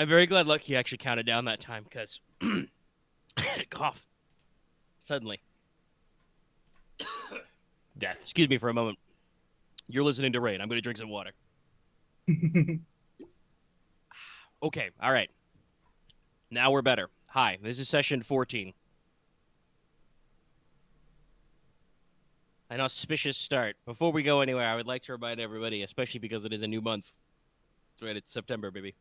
I'm very glad Lucky actually counted down that time, because I had a cough. Suddenly. Death. Excuse me for a moment. You're listening to Rain. I'm going to drink some water. Okay, all right. Now we're better. Hi, this is session 14. An auspicious start. Before we go anywhere, I would like to remind everybody, especially because it is a new month. That's right, it's September, baby.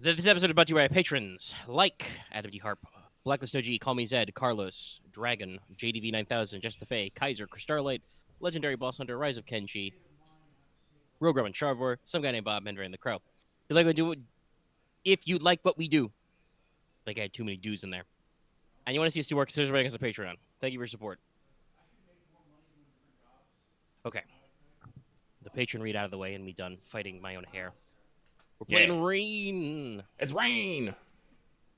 This episode is brought to you by patrons like Adam D. Harp, Blacklist OG, Call Me Zed, Carlos, Dragon, JDV 9000, Just the Fae, Kaiser, Chris Starlight, Legendary Boss Hunter, Rise of Kenji, Rogue Roman Charvor, some guy named Bob Mender, and the Crow. If you like what we do, I think I had too many do's in there, and you want to see us do work, consider supporting us on Patreon. Thank you for your support. Okay. The patron read out of the way and me done fighting my own hair. We're playing Rain. It's Rain.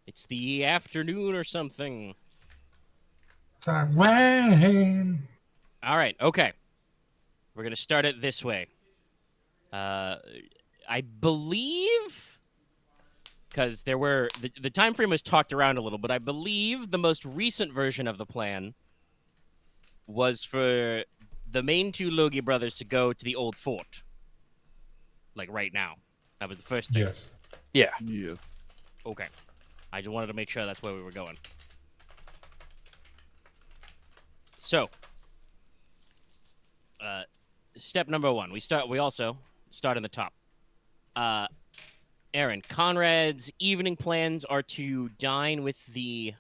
It's the afternoon or something. It's like rain. All right, okay. We're going to start it this way. I believe, because there were, the time frame was talked around a little, but I believe the most recent version of the plan was for the main two Logi brothers to go to the old fort. Like right now. That was the first thing. Yes. Yeah. Okay. I just wanted to make sure that's where we were going. So, step number one. We also start in the top. Aren, Konrad's evening plans are to dine with the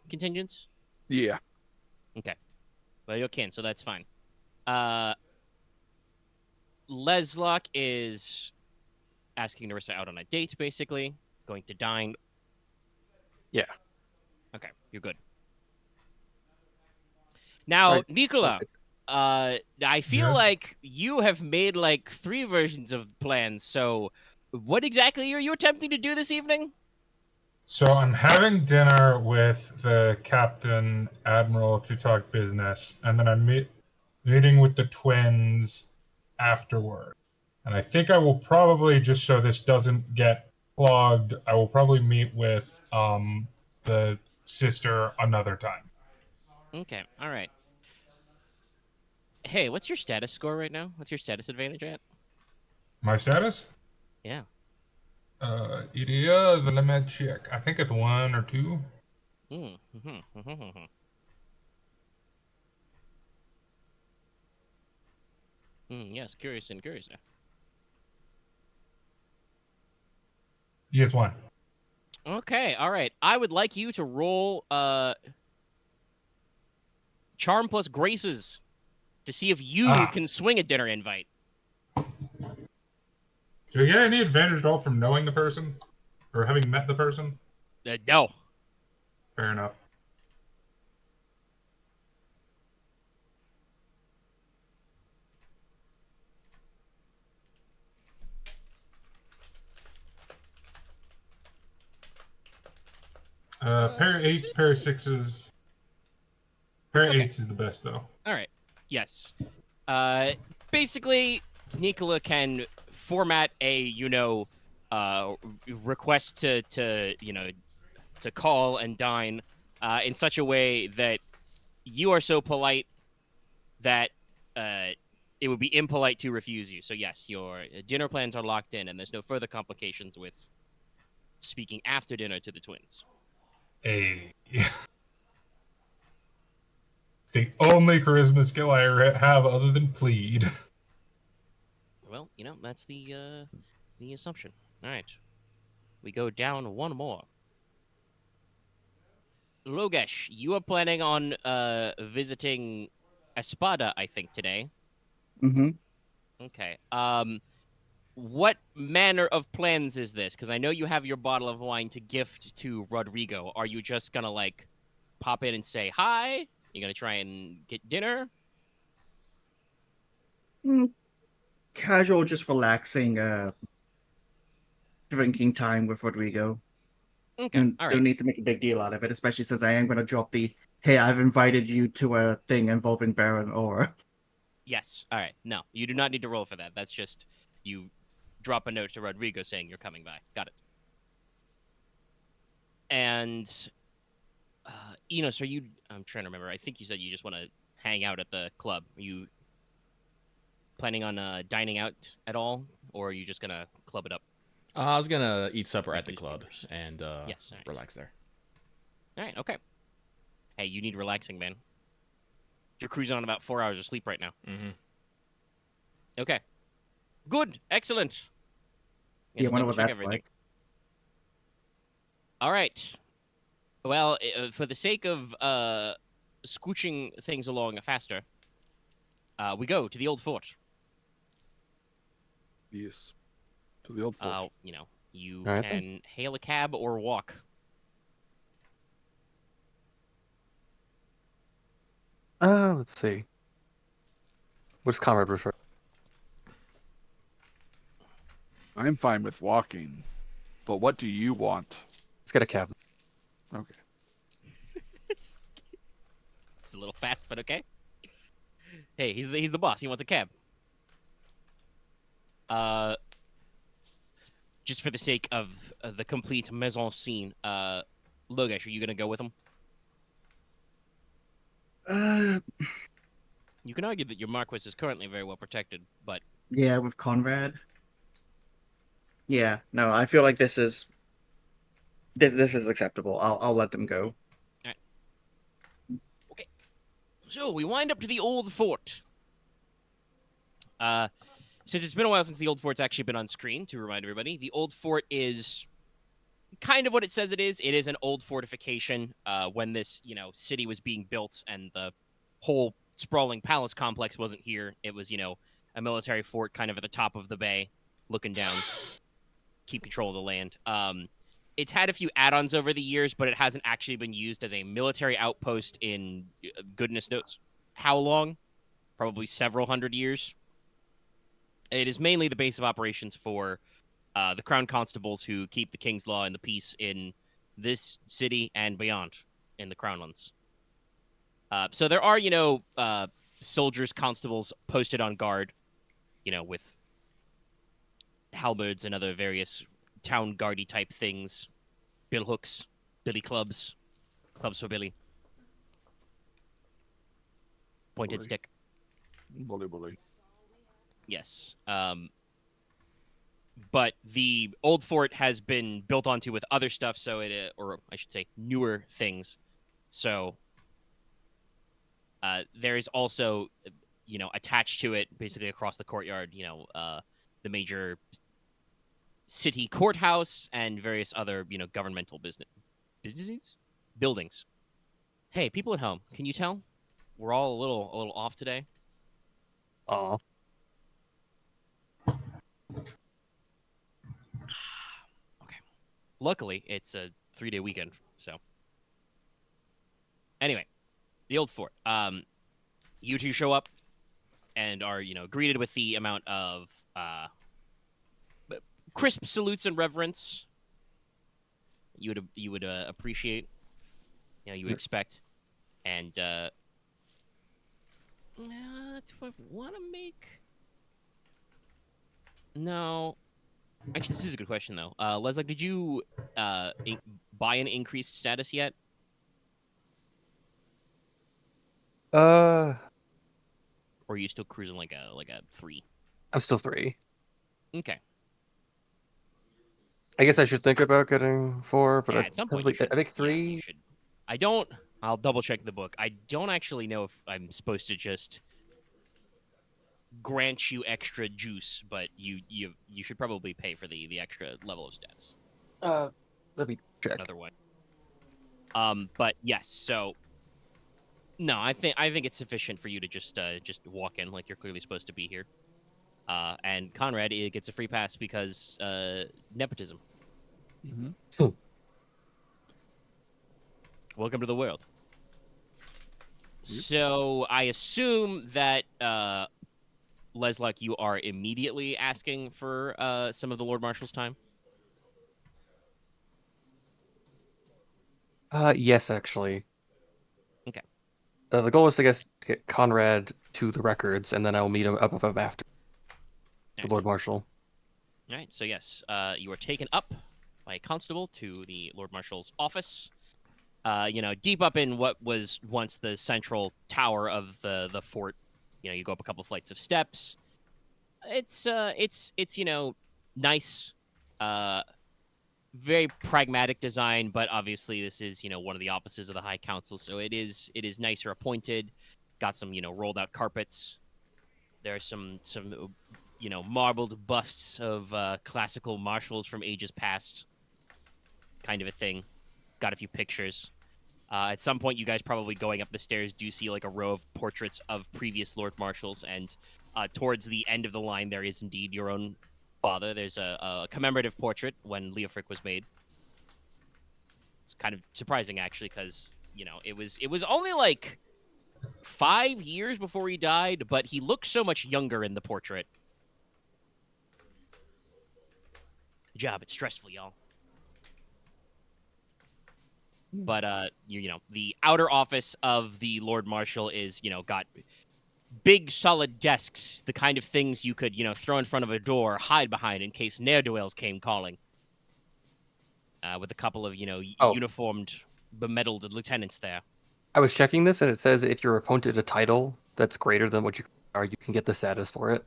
contingents? Yeah. Okay. Well, you can, so that's fine. Leslok is asking Narissa out on a date, basically. Going to dine. Yeah. Okay, you're good. Now, Right. Nicola, I feel Yes? like you have made like 3 versions of plans, so what exactly are you attempting to do this evening? So I'm having dinner with the captain admiral to talk business, and then I'm meeting with the twins afterward. And I think I will probably, just so this doesn't get clogged, I will probably meet with the sister another time. Okay, all right. Hey, what's your status score right now? What's your status advantage at? My status? Yeah. Let me check. I think it's 1 or 2. Yes, curious and curious. Yes, 1. Okay, all right. I would like you to roll Charm plus Graces to see if you can swing a dinner invite. Do I get any advantage at all from knowing the person? Or having met the person? No. Fair enough. Pair of 8s, pair of 6s. Pair of 8s is the best, though. All right. Yes. Basically, Nicola can format a, request to call and dine in such a way that you are so polite that it would be impolite to refuse you. So yes, your dinner plans are locked in, and there's no further complications with speaking after dinner to the twins. Hey. It's the only charisma skill I have other than plead. Well, that's the assumption. All right. We go down one more. Logesh, you are planning on visiting Espada, I think, today. Mm-hmm. Okay. What manner of plans is this? Because I know you have your bottle of wine to gift to Rodrigo. Are you just gonna pop in and say hi? You gonna try and get dinner? Casual, just relaxing, drinking time with Rodrigo. Okay, And all right. don't need to make a big deal out of it, especially since I am going to drop the, hey, I've invited you to a thing involving Baron Aura. Yes. All right. No, you do not need to roll for that. That's just you drop a note to Rodrigo saying you're coming by. Got it. And Inos, are you? I'm trying to remember. I think you said you just want to hang out at the club. Are you planning on dining out at all, or are you just gonna club it up? I was gonna eat supper Like at the these club papers. and Yes, all right. relax there. All right, okay. Hey, you need relaxing, man. You're cruising on about 4 hours of sleep right now. Mm-hmm. Okay. Good. Excellent. Yeah, I wonder Double what check that's everything. like. All right. Well, for the sake of scooching things along faster, we go to the old fort. Yes. To the old fort. You All right, can hail a cab or walk. Let's see. What does Conrad prefer? I'm fine with walking, but what do you want? Let's get a cab. Okay. It's a little fast, but okay. Hey, he's the boss. He wants a cab. Just for the sake of the complete mise en scene, Logesh, are you gonna go with him? You can argue that your Marquess is currently very well protected, but Yeah, with Konrad. Yeah, no, I feel like this is acceptable. I'll let them go. so we wind up to the old fort. Since it's been a while since the old fort's actually been on screen, to remind everybody, the old fort is kind of what it says it is. It is an old fortification. When this, city was being built and the whole sprawling palace complex wasn't here, it was, a military fort kind of at the top of the bay, looking down, keep control of the land. It's had a few add-ons over the years, but it hasn't actually been used as a military outpost in goodness knows how long, probably several hundred years. It is mainly the base of operations for the crown constables who keep the king's law and the peace in this city and beyond in the crownlands. So there are, soldiers, constables posted on guard, with halberds and other various town guardy type things, bill hooks, billy clubs, clubs for Billy, pointed Bully. stick. Bully. Yes. But the old fort has been built onto with other stuff, so or I should say, newer things. So there is also, attached to it, basically across the courtyard, the major city courthouse and various other, governmental buildings. Hey, people at home, can you tell? We're all a little off today. Aw. Okay. Luckily, it's a 3-day weekend, so. Anyway, the old fort. You two show up and are, greeted with the amount of crisp salutes and reverence you would appreciate, you would expect. And do I want to make? No. Actually, this is a good question though. Leslok, did you buy an increased status yet? Or are you still cruising like a 3? I'm still 3. Okay. I guess I should think about getting 4, but Yeah, at some point you should. I think Yeah, 3. you should. I don't. I'll double check the book. I don't actually know if I'm supposed to just grant you extra juice, but you should probably pay for the extra level of status. Let me check. Another one. But yes, so no, I think it's sufficient for you to just walk in like you're clearly supposed to be here. And Konrad gets a free pass because nepotism. Mm-hmm. Welcome to the world. So I assume that Leslok, you are immediately asking for some of the Lord Marshal's time. Yes, actually. Okay. The goal is to get Conrad to the records, and then I'll meet him up with him after the Lord Marshal. All right. So yes, you are taken up by a constable to the Lord Marshal's office. Deep up in what was once the central tower of the fort. You go up a couple flights of steps. It's nice, very pragmatic design, but obviously this is one of the offices of the High Council, so it is nicer appointed. Got some rolled out carpets. There are some marbled busts of classical marshals from ages past, kind of a thing. Got a few pictures. At some point, you guys probably going up the stairs do see like a row of portraits of previous Lord Marshals, and towards the end of the line, there is indeed your own father. There's a commemorative portrait when Leofric was made. It's kind of surprising, actually, because it was only like 5 years before he died, but he looks so much younger in the portrait. The job, it's stressful, y'all. But the outer office of the Lord Marshal is got big solid desks, the kind of things you could throw in front of a door, hide behind in case ne'er-do-wells came calling. With a couple of uniformed, bemedaled lieutenants there. I was checking this, and it says if you're appointed a title that's greater than what you are, you can get the status for it.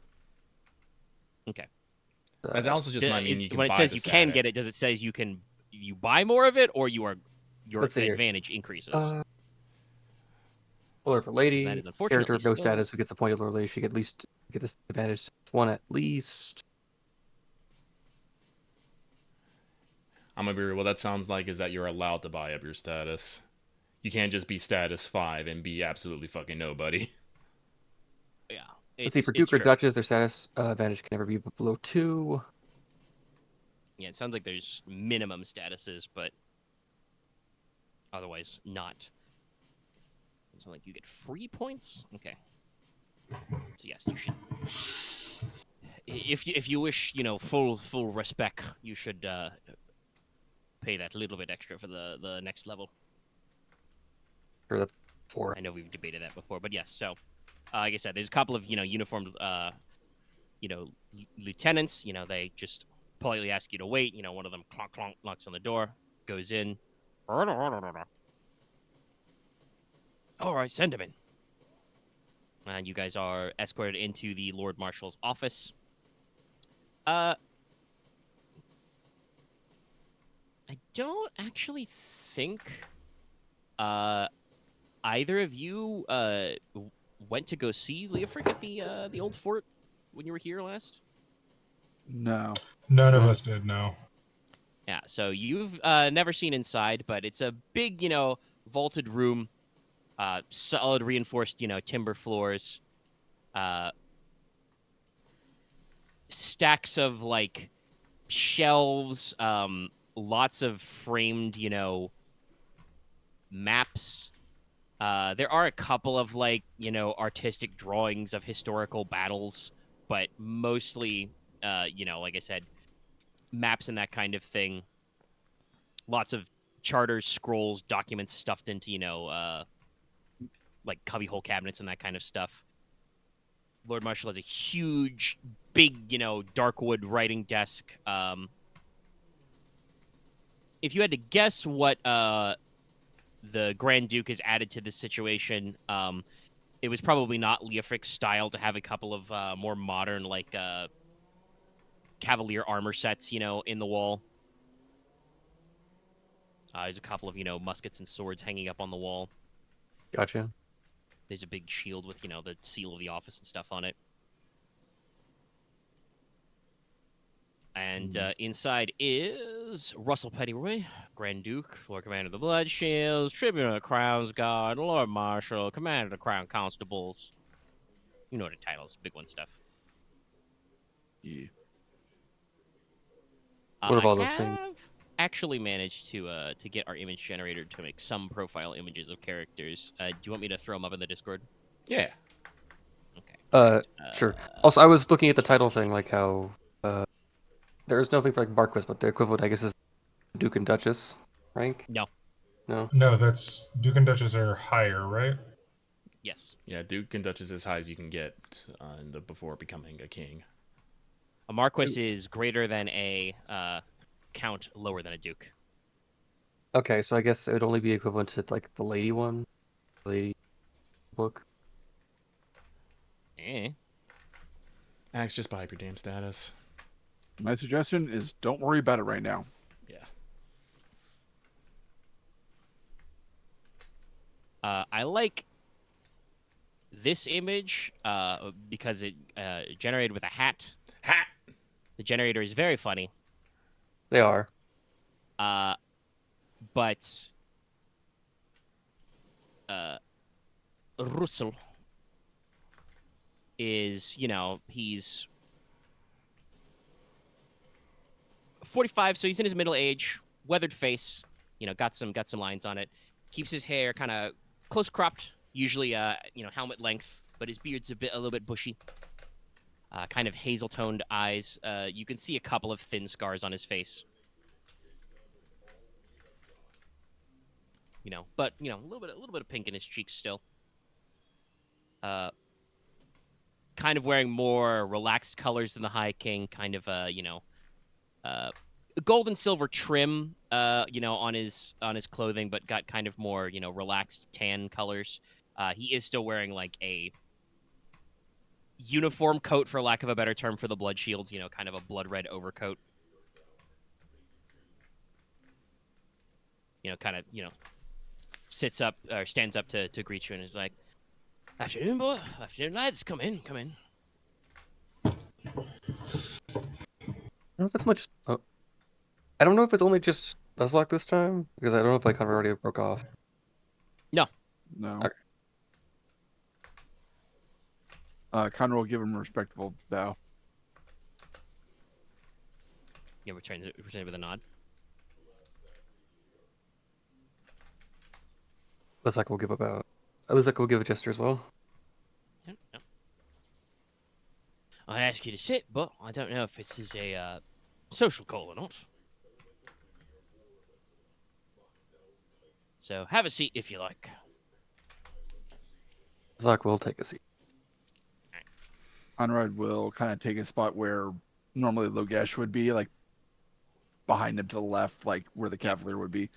Okay. That also just might mean you can when it buy says the you can status. get it, does it say you buy more of it, or your Let's see here. advantage increases? Lord for lady, That is character unfortunately of no still... status who gets appointed Lord Lady, she can at least get this advantage one at least. I'm gonna be real. What that sounds like is that you're allowed to buy up your status. You can't just be status 5 and be absolutely fucking nobody. Yeah. Let's see, for Duke or Duchess, their status advantage can never be below 2. Yeah, it sounds like there's minimum statuses, but otherwise not. It sounds like you get free points? Okay. So yes, you should... If you wish, full respect, you should pay that little bit extra for the next level. For the 4. I know we've debated that before, but yes. So, like I said, there's a couple of uniformed lieutenants. They just politely ask you to wait. One of them clonk clonk knocks on the door, goes in. All right, send him in. And you guys are escorted into the Lord Marshal's office. I don't actually think either of you went to go see Leofric at the old fort when you were here last. No. None of us did, no. Yeah, so you've never seen inside, but it's a big, vaulted room, solid reinforced, timber floors, stacks of like shelves, lots of framed, maps. There are a couple of like, artistic drawings of historical battles, but mostly, like I said, maps and that kind of thing. Lots of charters, scrolls, documents stuffed into, like cubbyhole cabinets and that kind of stuff. Lord Marshal has a huge, big, dark wood writing desk. If you had to guess what the Grand Duke has added to this situation, it was probably not Leofric's style to have a couple of more modern, like, Cavalier armor sets, in the wall. There's a couple of, muskets and swords hanging up on the wall. Gotcha. There's a big shield with, the seal of the office and stuff on it. And inside is Russell Pettyroy, Grand Duke, Lord Commander of the Blood Shields, Tribune of the Crown's Guard, Lord Marshal, Commander of the Crown Constables. You know the titles, big one stuff. Yeah. What about I those things? have actually managed to get our image generator to make some profile images of characters. Do you want me to throw them up in the Discord? Yeah. Okay. Sure. Also, I was looking at the title thing, like how there is nothing for like Marquess, but the equivalent, I guess, is Duke and Duchess rank. No. No. No, that's Duke and Duchess are higher, right? Yes. Yeah, Duke and Duchess as high as you can get before becoming a king. A Marquess is greater than a count, lower than a duke. Okay, so I guess it would only be equivalent to like the lady one, lady book. Eh. Axe, just buy up your damn status. My suggestion is don't worry about it right now. Yeah. I like this image because it generated with a hat. Hat! The generator is very funny. They are. But Russell is, he's 45, so he's in his middle age, weathered face, got some lines on it. Keeps his hair kind of close cropped, usually helmet length, but his beard's a little bit bushy. Kind of hazel toned eyes. You can see a couple of thin scars on his face. But a little bit of pink in his cheeks still. Kind of wearing more relaxed colors than the High King. Kind of gold and silver trim, on his clothing, but got kind of more relaxed tan colors. He is still wearing like a uniform coat, for lack of a better term, for the blood shields. Kind of a blood red overcoat. Sits up or stands up to greet you and is like, "Afternoon, boy. Afternoon, lads. Come in, come in." I don't know if it's much. Oh. I don't know if it's only just Leslok this time because I don't know if I kind of already broke off. No. No. Okay. Konrad will give him a respectable bow. Yeah, returns it with a nod. Leslok will give about. Leslok will give a gesture as well. Yeah. I'd ask you to sit, but I don't know if this is a social call or not. So have a seat if you like. Leslok will take a seat. Konrad will kind of take a spot where normally Logesh would be, like behind him to the left, like where the Cavalier would be.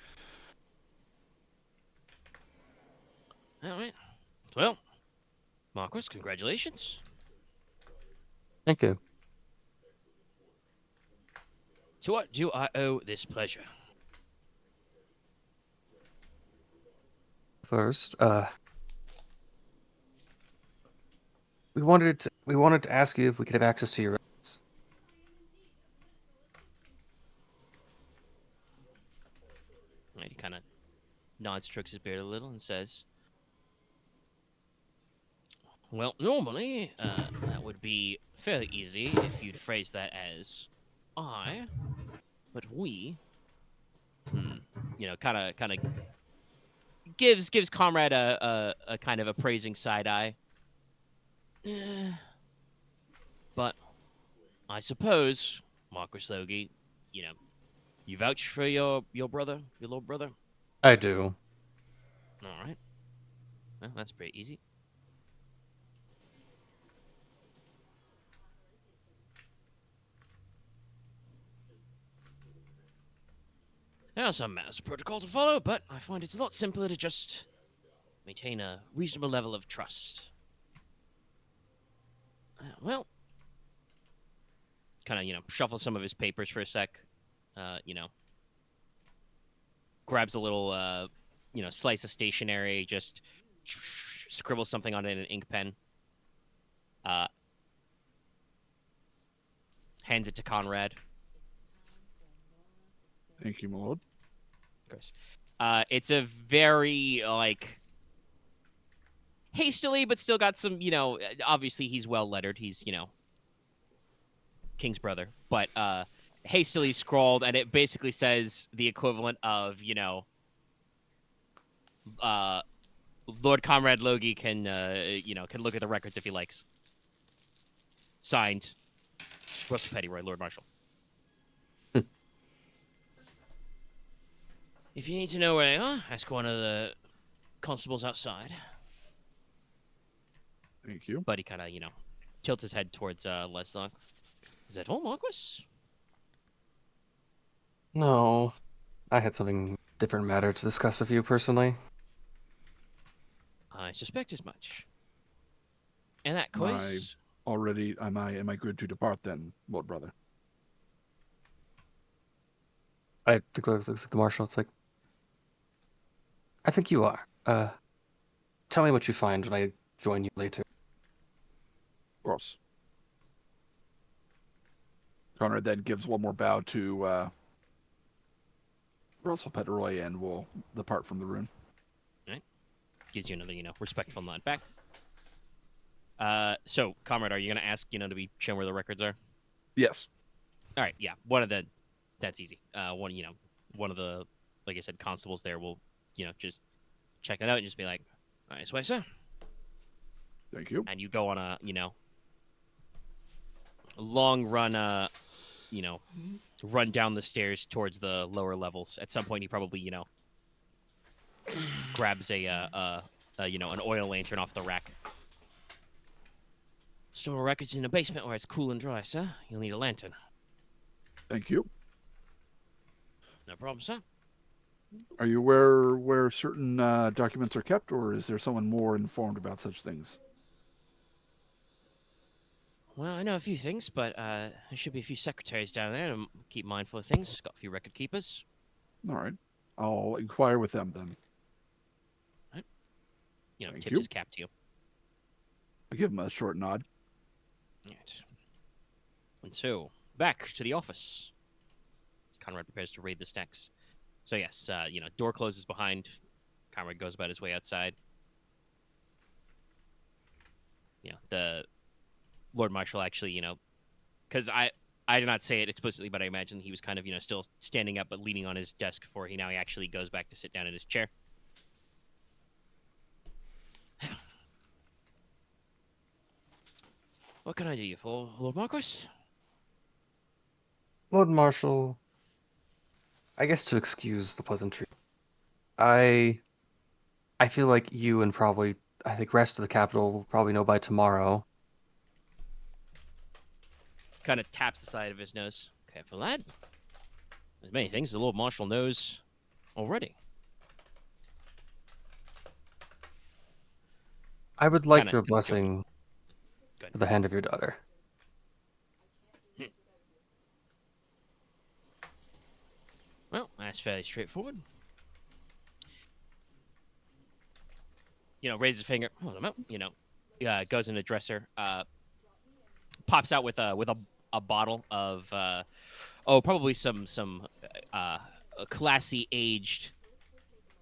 All right. Well, Marquess, congratulations. Thank you. To what do I owe this pleasure? First, we wanted to ask you if we could have access to your records. Right, he kind of nods, strokes his beard a little, and says, "Well, normally that would be fairly easy if you'd phrase that as I, but we." Kind of gives Conrad a kind of appraising side eye. But I suppose, Marquess Logi, you vouch for your brother, your little brother? I do. All right. Well, that's pretty easy. There are some matters of protocol to follow, but I find it's a lot simpler to just maintain a reasonable level of trust. Well, kind of, shuffle some of his papers for a sec. Grabs a little, slice of stationery, just scribbles something on it in an ink pen. Hands it to Konrad. Thank you, my lord. Of course. It's a very, hastily, but still got some, obviously he's well-lettered. He's, King's brother. But hastily scrawled, and it basically says the equivalent of, Lord Konrad Logi can look at the records if he likes. Signed, Russell Pettyroy, Lord Marshal. If you need to know where they are, ask one of the constables outside. Thank you. But he kind of, tilts his head towards Leslok. Is that all, Marquess? No, I had something different matter to discuss with you personally. I suspect as much. In that Am I case, already? Am I good to depart then, Lord Brother? I looks at the marshal. It's like, I think you are. Tell me what you find when I join you later. Of course. Konrad then gives one more bow to Russell Peteroy and will depart from the room. gives you another, respectful nod back. So, Comrade, are you going to ask, to be shown where the records are? Yes. All right, yeah. That's easy. One of the, like I said, constables there will, just check that out and just be like, nice way, sir. Thank you. And you go on a, long run, run down the stairs towards the lower levels. At some point, he probably, grabs an oil lantern off the rack. Store records in the basement where it's cool and dry, sir. You'll need a lantern. Thank you. No problem, sir. Are you aware where certain documents are kept, or is there someone more informed about such things? Well, I know a few things, but there should be a few secretaries down there to keep mindful of things. Got a few record keepers. All right. I'll inquire with them then. Thank Tips you. his cap to you. I give him a short nod. Right. And so, back to the office. As Konrad prepares to raid the stacks. So yes, door closes behind. Konrad goes about his way outside. The Lord Marshal actually, because I did not say it explicitly, but I imagine he was kind of, still standing up but leaning on his desk before he actually goes back to sit down in his chair. What can I do you for, Lord Marquess? Lord Marshal, I guess to excuse the pleasantry, I feel like you and probably, I think, rest of the capital will probably know by tomorrow. Kind of taps the side of his nose. Careful, lad. There's many things the Lord Marshal knows already. I would like Kinda your blessing Good. to the hand of your daughter. Well, that's fairly straightforward. Raises a finger. Hold him out. Goes in the dresser. Pops out with a bottle of probably some classy aged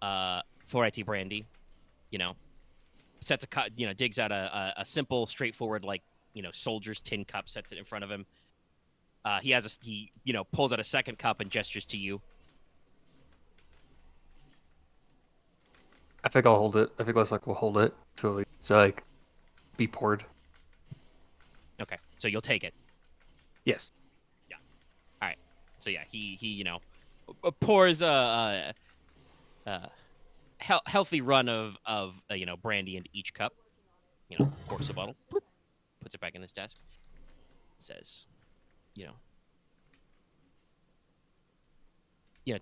Foretti brandy. Sets a cut. Digs out a simple, straightforward soldier's tin cup. Sets it in front of him. He pulls out a second cup and gestures to you. I think I'll hold it. I think Leslok will hold it to be poured. Okay, so you'll take it. Yes. Yeah. All right. So yeah, he pours a healthy run of brandy into each cup. Corks the bottle, puts it back in his desk. Says,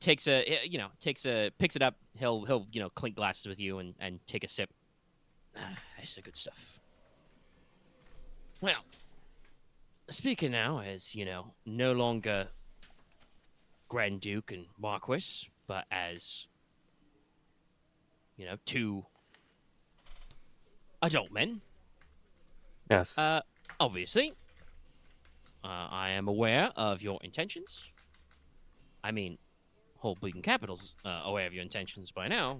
picks it up. He'll clink glasses with you and take a sip. That's the good stuff. Well, speaking now as no longer Grand Duke and Marquess, but as two adult men. Yes. Obviously, I am aware of your intentions. I mean, whole bleeding capital's aware of your intentions by now.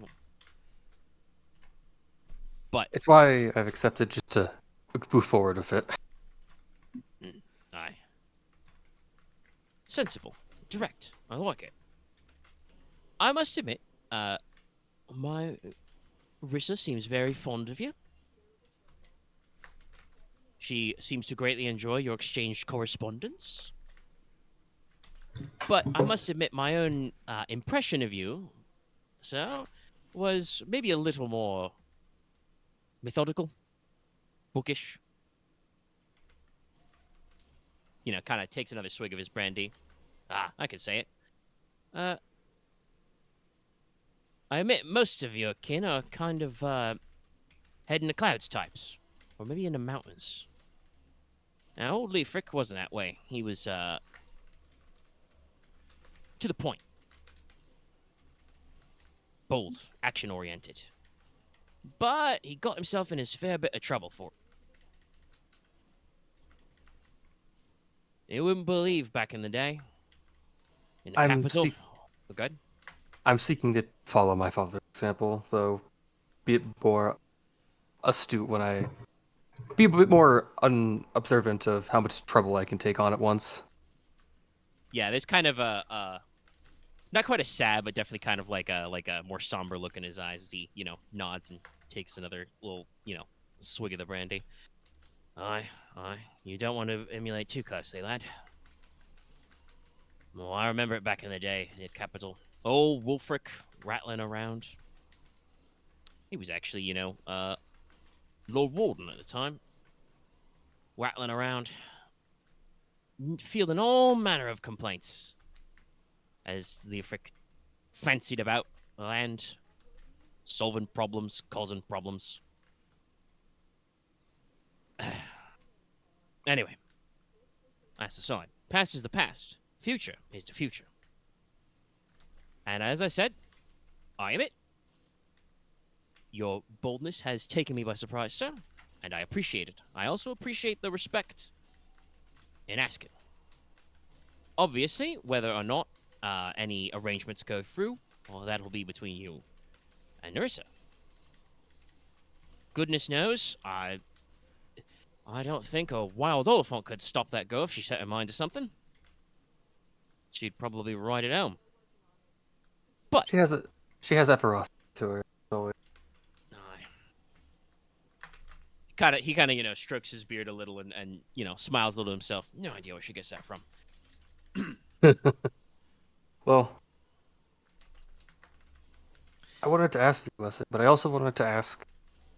But It's why I've accepted just to move forward with it. aye, sensible, direct. I like it. I must admit, my Rissa seems very fond of you. She seems to greatly enjoy your exchanged correspondence. But I must admit, my own impression of you, sir, was maybe a little more methodical, bookish. kind of takes another swig of his brandy. I can say it. I admit most of your kin are kind of head in the clouds types, or maybe in the mountains. Now, old Leofric wasn't that way. He was to the point, bold, action-oriented. But he got himself in his fair bit of trouble for it. You wouldn't believe back in the day, in the capital. Oh, good. I'm seeking to follow my father's example, though be a bit more astute when I be a bit more unobservant of how much trouble I can take on at once. Yeah, there's kind of a not quite a sad, but definitely kind of like a more somber look in his eyes as he, nods and takes another little, swig of the brandy. Aye. You don't want to emulate too closely, lad. Well, I remember it back in the day in the capital. Old Wulfric rattling around. He was actually, Lord Warden at the time. Rattling around, fielding all manner of complaints as Leofric fancied about the land, solving problems, causing problems. Anyway, that's aside. Past is the past. Future is the future. And as I said, I admit, your boldness has taken me by surprise, sir, and I appreciate it. I also appreciate the respect in asking. Obviously, whether or not any arrangements go through, well, that will be between you and Nerissa. Goodness knows, I don't think a wild Oliphant could stop that girl if she set her mind to something. She'd probably ride it home. But She has that ferocity to her. So he kind of strokes his beard a little and smiles a little to himself. No idea where she gets that from. well, I wanted to ask you, Wesley, but I also wanted to ask,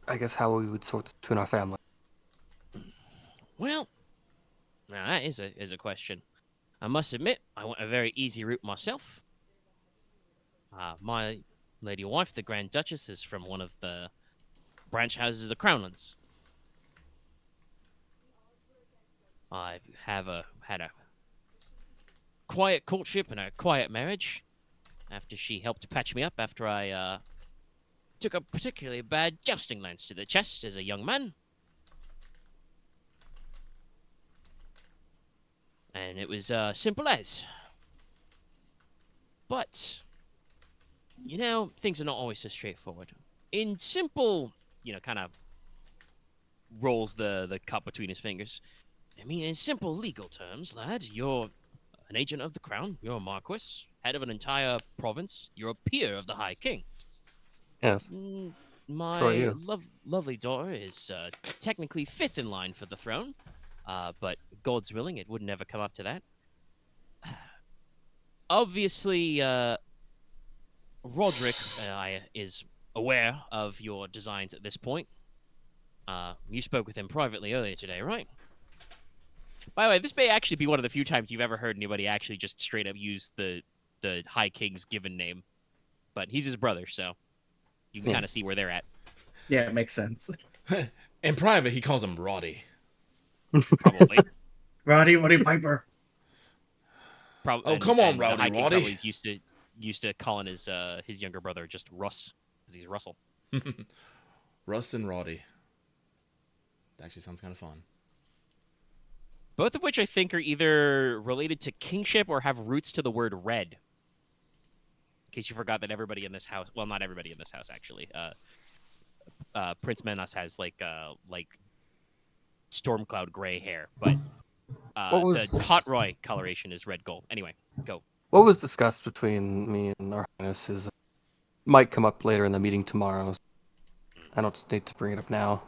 I guess, how we would sort this between our family. Well, now that is a question. I must admit, I went a very easy route myself. My lady wife, the Grand Duchess, is from one of the branch houses of Crownlands. I had a quiet courtship and a quiet marriage after she helped patch me up after I took a particularly bad jousting lance to the chest as a young man. And it was simple as. But, things are not always so straightforward. In simple, kind of rolls the cup between his fingers. I mean, in simple legal terms, lad, you're an agent of the crown. You're a Marquess, head of an entire province. You're a peer of the High King. Yes. My So are you. lovely daughter is technically fifth in line for the throne, but God's willing, it would never come up to that. Obviously, Roderick is aware of your designs at this point. You spoke with him privately earlier today, right? By the way, this may actually be one of the few times you've ever heard anybody actually just straight up use the High King's given name. But he's his brother, so you can kind of see where they're at. Yeah, it makes sense. In private, he calls him Roddy. Probably. Roddy Piper. Oh, come on, the Rowdy High King Roddy. probably is used to calling his younger brother just Russ, because he's Russell. Russ and Roddy. That actually sounds kind of fun. Both of which I think are either related to kingship or have roots to the word red. In case you forgot that everybody in this house, well, not everybody in this house actually. Prince Menas has like Stormcloud gray hair, but the Hot Roy coloration is red gold. Anyway, go. What was discussed between me and our Highness is might come up later in the meeting tomorrow. So I don't need to bring it up now.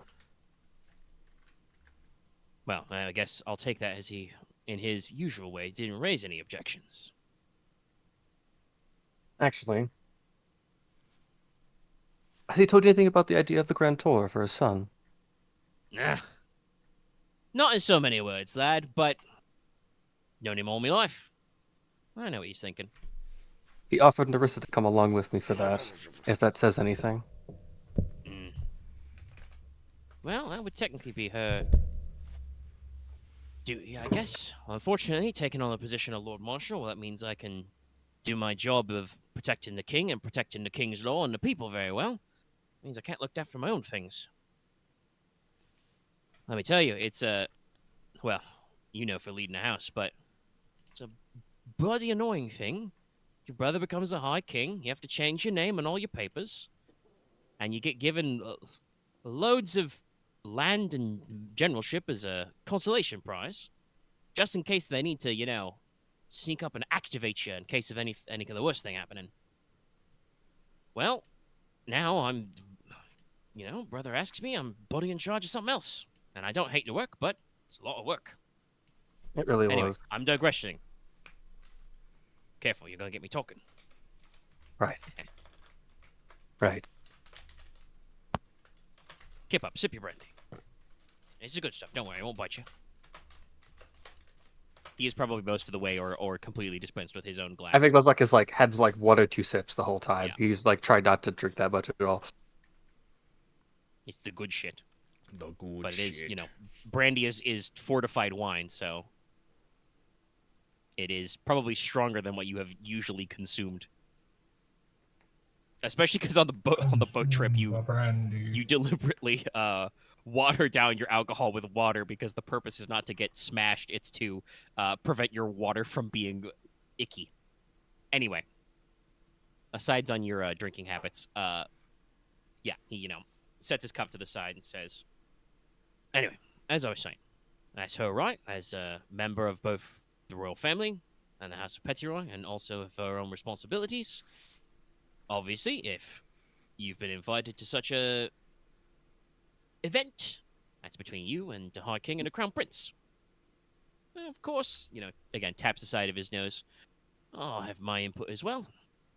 Well, I guess I'll take that as he, in his usual way, didn't raise any objections. Actually, has he told you anything about the idea of the Grand Tour for his son? Nah. Not in so many words, lad, but Known him all my life. I know what he's thinking. He offered Narissa to come along with me for that, if that says anything. Mm. Well, that would technically be her duty, I guess. Unfortunately, taking on the position of Lord Marshal, well, that means I can do my job of protecting the king and protecting the king's law and the people very well. It means I can't look after my own things. Let me tell you, it's well, you know for leading a house, but it's a bloody annoying thing. Your brother becomes a high king, you have to change your name and all your papers, and you get given loads of land and generalship as a consolation prize, just in case they need to, sneak up and activate you in case of any of the worst thing happening. Well, now I'm, brother asks me, I'm buddy in charge of something else. And I don't hate the work, but it's a lot of work. It really Anyway, was. I'm digressing. Careful, you're going to get me talking. Right. Right. Kip up, sip your brandy. It's the good stuff, don't worry, it won't bite you. He is probably most of the way or completely dispensed with his own glass. I think Leslok has had 1 or 2 sips the whole time. Yeah. He's tried not to drink that much at all. It's the good shit. The good But it is, shit. brandy is fortified wine, so it is probably stronger than what you have usually consumed. Especially because on the boat trip, you deliberately water down your alcohol with water because the purpose is not to get smashed; it's to prevent your water from being icky. Anyway, asides on your drinking habits, yeah, he sets his cup to the side and says, "Anyway, as I was saying, that's her right as a member of both the royal family and the House of Pettiroy, and also of her own responsibilities. Obviously, if you've been invited to such a event, that's between you and the High King and the Crown Prince. And of course, again, taps the side of his nose. I'll have my input as well.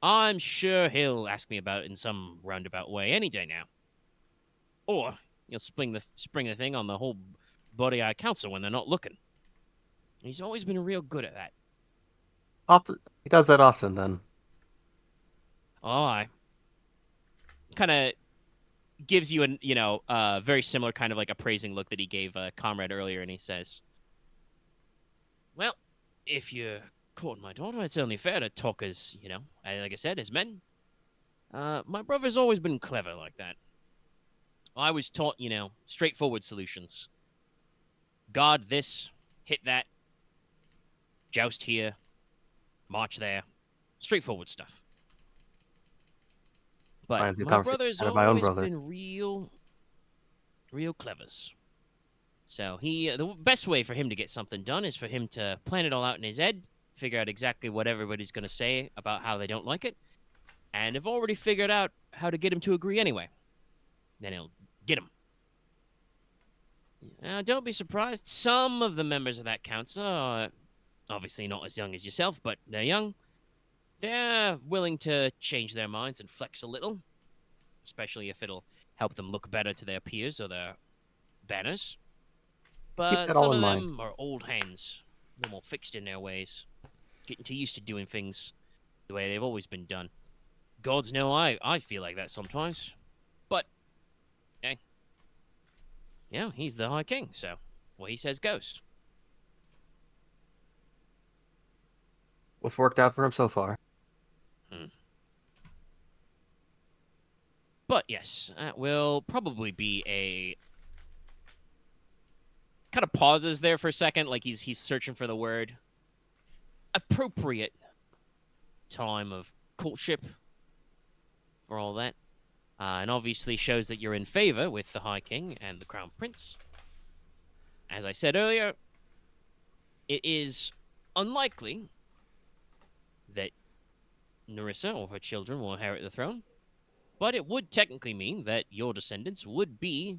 I'm sure he'll ask me about it in some roundabout way any day now. Or he'll spring the thing on the whole body eye council when they're not looking. He's always been real good at that. Often, he does that often, then. Oh, I kind of gives you a very similar kind of appraising look that he gave Konrad earlier, and he says, "Well, if you're courting my daughter, it's only fair to talk as like I said, as men. My brother's always been clever like that. I was taught, straightforward solutions. Guard this, hit that, joust here, march there, straightforward stuff. But Reminds me of my conversation brother's I had with my own always brother. been real clevers. So the best way for him to get something done is for him to plan it all out in his head, figure out exactly what everybody's going to say about how they don't like it, and have already figured out how to get him to agree anyway. Then he'll get him. Now, don't be surprised. Some of the members of that council are obviously not as young as yourself, but they're young. They're willing to change their minds and flex a little, especially if it'll help them look better to their peers or their banners. But that all some in of mind. them are old hands, a little more fixed in their ways, getting too used to doing things the way they've always been done. Gods know I feel like that sometimes. But, hey, he's the High King, so what he says goes. What's worked out for him so far? But yes, that will probably be a kind of pauses there for a second, like he's searching for the word. Appropriate time of courtship for all that. And obviously shows that you're in favor with the High King and the Crown Prince. As I said earlier, it is unlikely that Narissa or her children will inherit the throne, but it would technically mean that your descendants would be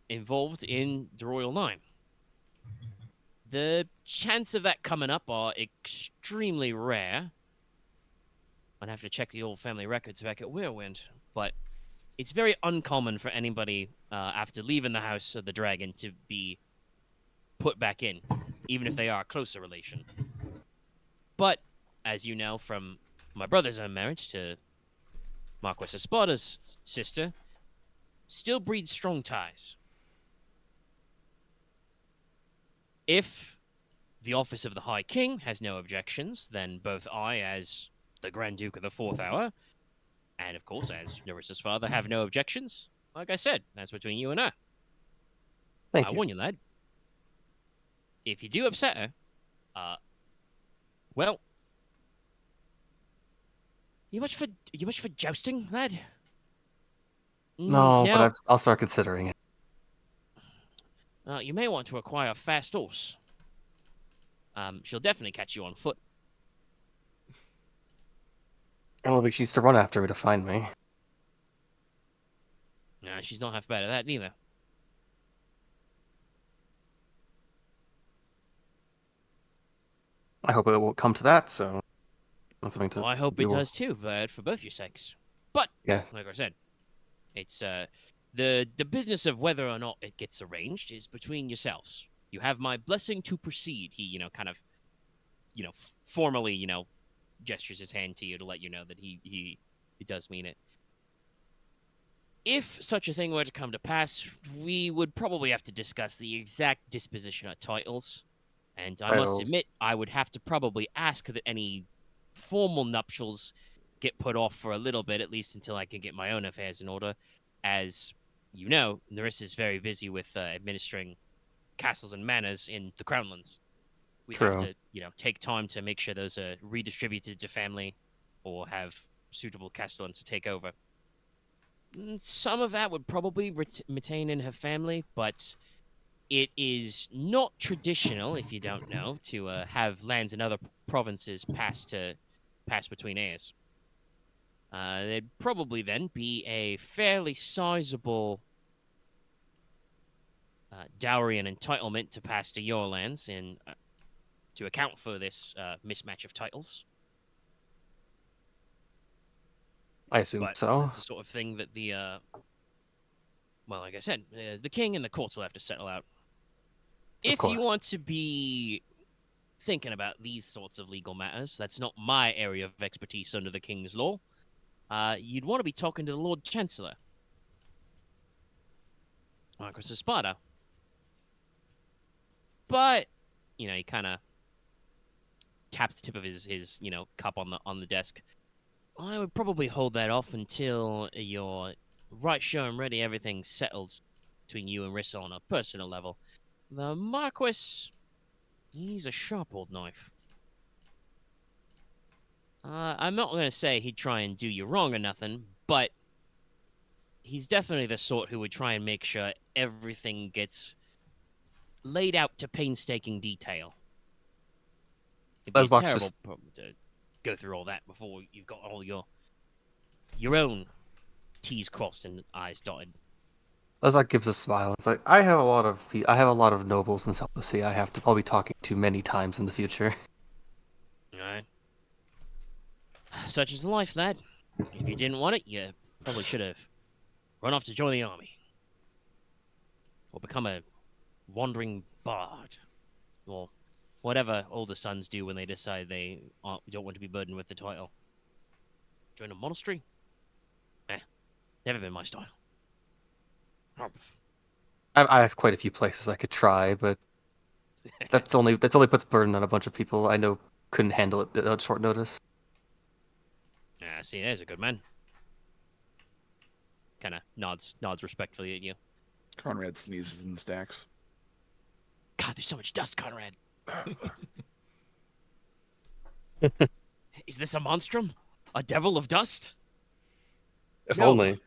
involved in the royal line. The chance of that coming up are extremely rare. I'd have to check the old family records back at Whirlwind, but it's very uncommon for anybody after leaving the House of the Dragon to be put back in, even if they are a closer relation. But, as you know from my brother's own marriage to Marquess Esparta's sister, still breeds strong ties. If the office of the High King has no objections, then both I, as the Grand Duke of the Fourth Hour, and of course, as Nerissa's father, have no objections. Like I said, that's between you and her. Thank I you. warn you, lad. If you do upset her, well, you much for jousting, lad? No, Now, but I'll start considering it. you may want to acquire a fast horse. She'll definitely catch you on foot. I don't think she used to run after me to find me. Nah, she's not half bad at that neither. I hope it won't come to that, so that's something to Well, I hope be it aware- does too, for both your sakes. But Yeah, like I said, it's the business of whether or not it gets arranged is between yourselves. You have my blessing to proceed. He, kind of, formally, gestures his hand to you to let you know that he does mean it. If such a thing were to come to pass, we would probably have to discuss the exact disposition of titles. And I must Titles. admit, I would have to probably ask that any formal nuptials get put off for a little bit, at least until I can get my own affairs in order. As you know, Nerissa's very busy with administering castles and manors in the Crownlands. We have True. to, take time to make sure those are redistributed to family or have suitable castellans to take over. Some of that would probably retain in her family, but it is not traditional, if you don't know, to have lands in other provinces pass between heirs. There'd probably then be a fairly sizable dowry and entitlement to pass to your lands to account for this mismatch of titles. I assume But so. that's the sort of thing that well, like I said, the king and the courts will have to settle out. If you course. want to be thinking about these sorts of legal matters, that's not my area of expertise under the king's law. You'd want to be talking to the Lord Chancellor, Marquess Esparta. But he kind of taps the tip of his cup on the desk. I would probably hold that off until you're right sure and ready everything's settled between you and Rissa on a personal level. The Marquess, he's a sharp old knife. I'm not going to say he'd try and do you wrong or nothing, but he's definitely the sort who would try and make sure everything gets laid out to painstaking detail. It'd be a Leslok's terrible just- problem to go through all that before you've got all your own T's crossed and I's dotted. Leslok gives a smile. It's like I have a lot of nobles in South Sea. I have to probably talking to many times in the future. Alright. Such is life, lad. If you didn't want it, you probably should have run off to join the army. Or become a wandering bard. Or whatever older sons do when they decide they don't want to be burdened with the title. Join a monastery? Never been my style. Humph. I have quite a few places I could try, but that's only puts burden on a bunch of people I know couldn't handle it at short notice. Yeah, see, there's a good man. Kind of nods respectfully at you. Konrad sneezes in the stacks. God, there's so much dust, Konrad. Is this a monstrum? A devil of dust? If No. only.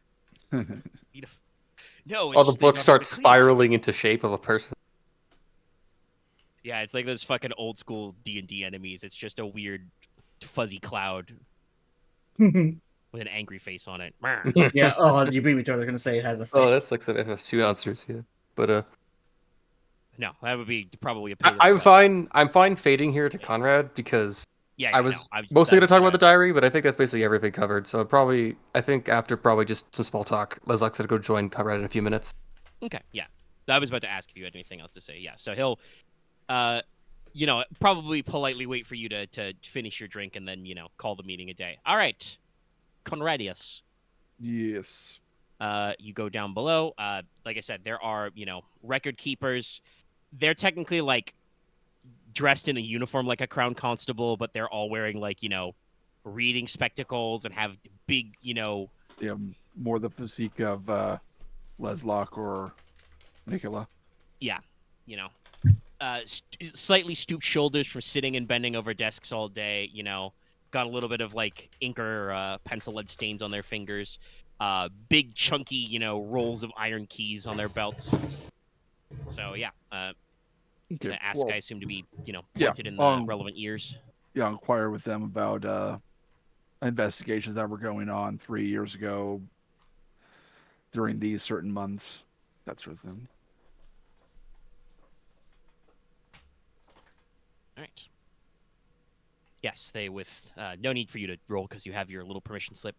No, it's All the just they books never start be clean. spiraling into shape of a person. Yeah, it's like those fucking old school D&D enemies. It's just a weird fuzzy cloud with an angry face on it. Yeah. Oh, you beat me to it. They're gonna say it has a face. Oh, that's like some FS2 answers, yeah. But No, that would be probably a pain in the I'm butt. fine. I'm fine fading here to Konrad because Yeah, I no, was no, mostly going to that's talk about the diary, but I think that's basically everything covered. So I think after probably just some small talk, Leslok's going to go join Konrad in a few minutes. Okay, yeah. I was about to ask if you had anything else to say. Yeah, so probably politely wait for you to finish your drink and then, call the meeting a day. All right, Conradius. Yes. You go down below. Like I said, there are, record keepers. They're technically like dressed in a uniform like a crown constable, but they're all wearing like, reading spectacles and have big, Yeah, more the physique of Leslok or Nicola. yeah, slightly stooped shoulders from sitting and bending over desks all day. Got a little bit of like ink or pencil lead stains on their fingers. Big chunky, rolls of iron keys on their belts. So yeah, Okay. gonna ask, Well, I assume, to be, yeah, pointed in the relevant ears. yeah, inquire with them about investigations that were going on 3 years ago during these certain months, that sort of thing. All right. Yes, they with no need for you to roll because you have your little permission slip.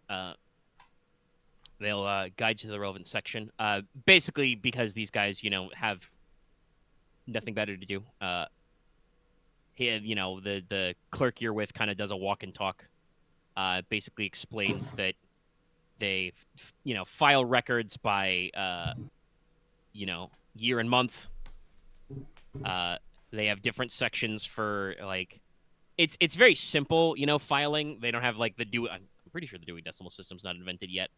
They'll guide you to the relevant section. Basically, because these guys, have nothing better to do. The clerk you're with kind of does a walk and talk. Basically explains that they, file records by, year and month. They have different sections for like, it's very simple, filing. They don't have like I'm pretty sure the Dewey Decimal System's not invented yet.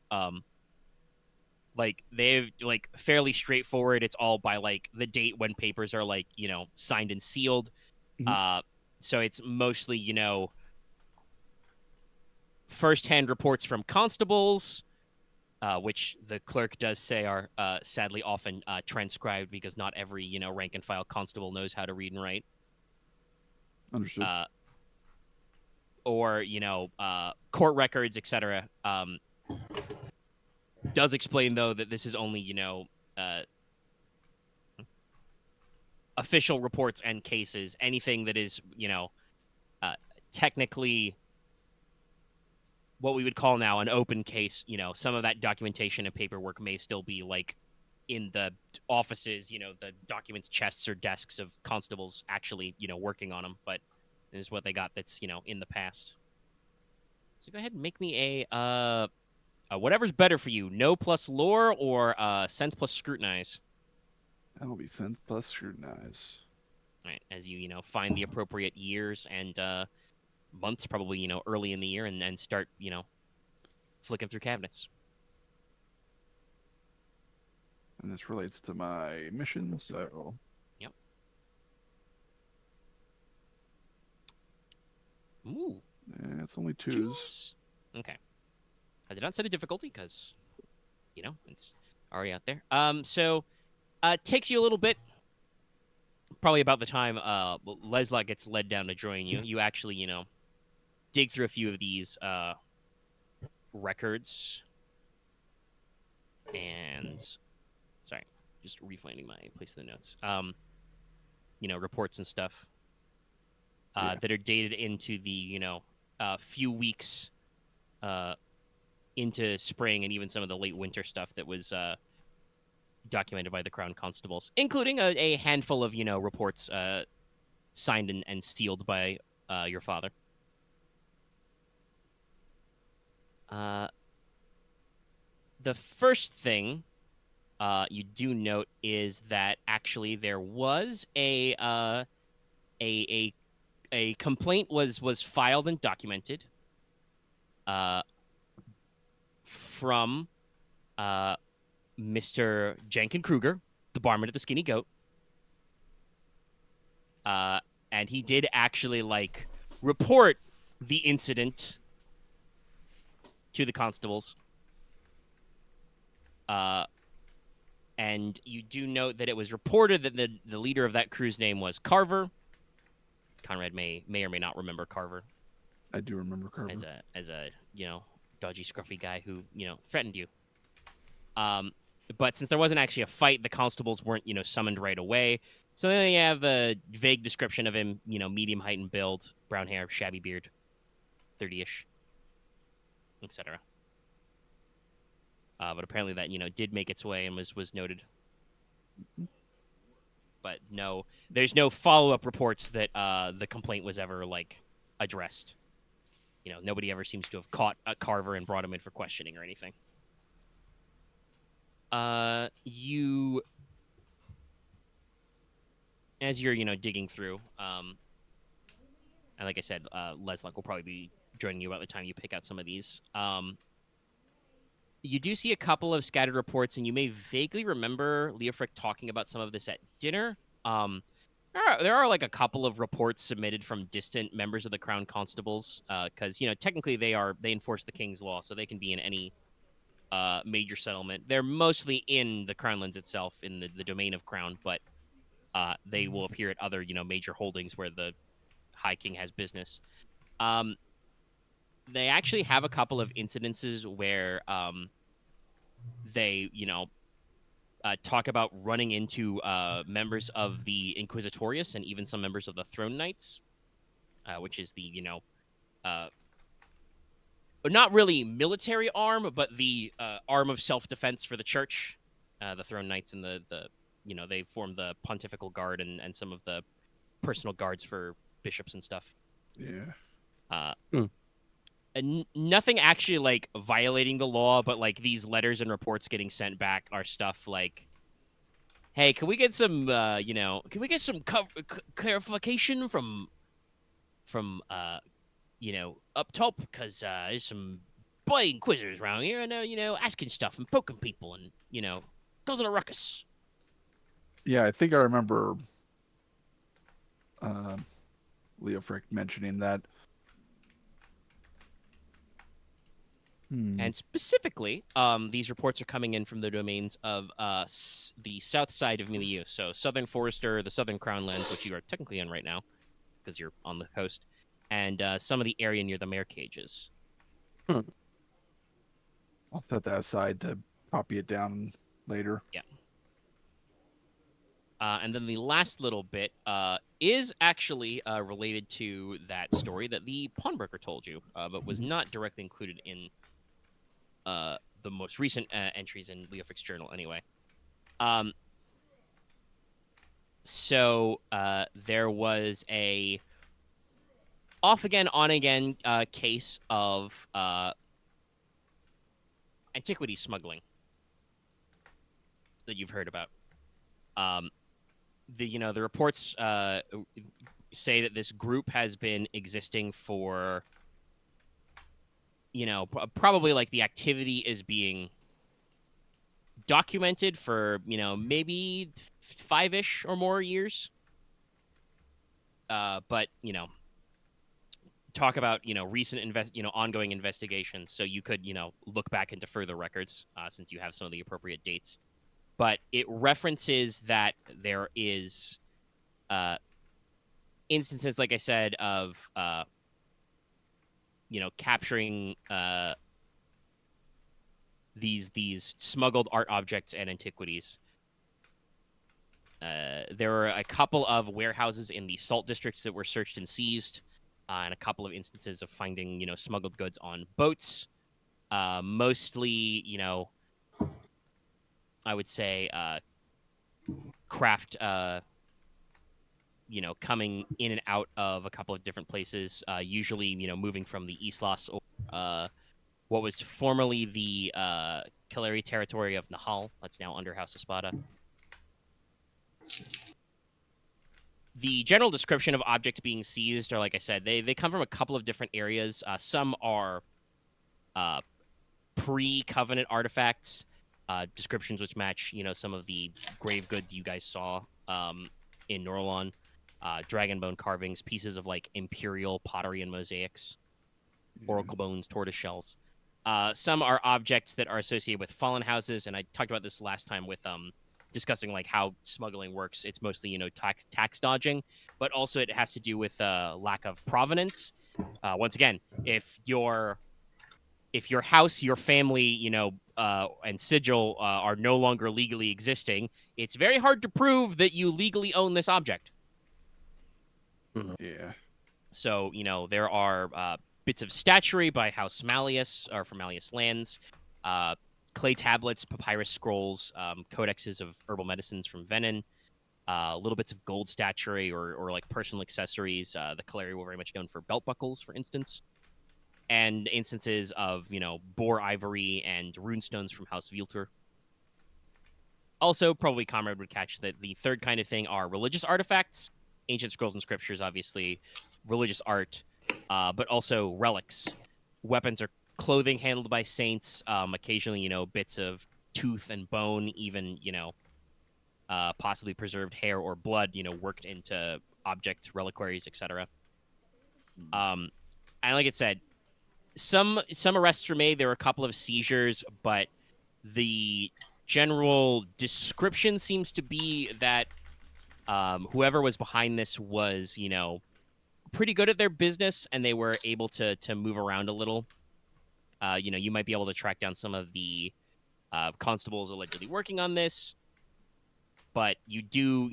Like they've like fairly straightforward. It's all by like the date when papers are like, signed and sealed. Mhm. So it's mostly, first-hand reports from constables, which the clerk does say are sadly often transcribed because not every, rank and file constable knows how to read and write. Understood. Or, court records, etc. Does explain, though, that this is only, official reports and cases. Anything that is, technically what we would call now an open case, some of that documentation and paperwork may still be like in the offices, the documents chests or desks of constables actually, working on them. But this is what they got that's, in the past. So go ahead and make me a whatever's better for you. No plus lore or sense plus scrutinize. That'll be sense plus scrutinize. All right, as you, find the appropriate years and months, probably, early in the year, and then start, flicking through cabinets. And this relates to my mission, so... Yep. Ooh. It's only twos. Twos. Okay. I did not set a difficulty because, it's already out there. So, takes you a little bit. Probably about the time Leslok gets led down to join you. You actually, dig through a few of these records. And, sorry, just refinding my place in the notes. Reports and stuff that are dated into the, few weeks into spring and even some of the late winter stuff that was documented by the Crown Constables, including a handful of, reports signed and sealed by your father. The first thing you do note is that actually there was a complaint was filed and documented from Mr. Jenkin Kruger, the barman at the Skinny Goat. And he did actually report the incident to the constables. And you do note that it was reported that the leader of that crew's name was Carver. Konrad may or may not remember Carver. I do remember Carver. As a dodgy, scruffy guy who, threatened you. But since there wasn't actually a fight, the constables weren't, summoned right away. So they have a vague description of him, medium height and build, brown hair, shabby beard, 30-ish, etc. But apparently that, did make its way and was noted. but there's no follow-up reports that the complaint was ever like addressed. Nobody ever seems to have caught a Carver and brought him in for questioning or anything. You, as you're digging through, and like I said, Leslok will probably be joining you about the time you pick out some of these. You do see a couple of scattered reports, and you may vaguely remember Leofric talking about some of this at dinner. There are like a couple of reports submitted from distant members of the Crown Constables, because technically they enforce the King's law, so they can be in any major settlement. They're mostly in the Crownlands itself, in the domain of Crown, but they will appear at other major holdings where the High King has business. They actually have a couple of incidences where they talk about running into members of the Inquisitorius and even some members of the Throne Knights, which is the not really military arm, but the arm of self-defense for the church. The Throne Knights and the they form the Pontifical Guard and some of the personal guards for bishops and stuff. Yeah. And nothing actually like violating the law, but like these letters and reports getting sent back are stuff like, hey, can we get some clarification from up top, because there's some boy inquisitors around here and asking stuff and poking people and causing a ruckus. Yeah, I think I remember Leofric mentioning that. And specifically, these reports are coming in from the domains of the south side of Milieu, so Southern Forester, the Southern Crownlands, which you are technically in right now, because you're on the coast, and some of the area near the mare cages. I'll set that aside to copy it down later. Yeah. And then the last little bit is actually related to that story that the pawnbroker told you, but was not directly included in the most recent entries in Leofric's journal anyway. So there was a off-again, on-again case of antiquity smuggling that you've heard about. The reports say that this group has been existing for probably like the activity is being documented for maybe 5-ish or more years. But talk about recent ongoing investigations, so you could look back into further records since you have some of the appropriate dates. But it references that there is instances, like I said, of capturing these smuggled art objects and antiquities. There were a couple of warehouses in the salt districts that were searched and seized, and a couple of instances of finding smuggled goods on boats. Mostly, I would say craft, coming in and out of a couple of different places, usually, moving from the Islas or what was formerly the Cavalier territory of Nahal. That's now under House Espada. The general description of objects being seized are, like I said, they come from a couple of different areas. Some are pre-Covenant artifacts, descriptions which match, some of the grave goods you guys saw in Norlon, dragon bone carvings, pieces of like imperial pottery and mosaics, oracle bones, tortoise shells. Some are objects that are associated with fallen houses, and I talked about this last time with discussing like how smuggling works. It's mostly tax dodging, but also it has to do with lack of provenance. Once again, if your house, your family, and sigil are no longer legally existing, it's very hard to prove that you legally own this object. Yeah. So, there are bits of statuary by House Malleus, or from Malleus lands, clay tablets, papyrus scrolls, codexes of herbal medicines from Venin, little bits of gold statuary or like personal accessories. The Cavalier were very much known for belt buckles, for instance, and instances of boar ivory and runestones from House Viltur. Also, probably Konrad would catch that the third kind of thing are religious artifacts, ancient scrolls and scriptures, obviously, religious art, but also relics, weapons or clothing handled by saints, occasionally, bits of tooth and bone, even, possibly preserved hair or blood, worked into objects, reliquaries, etc. And like it said, some arrests were made. There were a couple of seizures, but the general description seems to be that whoever was behind this was, pretty good at their business, and they were able to move around a little. You might be able to track down some of the constables allegedly working on this, but you do,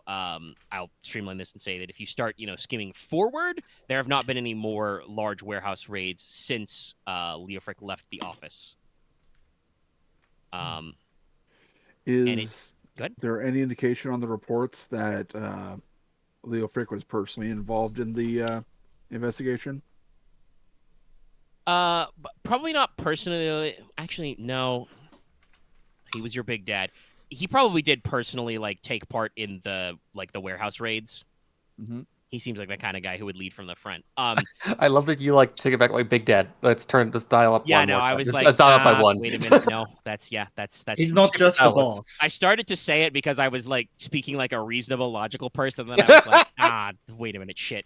I'll streamline this and say that if you start, skimming forward, there have not been any more large warehouse raids since Leofric left the office. And it's good. There any indication on the reports that Leo Frick was personally involved in the investigation? Probably not personally. Actually, no. He was your big dad. He probably did personally take part in the warehouse raids. Mm-hmm. He seems like the kind of guy who would lead from the front. I love that you take it back like Big Dad. Let's dial up. Yeah, one no, more I time. was Let's dial up by one. Wait a minute, no, that's. He's not just the balance. boss. I started to say it because I was speaking like a reasonable, logical person. Then I was like, wait a minute, shit.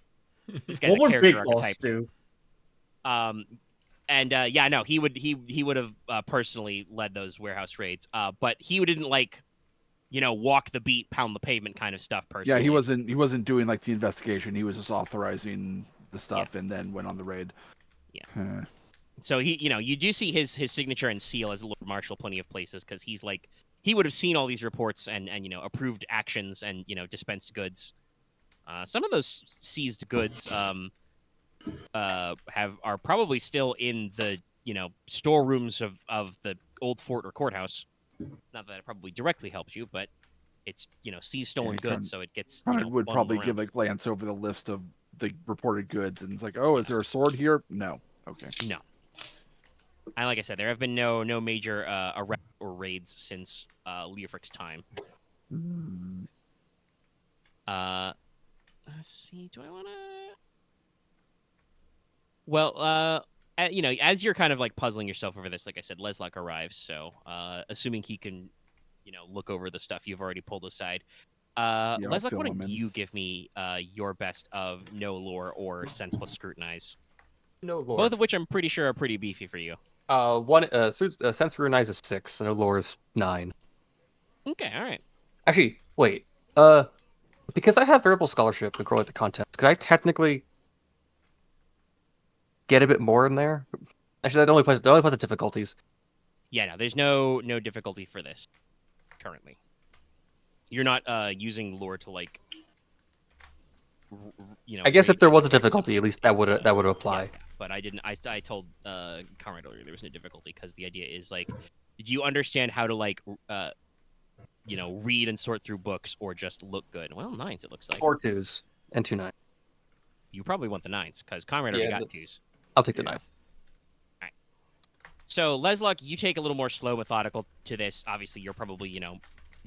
This guy's What a would character Big Boss archetype. do? And yeah, no, he would have personally led those warehouse raids. But he didn't walk the beat, pound the pavement kind of stuff personally. Yeah, he wasn't doing the investigation. He was just authorizing the stuff and then went on the raid. Yeah. So he, you do see his signature and seal as Lord Marshal plenty of places because he's he would have seen all these reports and approved actions and dispensed goods. Some of those seized goods are probably still in the storerooms of the old fort or courthouse. Not that it probably directly helps you, but it's seized stolen goods, so it gets. Would probably around. give a glance over the list of the reported goods, and it's like, oh, is there a sword here? No. Okay. No. And like I said, there have been no major arrests or raids since Leofric's time. Let's see. Do I want to? Well, as you're kind of puzzling yourself over this, like I said, Leslok arrives. So, assuming he can, look over the stuff you've already pulled aside. Leslok, why don't you give me your best of no lore or sense plus scrutinize? No lore. Both of which I'm pretty sure are pretty beefy for you. Sense scrutinize is 6, no lore is 9. Okay, all right. Actually, wait. Because I have variable scholarship and correlate the context, could I technically get a bit more in there? Actually, that only plays the difficulties. Yeah, no, there's no difficulty for this currently. You're not using lore to I guess if there was a difficulty, at least that would apply. Yeah, but I didn't. I told Konrad earlier there was no difficulty because the idea is do you understand how to read and sort through books or just look good? Well, 9s it looks like. 4 2s and 2 9s. You probably want the 9s because Konrad already got 2s. I'll take the 9. All right. So Leslok, you take a little more slow, methodical to this. Obviously, you're probably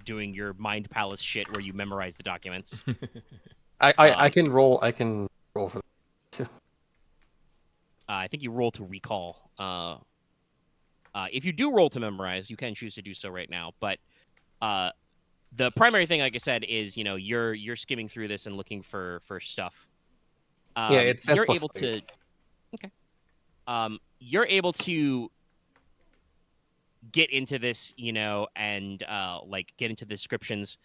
doing your mind palace shit where you memorize the documents. I can roll. I can roll for. I think you roll to recall. If you do roll to memorize, you can choose to do so right now. But the primary thing, like I said, is you're skimming through this and looking for stuff. Yeah, it's sense you're plus able 3. to. Okay. You're able to get into this, and get into the descriptions,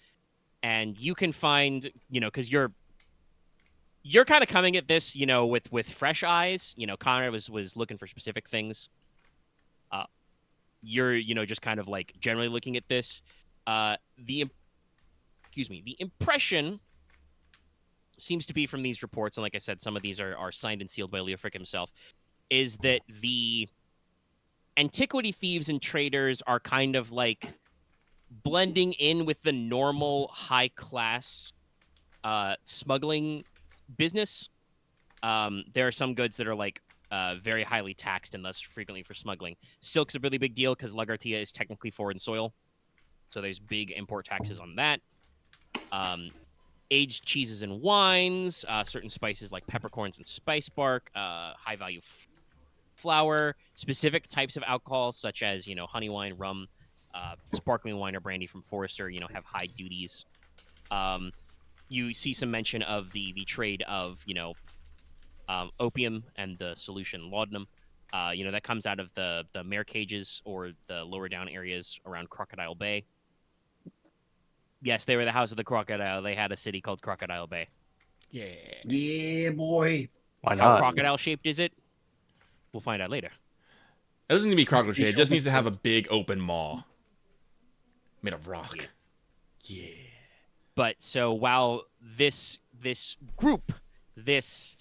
and you can find, because you're kind of coming at this, with fresh eyes. Konrad was looking for specific things. You're, just kind of generally looking at this. The impression seems to be from these reports, and like I said, some of these are signed and sealed by Leofric himself, is that the antiquity thieves and traders are kind of blending in with the normal high class smuggling business. There are some goods that are like very highly taxed and thus frequently for smuggling. Silk's a really big deal because Lagartia is technically foreign soil, so there's big import taxes on that. Aged cheeses and wines, certain spices like peppercorns and spice bark, high value flour, specific types of alcohol such as honey wine, rum, sparkling wine or brandy from Forester. Have high duties. You see some mention of the trade of opium and the solution laudanum. That comes out of the mare cages or the lower down areas around Crocodile Bay. Yes, they were the house of the crocodile. They had a city called Crocodile Bay. Yeah. Yeah, boy. Why How not? crocodile shaped is it? We'll find out later. It doesn't need to be crocodile Pretty shaped. It just sure needs to have a that's- big open maw. Made of rock. Yeah. But so while this group, this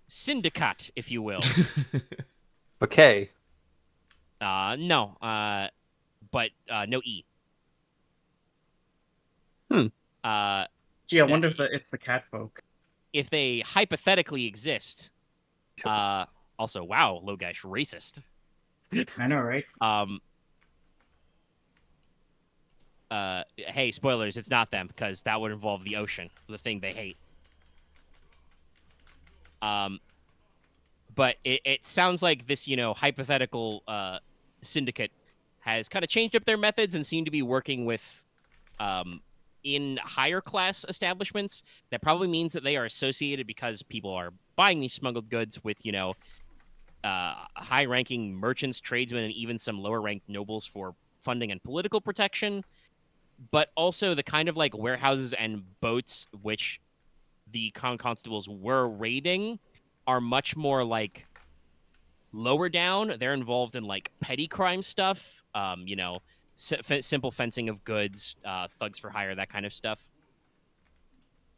syndicate, if you will, Okay. no, but no E. Hmm. Gee, I wonder if it's the cat folk. If they hypothetically exist, also, wow, Logesh, racist. I know, right? Hey, spoilers, it's not them, because that would involve the ocean, the thing they hate. But it sounds like this, hypothetical syndicate has kind of changed up their methods and seem to be working with in higher class establishments. That probably means that they are associated because people are buying these smuggled goods with, high-ranking merchants, tradesmen, and even some lower-ranked nobles for funding and political protection. But also the kind of like warehouses and boats which the constables were raiding are much more like lower down. They're involved in like petty crime stuff, simple fencing of goods, thugs for hire, that kind of stuff.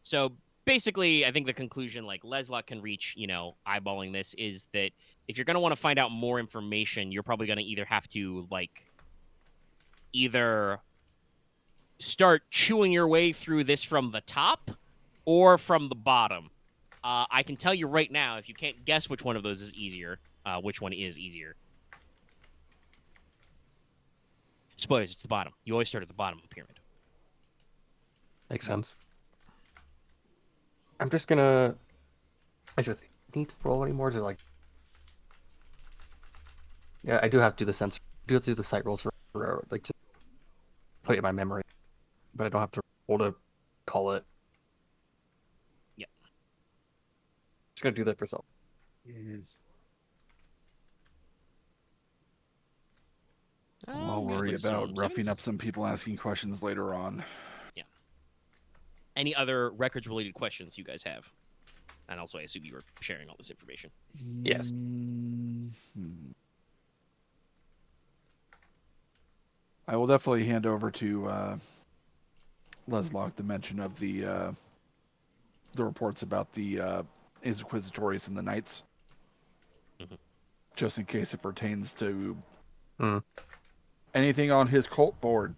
So basically, I think the conclusion like Leslok can reach, eyeballing this, is that if you're going to want to find out more information, you're probably going to either have to either start chewing your way through this from the top or from the bottom. I can tell you right now, if you can't guess which one of those is easier, which one is easier. Spoilers, it's the bottom. You always start at the bottom of the pyramid. Makes sense. I'm just gonna. I should need to roll anymore to like. Yeah, I do have to do the sense. I do have to do the sight rolls for like to put it in my memory, but I don't have to roll to call it. Yep. Just gonna do that for self. I'll worry about roughing up some people asking questions later on. Yeah. Any other records-related questions you guys have? And also, I assume you were sharing all this information. Yes. I will definitely hand over to Leslok the mention of the reports about the Inquisitores and the Knights, just in case it pertains to anything on his cult board.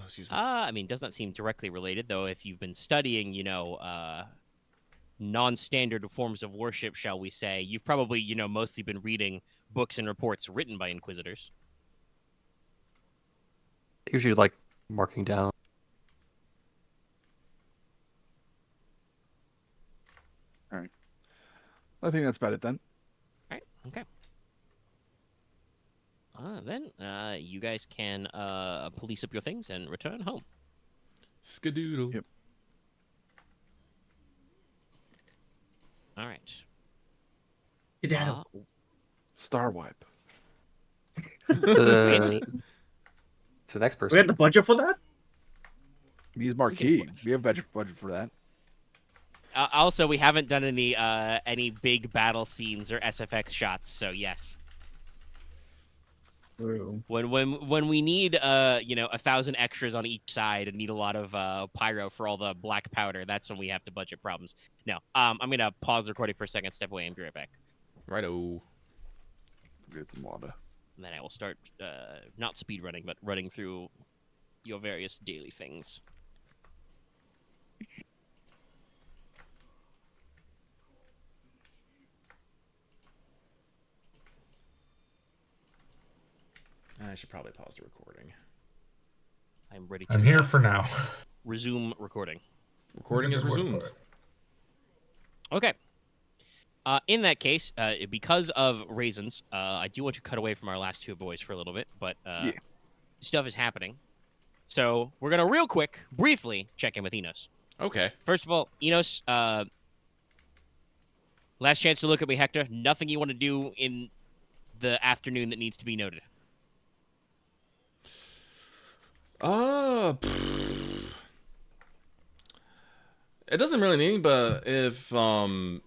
Excuse me. I mean, does not seem directly related, though. If you've been studying, non-standard forms of worship, shall we say, you've probably, mostly been reading books and reports written by Inquisitors. Usually, like marking down. All right. I think that's about it then. All right. Okay. Then you guys can police up your things and return home. Skadoodle. Yep. All right. Skedaddle. Star wipe. Fancy. It's the next We person. had the budget for that? He's Marquis. We have budget for that. Also, we haven't done any big battle scenes or SFX shots, so yes. True. When we need 1,000 extras on each side and need a lot of pyro for all the black powder, that's when we have to budget problems. No, I'm gonna pause the recording for a second, step away, and be right back. Righto. Get some water. And then I will start not speed running, but running through your various daily things. I should probably pause the recording. I'm ready to I'm here for now. resume recording. Recording That's is a good way to resumed. put it. Okay. In that case, because of reasons, I do want to cut away from our last two boys for a little bit, but Yeah. stuff is happening. So we're going to real quick, briefly, check in with Inos. Okay. First of all, Inos, last chance to look at me, Hector. Nothing you want to do in the afternoon that needs to be noted. It doesn't really need, but if no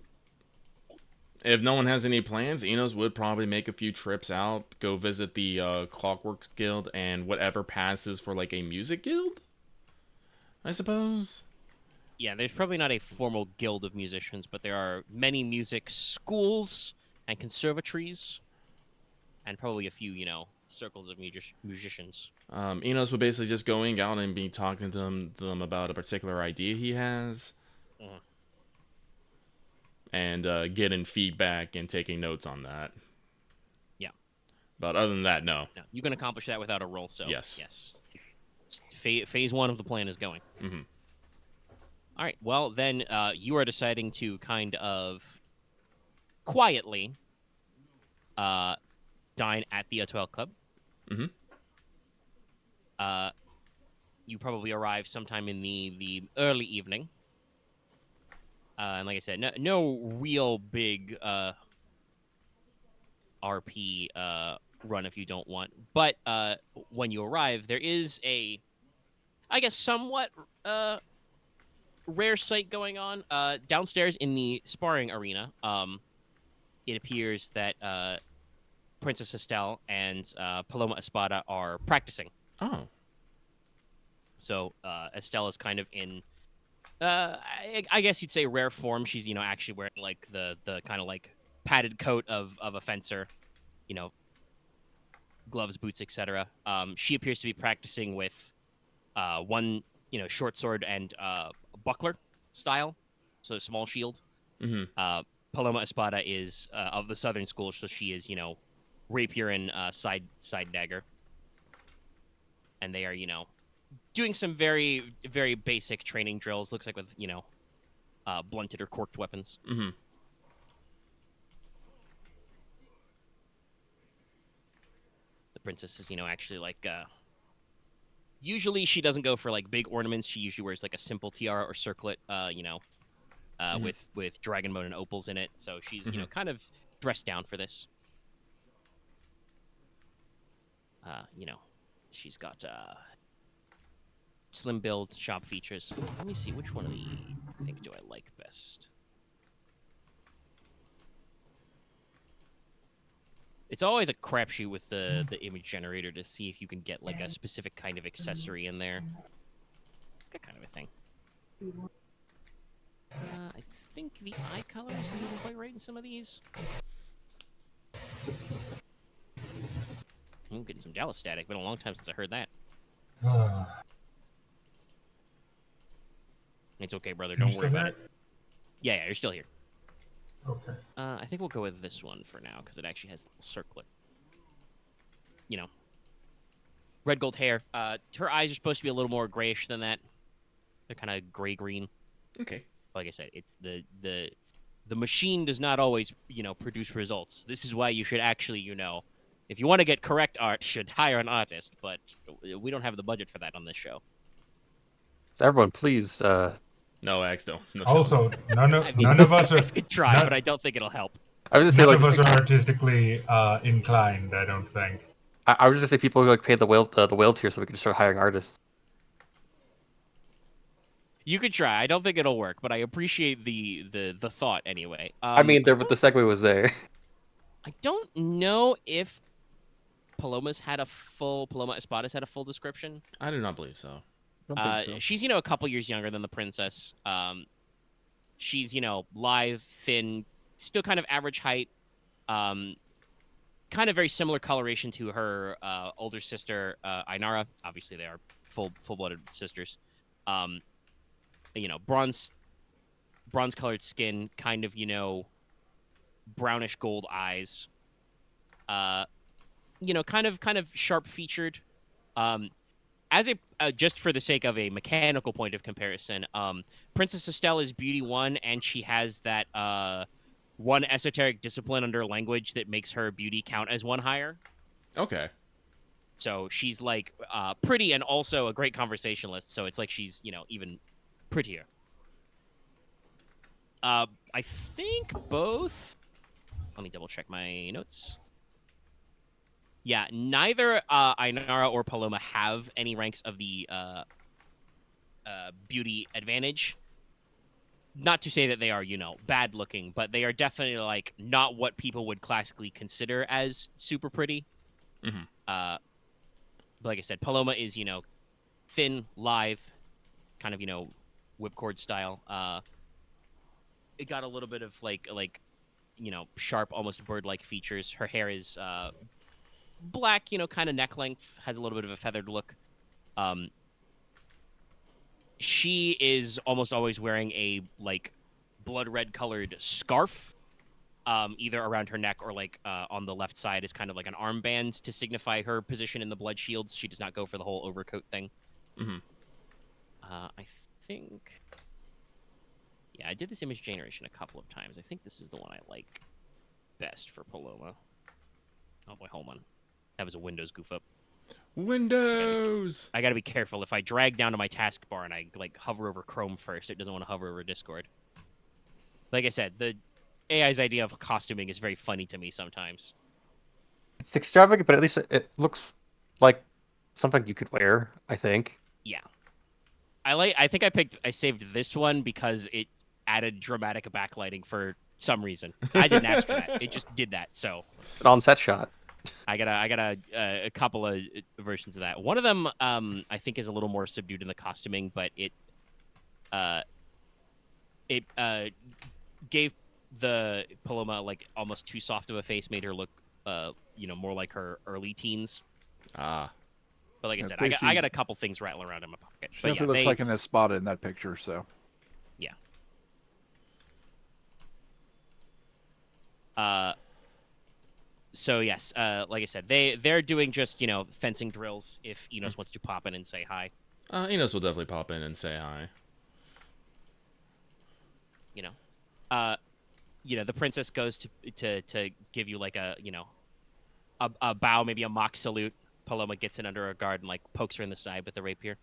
one has any plans, Enos would probably make a few trips out, go visit the Clockwork Guild and whatever passes for like a music guild, I suppose. Yeah, there's probably not a formal guild of musicians, but there are many music schools and conservatories, and probably a few, circles of musicians. Enos would basically just going out and be talking to them about a particular idea he has, Mhm. and getting feedback and taking notes on that. Yeah. But other than that, no. No, you can accomplish that without a roll, so Yes. Phase one of the plan is going. Mm-hmm. All right, well, then you are deciding to kind of quietly dine at the Atoel Club. Mm-hmm. You probably arrive sometime in the early evening. And like I said, no real big RP run if you don't want. But when you arrive, there is a, I guess, somewhat rare sight going on. Downstairs in the sparring arena, it appears that Princess Estelle and Paloma Espada are practicing. Oh. So Estelle is kind of in, I guess you'd say rare form. She's actually wearing like the kind of like padded coat of a fencer, gloves, boots, etc. She appears to be practicing with one short sword and buckler style, so a small shield. Mm-hmm. Paloma Espada is of the southern school, so she is rapier and side dagger, and they are doing some very, very basic training drills. Looks like with, blunted or corked weapons. Mm-hmm. The princess is, actually like, usually she doesn't go for like big ornaments. She usually wears like a simple tiara or circlet, with dragon bone and opals in it. So she's, kind of dressed down for this. She's got, slim build, shop features. Let me see, which one of the things do I like best? It's always a crapshoot with the image generator to see if you can get like a specific kind of accessory in there. It's got kind of a thing. I think the eye color isn't even quite right in some of these. I'm getting some Dallas static. Been a long time since I heard that. It's okay, brother. You Don't still worry about there? it. Yeah, you're still here. Okay. I think we'll go with this one for now because it actually has a little circlet. Red gold hair. Her eyes are supposed to be a little more grayish than that. They're kind of gray-green. Okay. Like I said, it's the machine does not always, produce results. This is why you should actually, if you want to get correct art, should hire an artist. But we don't have the budget for that on this show. So everyone, please. No, Axe, no. Also, none I mean, of us are I could try, none- but I don't think it'll help. I was gonna none say of us like are artistically inclined. I don't think. I was just gonna say people like pay the whale tier so we can just start hiring artists. You could try. I don't think it'll work, but I appreciate the thought anyway. I mean, the segue was there. I don't know if Paloma Espada's had a full description. I do not believe so. Don't think so. She's a couple years younger than the princess. She's lithe, thin, still kind of average height. kind of very similar coloration to her older sister Ainara. Obviously, they are full-blooded sisters. Bronze colored skin, kind of brownish gold eyes. Kind of sharp featured. As a just for the sake of a mechanical point of comparison, Princess Estelle is Beauty 1, and she has that one esoteric discipline under language that makes her beauty count as one higher. Okay. So she's like pretty and also a great conversationalist. So it's like she's even prettier. I think both. Let me double check my notes. Yeah, neither Ainara or Paloma have any ranks of the beauty advantage. Not to say that they are, bad looking, but they are definitely like not what people would classically consider as super pretty. Mm-hmm. But like I said, Paloma is, thin, lithe, kind of, whipcord style. It got a little bit of like sharp, almost bird-like features. Her hair is black, kind of neck length, has a little bit of a feathered look. She is almost always wearing a like blood red colored scarf, either around her neck or like on the left side is kind of like an armband to signify her position in the blood shields. She does not go for the whole overcoat thing. Mm-hmm. I think, yeah, I did this image generation a couple of times. I think this is the one I like best for Paloma. Oh boy, hold on. That was a Windows goof up. Windows. I gotta be careful. If I drag down to my taskbar and I like hover over Chrome first, it doesn't want to hover over Discord. Like I said, the AI's idea of costuming is very funny to me sometimes. It's extravagant, but at least it looks like something you could wear, I think. Yeah. I think I saved this one because it added dramatic backlighting for some reason. I didn't ask for that. It just did that. So An on-set shot. I got a couple of versions of that. One of them I think is a little more subdued in the costuming, but it gave the Paloma like almost too soft of a face, made her look more like her early teens. Ah. But like I Yeah, said, they I got a couple things rattling around in my pocket. She But definitely looks like in that spot in that picture, so. Yeah. So yes, like I said, they're doing just fencing drills. If Inos wants to pop in and say hi, Enos will definitely pop in and say hi. The princess goes to give you like a a bow, maybe a mock salute. Paloma gets in under her guard and like pokes her in the side with the rapier.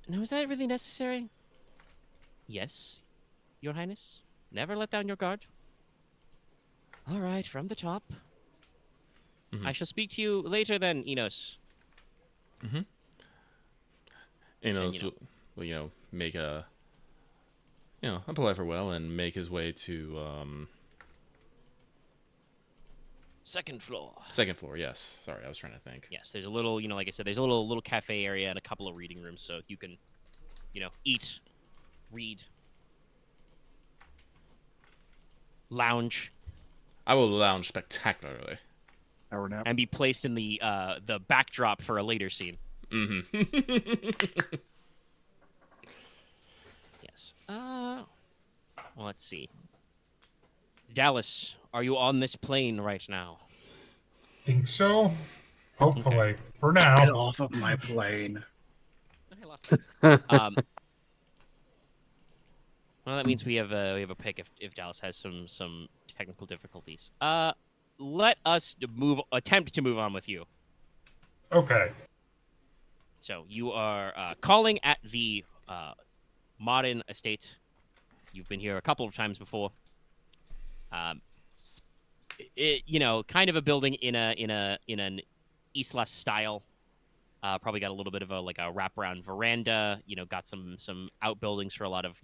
Now, is that really necessary? Yes, Your Highness. Never let down your guard. All right, from the top. I shall speak to you later then, Inos. Enos will make a polite farewell and make his way to Second floor. second floor. Yes, sorry, I was trying to think. Yes, there's a little, like I said, there's a little cafe area and a couple of reading rooms, so you can, eat, read, lounge, I will lounge spectacularly. Hour nap. and be placed in the backdrop for a later scene. Yes. Well, let's see. Dallas, are you on this plane right now? Think so? Hopefully. Okay. For Get now. off of my plane. I lost it. Well, that means we have a pick if Dallas has some technical difficulties. Let us attempt to move on with you. Okay. So you are calling at the modern estate. You've been here a couple of times before. Kind of a building in an Isla style. Probably got a little bit of a wraparound veranda. Got some outbuildings for a lot of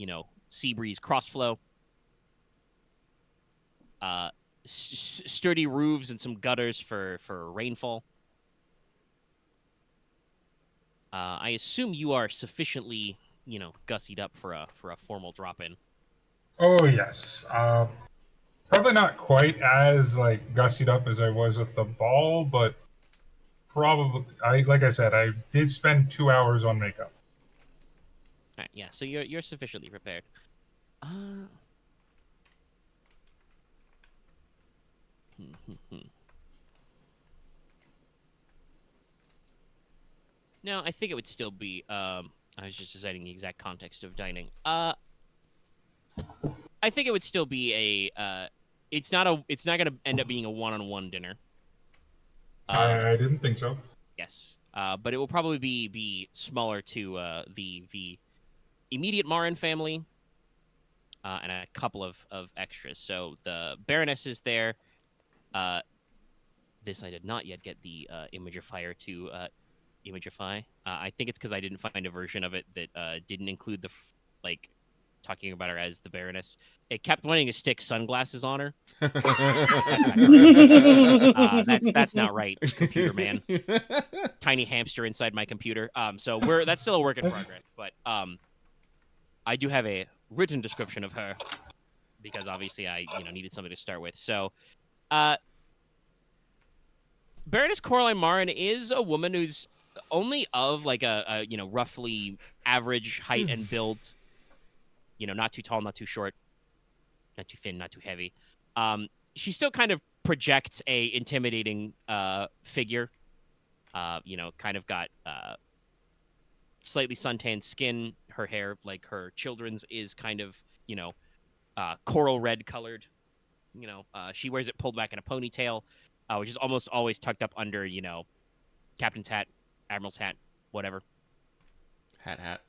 sea breeze crossflow. Sturdy roofs and some gutters for rainfall. I assume you are sufficiently gussied up for a formal drop in. Oh yes. Probably not quite as like gussied up as I was at the ball, but probably like I said, I did spend 2 hours on makeup. All right, yeah, so you're sufficiently prepared. No, I think it would still be. I was just deciding the exact context of dining. I think it would still be a. It's not a. It's not going to end up being a one-on-one dinner. I didn't think so. Yes. But it will probably be smaller to the immediate Marin family, and a couple of extras. So the Baroness is there. This I did not yet get the Imagifier to Imagify. I think it's because I didn't find a version of it that didn't include the like talking about her as the Baroness. It kept wanting to stick sunglasses on her. That's not right, computer man. Tiny hamster inside my computer. So that's still a work in progress, but I do have a written description of her because obviously I needed something to start with. So, Baroness Coraline Marin is a woman who's only of like a roughly average height and build. Not too tall, not too short, not too thin, not too heavy. She still kind of projects a intimidating figure. Kind of got slightly suntanned skin. Her hair, like her children's, is kind of coral red colored. She wears it pulled back in a ponytail, which is almost always tucked up under captain's hat, admiral's hat, whatever. Hat.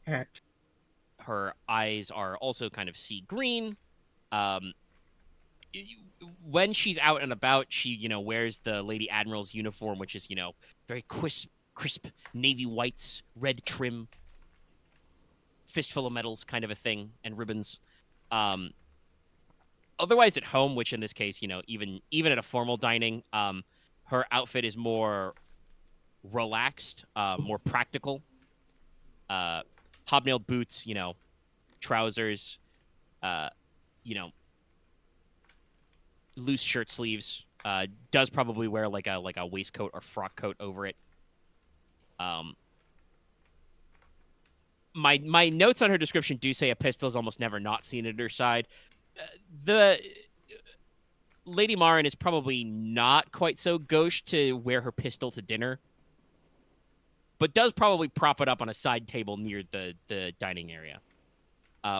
Hat. Her eyes are also kind of sea green. When she's out and about, she wears the Lady Admiral's uniform, which is very crisp navy whites, red trim, fistful of medals kind of a thing, and ribbons. Otherwise, at home, which in this case, even at a formal dining, her outfit is more relaxed, more practical. Hobnailed boots, trousers, loose shirt sleeves. Does probably wear like a waistcoat or frock coat over it. My notes on her description do say a pistol is almost never not seen at her side. The Lady Marin is probably not quite so gauche to wear her pistol to dinner, but does probably prop it up on a side table near the dining area.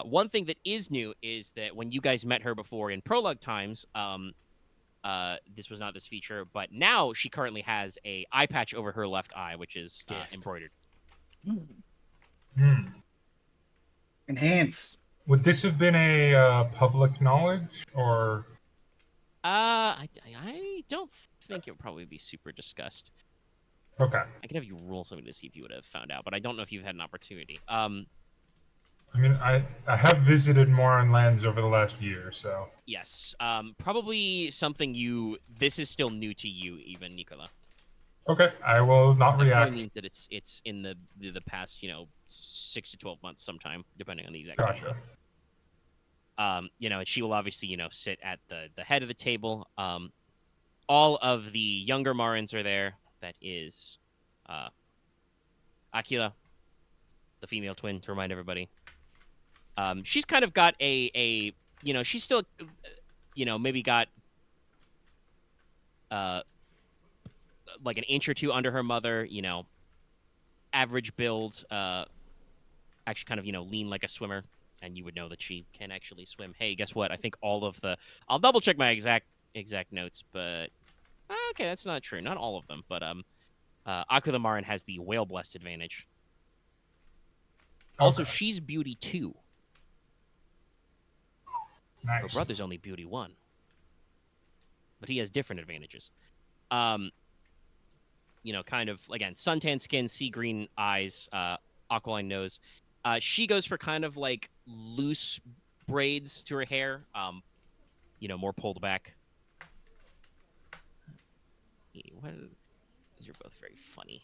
One thing that is new is that when you guys met her before in prologue times, this was not this feature, but now she currently has a eye patch over her left eye, which is embroidered. Enhance. Would this have been a public knowledge, or? I don't think it would probably be super discussed. Okay. I can have you roll something to see if you would have found out, but I don't know if you've had an opportunity. I mean, I have visited Morin lands over the last year, so. Yes. Probably something this is still new to you, even, Nicola. Okay, I will not That react. probably means that it's in the past 6 to 12 months sometime, depending on the exact Gotcha. time. And she will obviously sit at the head of the table. All of the younger Marins are there. That is Aquila, the female twin, to remind everybody. She's kind of got a she's still maybe got like an inch or two under her mother, average build, actually kind of lean like a swimmer, and you would know that she can actually swim. Hey, guess what? I think I'll double check my exact notes, but okay, that's not true. Not all of them, but Aquila Marin has the whale blessed advantage. Also, Okay. she's beauty 2. Her Nice. brother's only beauty 1. But he has different advantages. Kind of, again, suntan skin, sea green eyes, aquiline nose. She goes for kind of like loose braids to her hair, more pulled back. These are both very funny.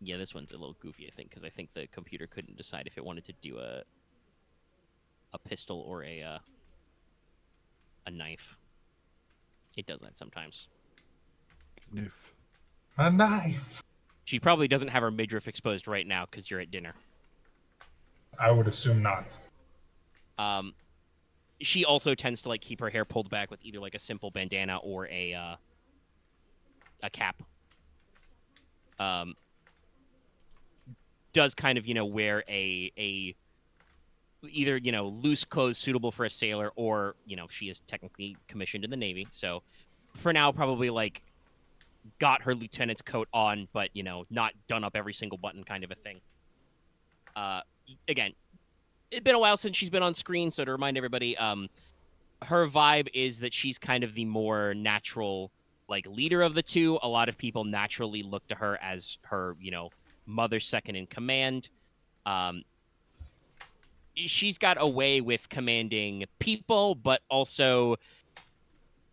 Yeah, this one's a little goofy, I think, because I think the computer couldn't decide if it wanted to do a pistol or a knife. It does that sometimes. Noof. A knife. She probably doesn't have her midriff exposed right now because you're at dinner. I would assume not. She also tends to like keep her hair pulled back with either like a simple bandana or a cap. Does kind of wear a either loose clothes suitable for a sailor, or she is technically commissioned in the Navy, so for now probably like got her lieutenant's coat on, but not done up every single button kind of a thing. Again, it's been a while since she's been on screen, so to remind everybody, her vibe is that she's kind of the more natural like leader of the two. A lot of people naturally look to her as her mother second in command. She's got a way with commanding people, but also,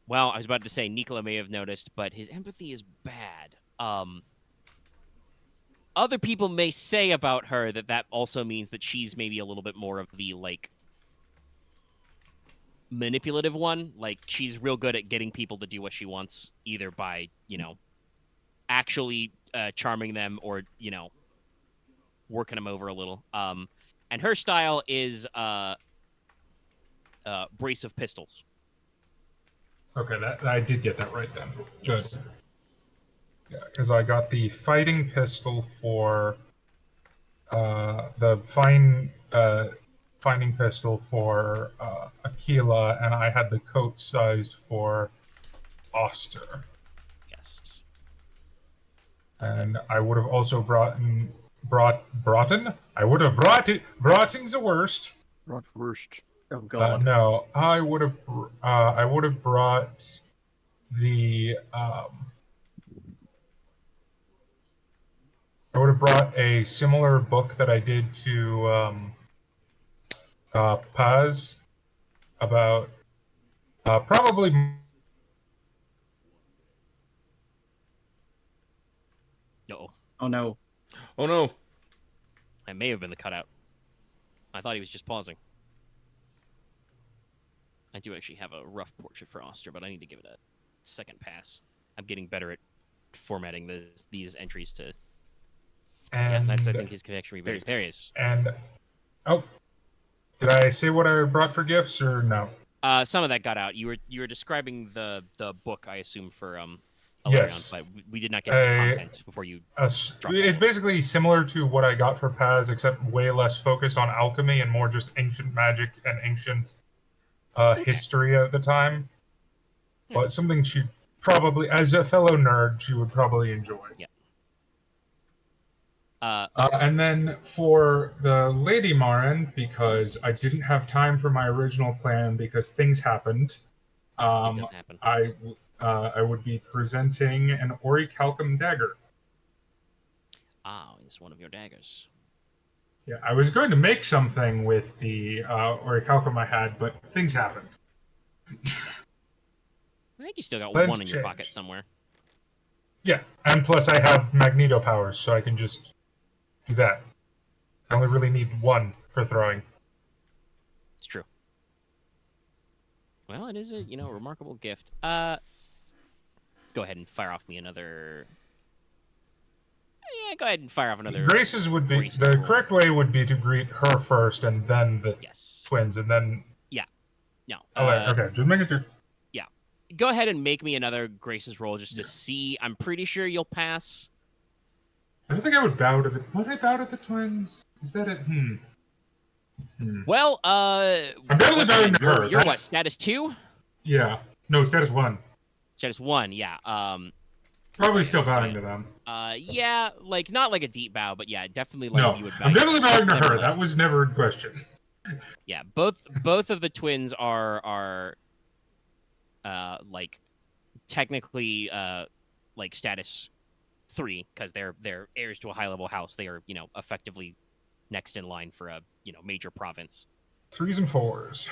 well, I was about to say Nicola may have noticed, but his empathy is bad. Other people may say about her that also means that she's maybe a little bit more of the like manipulative one. Like she's real good at getting people to do what she wants, either by actually charming them or working them over a little. And her style is brace of pistols. Okay, that I did get that right then. Yes. Good. Yeah, because I got the fighting pistol for the finding pistol for Aquila, and I had the coat sized for Oster. Yes. And I would have also brought. I would have broughting's the worst. Bratwurst. Oh god. No, I would have brought the I would have brought a similar book that I did to Paz about probably. No. Oh no. Oh no. I may have been the cutout. I thought he was just pausing. I do actually have a rough portrait for Oster, but I need to give it a second pass. I'm getting better at formatting these entries to. And that's I think his connection. There he is. And oh, did I say what I brought for gifts or no? Some of that got out. You were describing the book, I assume, for Ilarion, Yes. but we did not get to the content before you. It's basically similar to what I got for Paz, except way less focused on alchemy and more just ancient magic and ancient history at the time. But something she probably, as a fellow nerd, she would probably enjoy. Yeah. And then for the Lady Marin, because I didn't have time for my original plan because things happened. It does happen. I would be presenting an orichalcum dagger. Ah, it's one of your daggers. Yeah, I was going to make something with the orichalcum I had, but things happened. I think you still got Plans one in your change. pocket somewhere. Yeah, and plus I have magneto powers, so I can just do that. I only really need one for throwing. It's true. Well, it is a remarkable gift. Go ahead and fire off me another. Yeah, go ahead and fire off another. Graces would be Graces the roll. correct way would be to greet her first, and then the Yes. twins, and then. No. Okay, just make it your. Go ahead and make me another Grace's roll just to see. I'm pretty sure you'll pass. I don't think I would bow to the. Would I bow to the twins? Is that it? Well, I'm definitely bowing to her. You're what, That's- status 2? Yeah. No, status 1. Status 1, yeah. Probably still bowing to them. Yeah, like not like a deep bow, but yeah, definitely like No, you would bow. I'm definitely bowing to Never her. mind. That was never in question. Yeah, both of the twins are like technically like status 3 because they're heirs to a high level house. They are effectively next in line for a major province. 3s and 4s.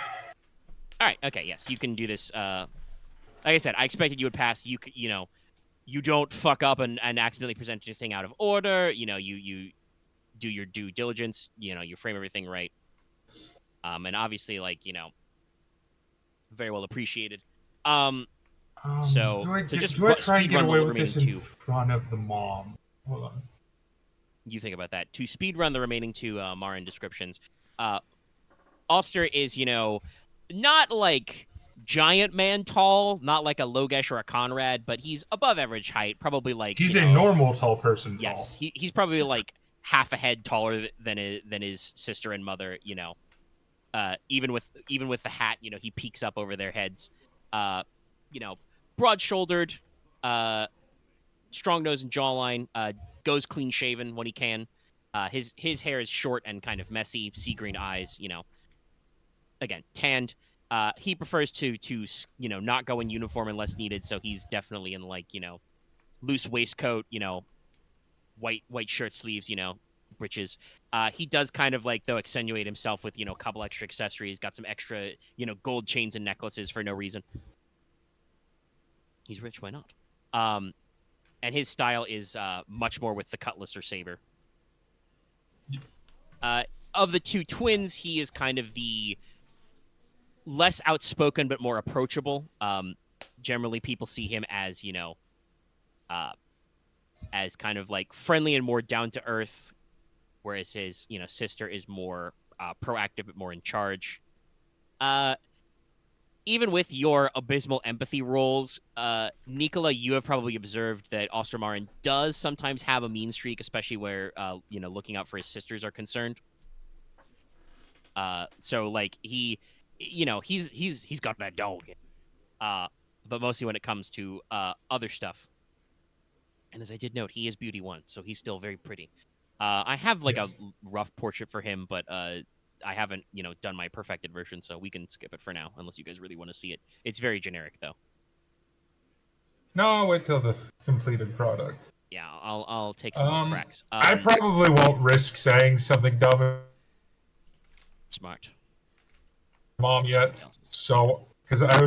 All right, okay, yes, you can do this. Like I said, I expected you would pass. You you don't fuck up and accidentally present your thing out of order. You do your due diligence. You frame everything right. And obviously, like, very well appreciated. So do I to just do I try and speed get run the away with remaining this in two. front of the mom? Hold on. You think about that. To speed run the remaining two Marin descriptions. Ulster is, not like giant man tall, not like a Logesh or a Konrad, but he's above average height, probably like He's a normal tall person. yes, Tall. he's probably like half a head taller than his sister and mother. Even with the hat, he peeks up over their heads. Broad shouldered, strong nose and jawline. Goes clean shaven when he can. His hair is short and kind of messy, sea green eyes. Again, tanned. He prefers to not go in uniform unless needed, so he's definitely in like loose waistcoat, white shirt sleeves, breeches. He does kind of like though accentuate himself with a couple extra accessories, got some extra gold chains and necklaces for no reason. He's rich, why not? And his style is much more with the cutlass or saber. Of the two twins, he is kind of the less outspoken but more approachable. Generally, people see him as as kind of like friendly and more down to earth, whereas his sister is more proactive but more in charge. Even with your abysmal empathy rolls, Nicola, you have probably observed that Ostermarin does sometimes have a mean streak, especially where looking out for his sisters are concerned. So like he's got that dog. But mostly when it comes to other stuff. And as I did note, he is beauty 1, so he's still very pretty. I have like Yes. a rough portrait for him, but I haven't done my perfected version, so we can skip it for now unless you guys really want to see it. It's very generic though. No, I'll wait till the completed product. Yeah, I'll take some more cracks. I probably won't risk saying something dumb. Smart. Mom yet, so because I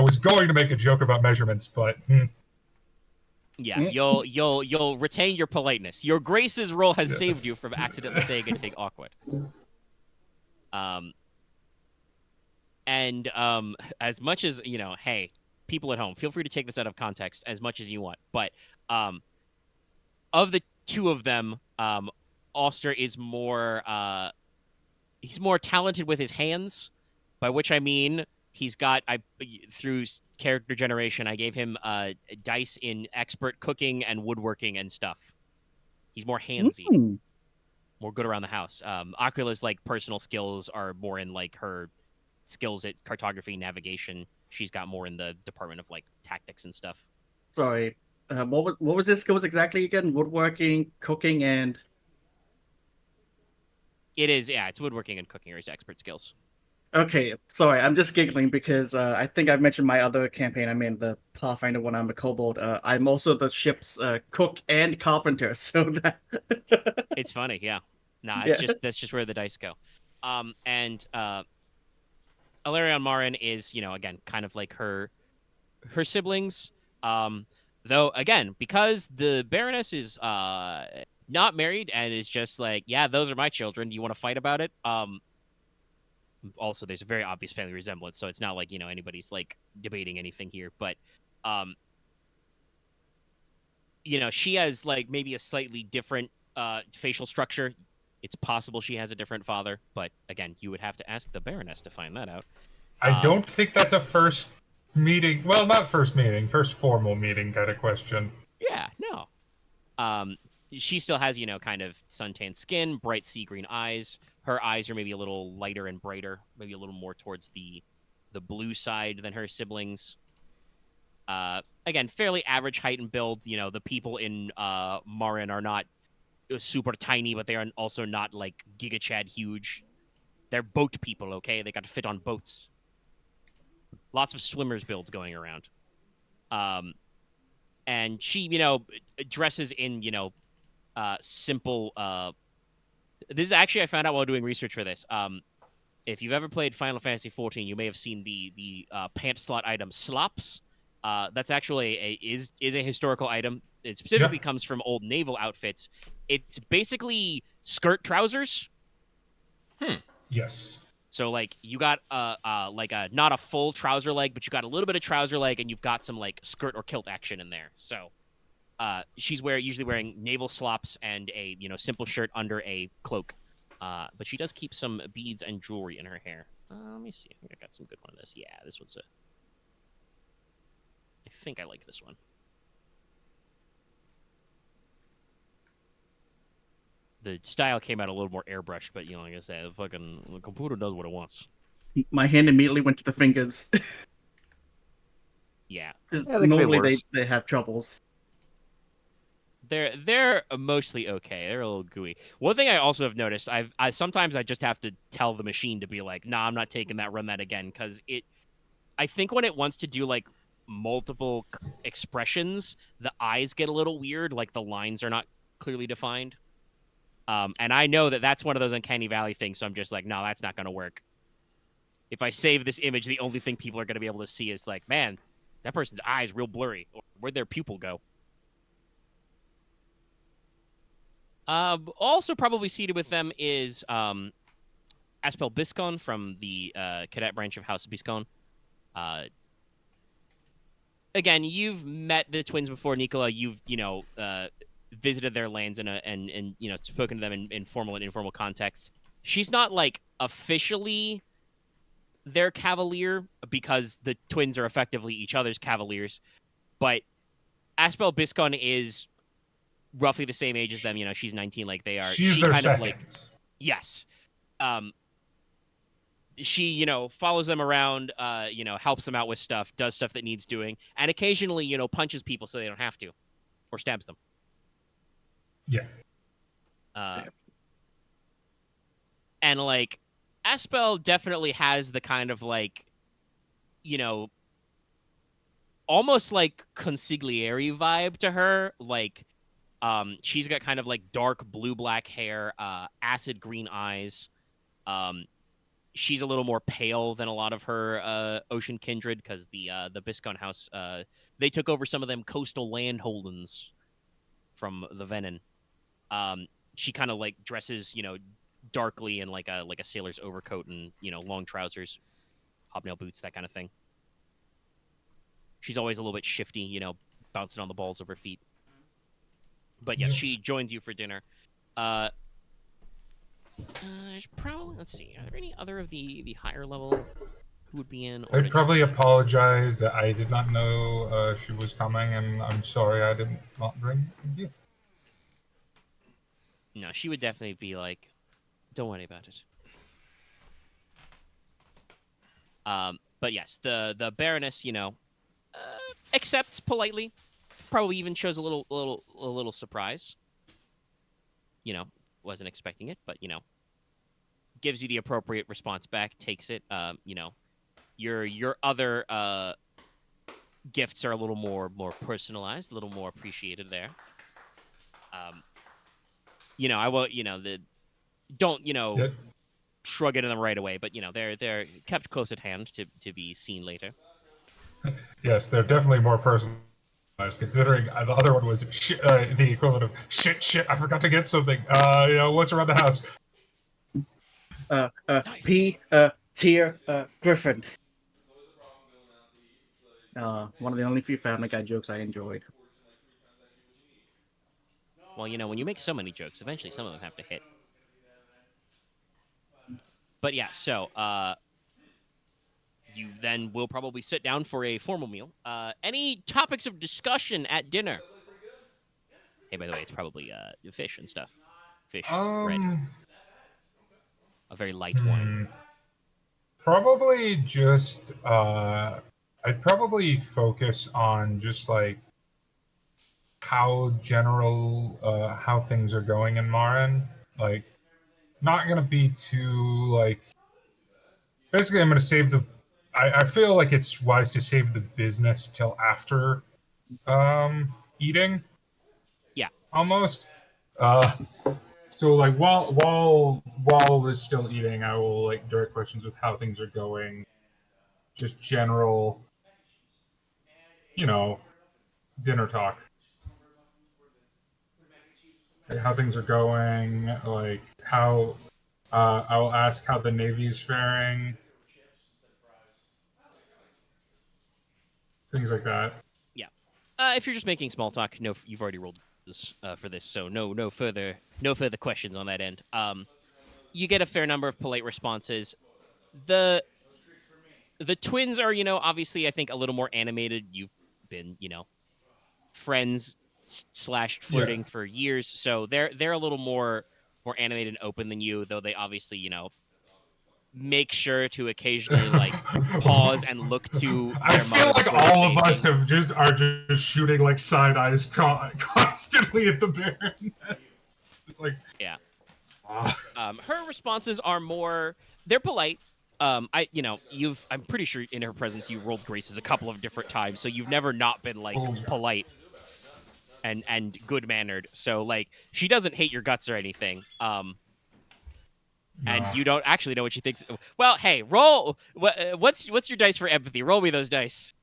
was going to make a joke about measurements, but Yeah, you'll retain your politeness. Your Grace's roll has Yes. saved you from accidentally saying anything awkward. And as much as hey, people at home, feel free to take this out of context as much as you want. But of the two of them, Oster is more he's more talented with his hands, by which I mean he's got through character generation, I gave him dice in expert cooking and woodworking and stuff. He's more handsy, more good around the house. Aquila's like personal skills are more in like her skills at cartography, navigation. She's got more in the department of like tactics and stuff. Sorry, what was his skills exactly again? Woodworking, cooking, and It's woodworking and cooking are his expert skills. okay. Sorry, I'm just giggling because I think I've mentioned my other campaign. I mean the Pathfinder when I'm a kobold. I'm also the ship's cook and carpenter. So that It's funny, yeah. Nah, Yeah. that's just where the dice go. And Alarion Marin is, again, kind of like her siblings. Though again, because the Baroness is not married and is just like, yeah, those are my children. Do you want to fight about it? Also, there's a very obvious family resemblance, so it's not like anybody's like debating anything here. But she has like maybe a slightly different facial structure. It's possible she has a different father, but again, you would have to ask the Baroness to find that out. I don't think that's a first meeting. Well, not first meeting, first formal meeting kind of question. Yeah, no. She still has, kind of suntan skin, bright sea green eyes. Her eyes are maybe a little lighter and brighter, maybe a little more towards the blue side than her siblings. Again, fairly average height and build. The people in Marin are not super tiny, but they are also not like Giga Chad huge. They're boat people, okay? They got to fit on boats. Lots of swimmers builds going around. And she, dresses in, simple. This is actually I found out while doing research for this. If you've ever played Final Fantasy XIV, you may have seen the pant slot item slops. That's actually is a historical item. It specifically comes from old naval outfits. It's basically skirt trousers. Yes. So like you got like a not a full trouser leg, but you got a little bit of trouser leg, and you've got some like skirt or kilt action in there. So she's usually wearing naval slops and a simple shirt under a cloak. But she does keep some beads and jewelry in her hair. Let me see. I think I got some good one of this. Yeah, this one's I think I like this one. The style came out a little more airbrushed, but like I said, the computer does what it wants. My hand immediately went to the fingers. Yeah. Yeah, they can be Normally worse. they have troubles. They're mostly okay. They're a little gooey. One thing I also have noticed, I sometimes I just have to tell the machine to be like, nah, I'm not taking that. Run that again, because I think when it wants to do like multiple expressions, the eyes get a little weird. Like the lines are not clearly defined. And I know that that's one of those uncanny valley things. So I'm just like, no, that's not going to work. If I save this image, the only thing people are going to be able to see is like, man, that person's eyes real blurry. Or where'd their pupil go? Also probably seated with them is Aspel Biscon from the cadet branch of House Biscon. Again, you've met the twins before, Nicola. You've visited their lands and spoken to them in formal and informal contexts. She's not like officially their cavalier because the twins are effectively each other's cavaliers, but Aspel Biscon is roughly the same age as them. She's 19 like they are. She's she their kind second. of like yes. She, follows them around, helps them out with stuff, does stuff that needs doing, and occasionally, punches people so they don't have to, or stabs them. Yeah. And like Aspel definitely has the kind of like, almost like consigliere vibe to her. Like, she's got kind of like dark blue-black hair, acid green eyes. She's a little more pale than a lot of her ocean kindred because the Biscon house they took over some of them coastal land holdings from the Venin. She kind of like dresses, darkly in like a sailor's overcoat and long trousers, hobnail boots, that kind of thing. She's always a little bit shifty, bouncing on the balls of her feet. But yes, she joins you for dinner. There's probably, let's see, are there any other of the higher level who would be in? I'd probably apologize that I did not know she was coming, and I'm sorry I did not bring a gift. No, she would definitely be like, don't worry about it. But yes, the Baroness, accepts politely, probably even shows a little surprise. Wasn't expecting it, but gives you the appropriate response back, takes it. Your other gifts are a little more personalized, a little more appreciated there. I will, don't shrug it at them right away, but they're kept close at hand to be seen later. Yes, they're definitely more personalized. Considering the other one was shit, the equivalent of shit. I forgot to get something. What's around the house? Tier, Griffin. One of the only few Family Guy jokes I enjoyed. Well, when you make so many jokes, eventually some of them have to hit. But yeah, so you then will probably sit down for a formal meal. Any topics of discussion at dinner? Hey, by the way, it's probably fish and stuff. Fish, bread. A very light wine. Probably just I'd probably focus on just like how things are going in Marin. Like, not gonna be too like. Basically, I'm gonna save the. I feel like it's wise to save the business till after eating. Yeah. Almost. So like while is still eating, I will like direct questions with how things are going, just general dinner talk. Like how things are going, like how I will ask how the Navy is faring, things like that. Yeah. If you're just making small talk, no, you've already rolled this for this, so no further questions on that end. You get a fair number of polite responses. The twins are, obviously I think a little more animated. You've been, friends slash flirting for years, so they're a little more animated and open than you, though they obviously, make sure to occasionally like pause and look to I their feel mother like before they all say of us anything. are just shooting like side eyes constantly at the Baroness. It's like, Yeah. ah. Her responses are more, they're polite. I'm pretty sure in her presence you've rolled graces a couple of different times, so you've never not been like Oh, yeah. polite and good mannered. So like she doesn't hate your guts or anything. And No. you don't actually know what she thinks. Well, hey, roll. What's your dice for empathy? Roll me those dice.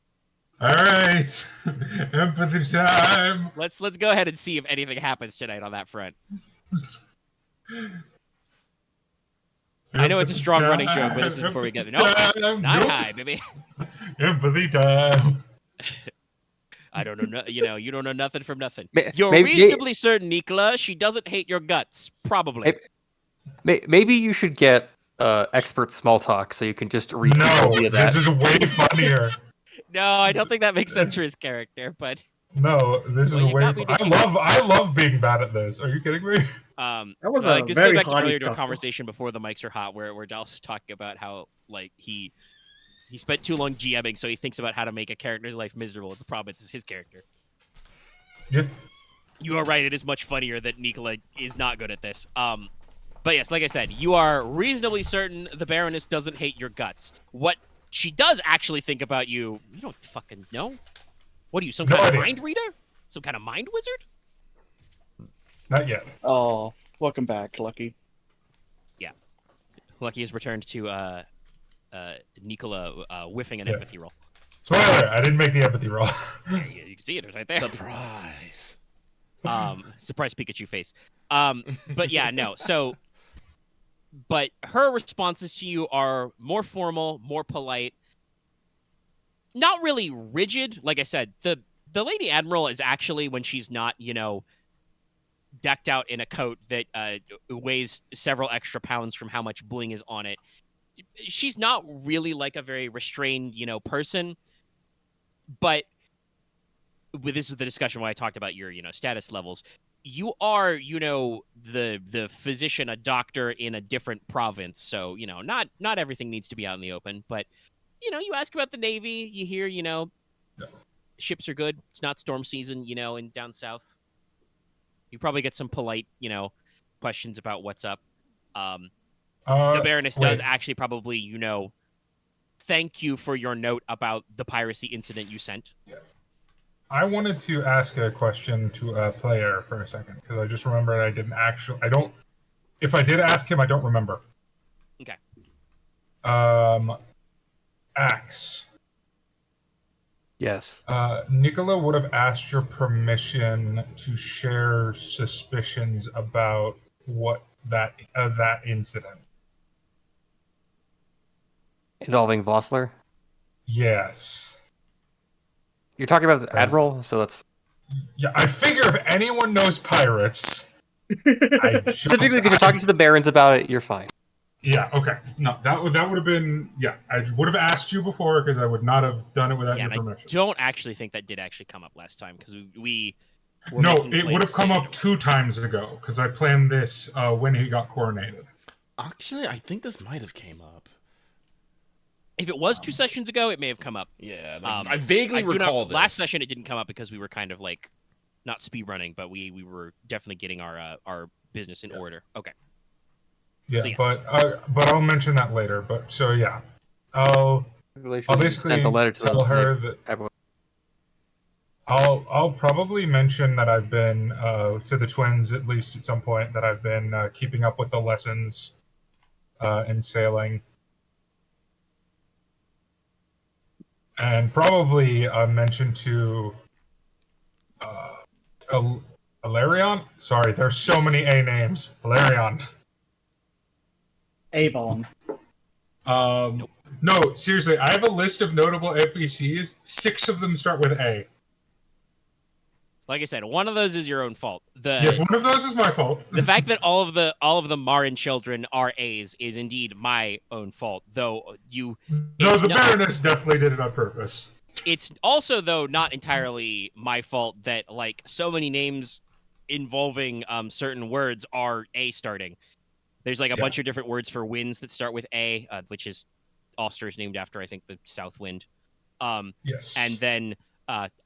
All right, empathy time. Let's go ahead and see if anything happens tonight on that front. I know it's a strong running joke, but this is before we get there. Nope, not high, baby. Empathy time. I don't know. You don't know nothing from nothing. May- You're maybe- reasonably certain, Nicola, she doesn't hate your guts. Probably. Maybe you should get expert small talk so you can just read No, people via that. this is way funnier. No, I don't think that makes sense for his character, but No, this Well, is you way. got me thinking. I love being bad at this. Are you kidding me? That was well, a this very goes back to haughty earlier to a talk. conversation before the mics are hot, where Dallas was talking about how like he spent too long GMing, so he thinks about how to make a character's life miserable. It's the problem. It's his character. Yeah. You are right. It is much funnier that Nicola is not good at this. But yes, like I said, you are reasonably certain the Baroness doesn't hate your guts. What she does actually think about you, you don't fucking know. What are you, some No kind idea. of mind reader? Some kind of mind wizard? Not yet. Oh, welcome back, Lucky. Lucky has returned to Nicola whiffing an Yeah. empathy roll. Spoiler! I didn't make the empathy roll. Yeah, you can see it right there. Surprise. Surprise Pikachu face. But yeah, no. So, but her responses to you are more formal, more polite, not really rigid. Like I said, the Lady Admiral is actually, when she's not, decked out in a coat that weighs several extra pounds from how much bling is on it, she's not really like a very restrained, person. But this was the discussion when I talked about your, status levels. You are, the physician, a doctor in a different province. So, not everything needs to be out in the open. But, you ask about the Navy. You hear, ships are good. It's not storm season, in down south. You probably get some polite, questions about what's up. The Baroness does actually probably, thank you for your note about the piracy incident you sent. Yeah. I wanted to ask a question to a player for a second, because I just remembered if I did ask him, I don't remember. Okay. Axe. Yes. Nicola would have asked your permission to share suspicions about what that incident. Involving Vossler? Yes. You're talking about the Admiral, so that's... Yeah, I figure if anyone knows pirates, Specifically because you're talking to the Barons about it, you're fine. Yeah, okay. No, that would have been... Yeah, I would have asked you before, because I would not have done it without your permission. I don't actually think that did actually come up last time, because we were No, making it would have plans come up 2 times ago, because I planned this when he got coronated. Actually, I think this might have came up. If it was 2 sessions ago, it may have come up. Yeah, I vaguely recall this. Last session, it didn't come up because we were kind of like, not speed running, but we were definitely getting our business in order. Okay. Yeah, So, yes. but I'll mention that later. But so yeah, I'll basically send a letter to tell them. her that I'll probably mention that I've been to the twins at least at some point that I've been keeping up with the lessons in sailing. And probably a mention to Alarion? Sorry, there's so many A names. Alarion. Avon. Nope. No, seriously, I have a list of notable NPCs. 6 of them start with A. Like I said, one of those is your own fault. Yes, one of those is my fault. The fact that all of the Marin children are A's is indeed my own fault. Though No, the Baroness definitely did it on purpose. It's also, though, not entirely my fault that like so many names involving certain words are A starting. There's like a bunch of different words for winds that start with A, which is Auster's named after, I think, the South Wind. Yes. And then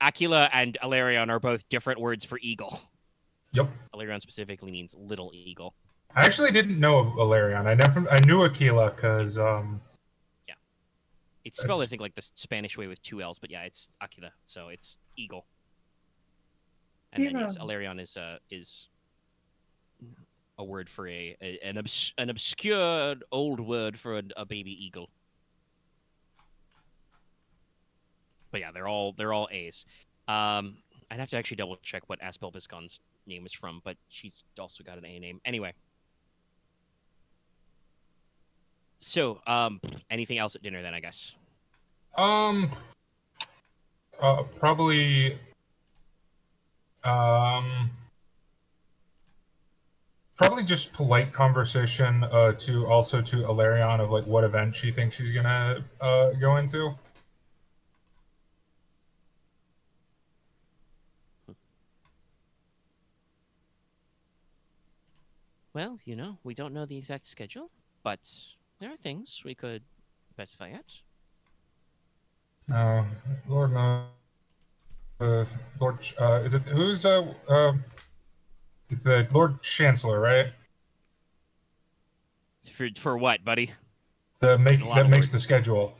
Aquila and Alarion are both different words for eagle. Yep. Alarion specifically means little eagle. I actually didn't know of Alarion. I knew Aquila because It's spelled, I think, like the Spanish way with 2 L's, but yeah, it's Aquila, so it's eagle. And then yes, Alarion is a word for an obscure old word for a baby eagle. But yeah, they're all A's. I'd have to actually double check what Aspel Viscon's name is from, but she's also got an A name. Anyway. So, anything else at dinner then, I guess? Probably probably just polite conversation to Alarion of like what event she thinks she's gonna go into. Well, we don't know the exact schedule, but there are things we could specify at. Lord knows. Lord, is it who's it's the Lord Chancellor, right? For what, buddy? That makes the schedule.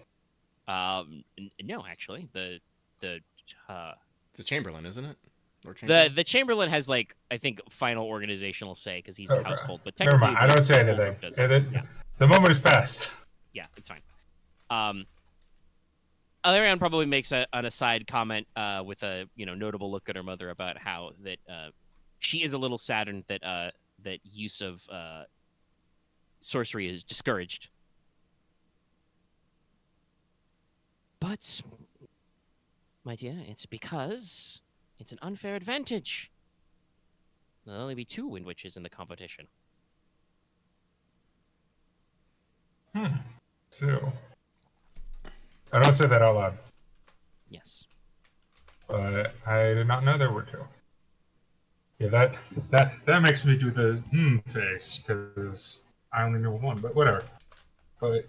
No, actually, the Chamberlain, isn't it? The Chamberlain has like I think final organizational say because he's the household, but never technically mind. I don't say anything. The moment is past. Yeah, it's fine. Alarion probably makes an aside comment with a notable look at her mother about how that she is a little saddened that that use of sorcery is discouraged. But, my dear, it's because it's an unfair advantage. There'll only be 2 Wind Witches in the competition. 2. I don't say that out loud. Yes. But I did not know there were 2. Yeah, that makes me do the face because I only know 1. But whatever. But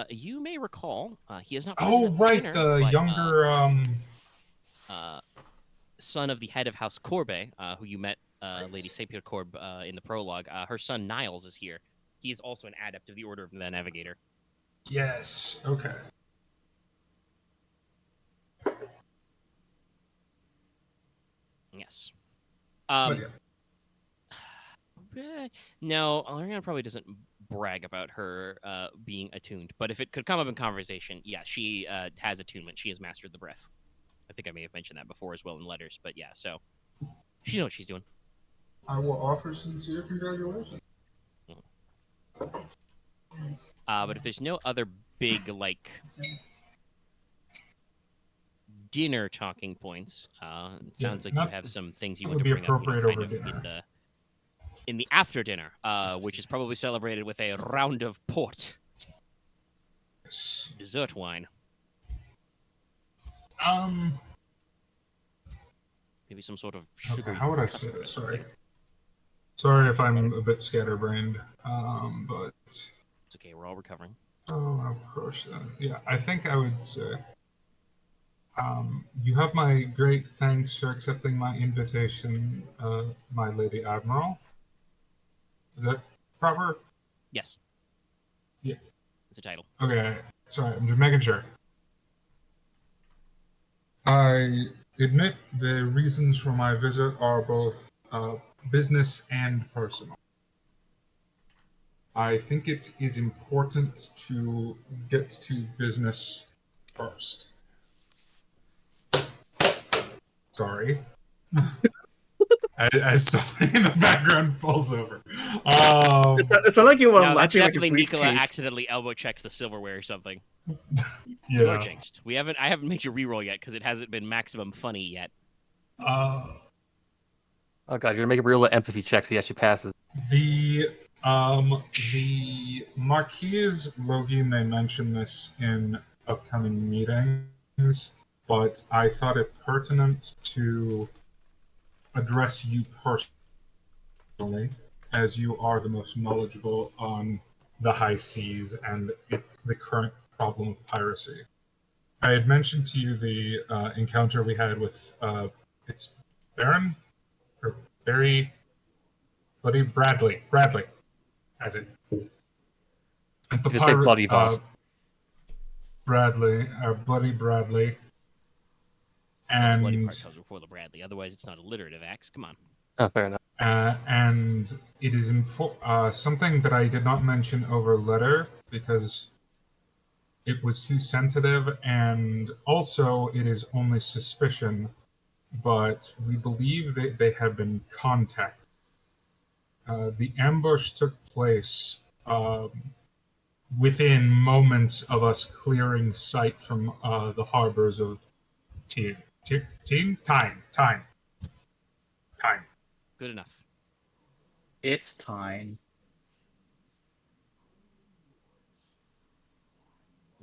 you may recall he is not. Oh right, dinner, the but, younger son of the head of House Corbe, who you met, Lady Sapir Corb, in the prologue. Her son Niles is here. He is also an adept of the Order of the Navigator. Yes. Okay. Yes. Yeah. No, Alarion probably doesn't brag about her being attuned, but if it could come up in conversation, yeah, she has attunement. She has mastered the breath. I think I may have mentioned that before as well in letters, but yeah, so she knows what she's doing. I will offer sincere congratulations. But if there's no other big like dinner talking points, it sounds like you have some things you want to bring up in the after dinner, which is probably celebrated with a round of port. Yes. Dessert wine. Maybe some sort of sugar. Okay, how would I say this? Sorry if I'm a bit scatterbrained. But it's okay. We're all recovering. Oh, of course. Yeah, I think I would say. You have my great thanks for accepting my invitation, my Lady Admiral. Is that proper? Yes. Yeah. It's a title. Okay. Sorry, I'm just making sure. I admit the reasons for my visit are both business and personal. I think it is important to get to business first. Sorry. As somebody in the background falls over. It's not like you were No, that's latching like a definitely Nicola briefcase. accidentally elbow checks the silverware or something. yeah. You are jinxed. I haven't made you reroll yet because it hasn't been maximum funny yet. Oh god, you're gonna make a real empathy check so he actually passes. The Marquis Logi may mention this in upcoming meetings, but I thought it pertinent to address you personally, as you are the most knowledgeable on the high seas and it's the current problem of piracy. I had mentioned to you the encounter we had with it's Baron or Barry, Buddy Bradley, as it. At the You just say bloody boss. Bradley, Buddy Bradley, Well, the bloody and part comes before the Bradley. Otherwise, it's not alliterative acts. Come on. Oh, fair enough. and it is something that I did not mention over letter because it was too sensitive, and also it is only suspicion, but we believe that they have been contacted. The ambush took place within moments of us clearing sight from the harbors of Teine. Good enough. It's time.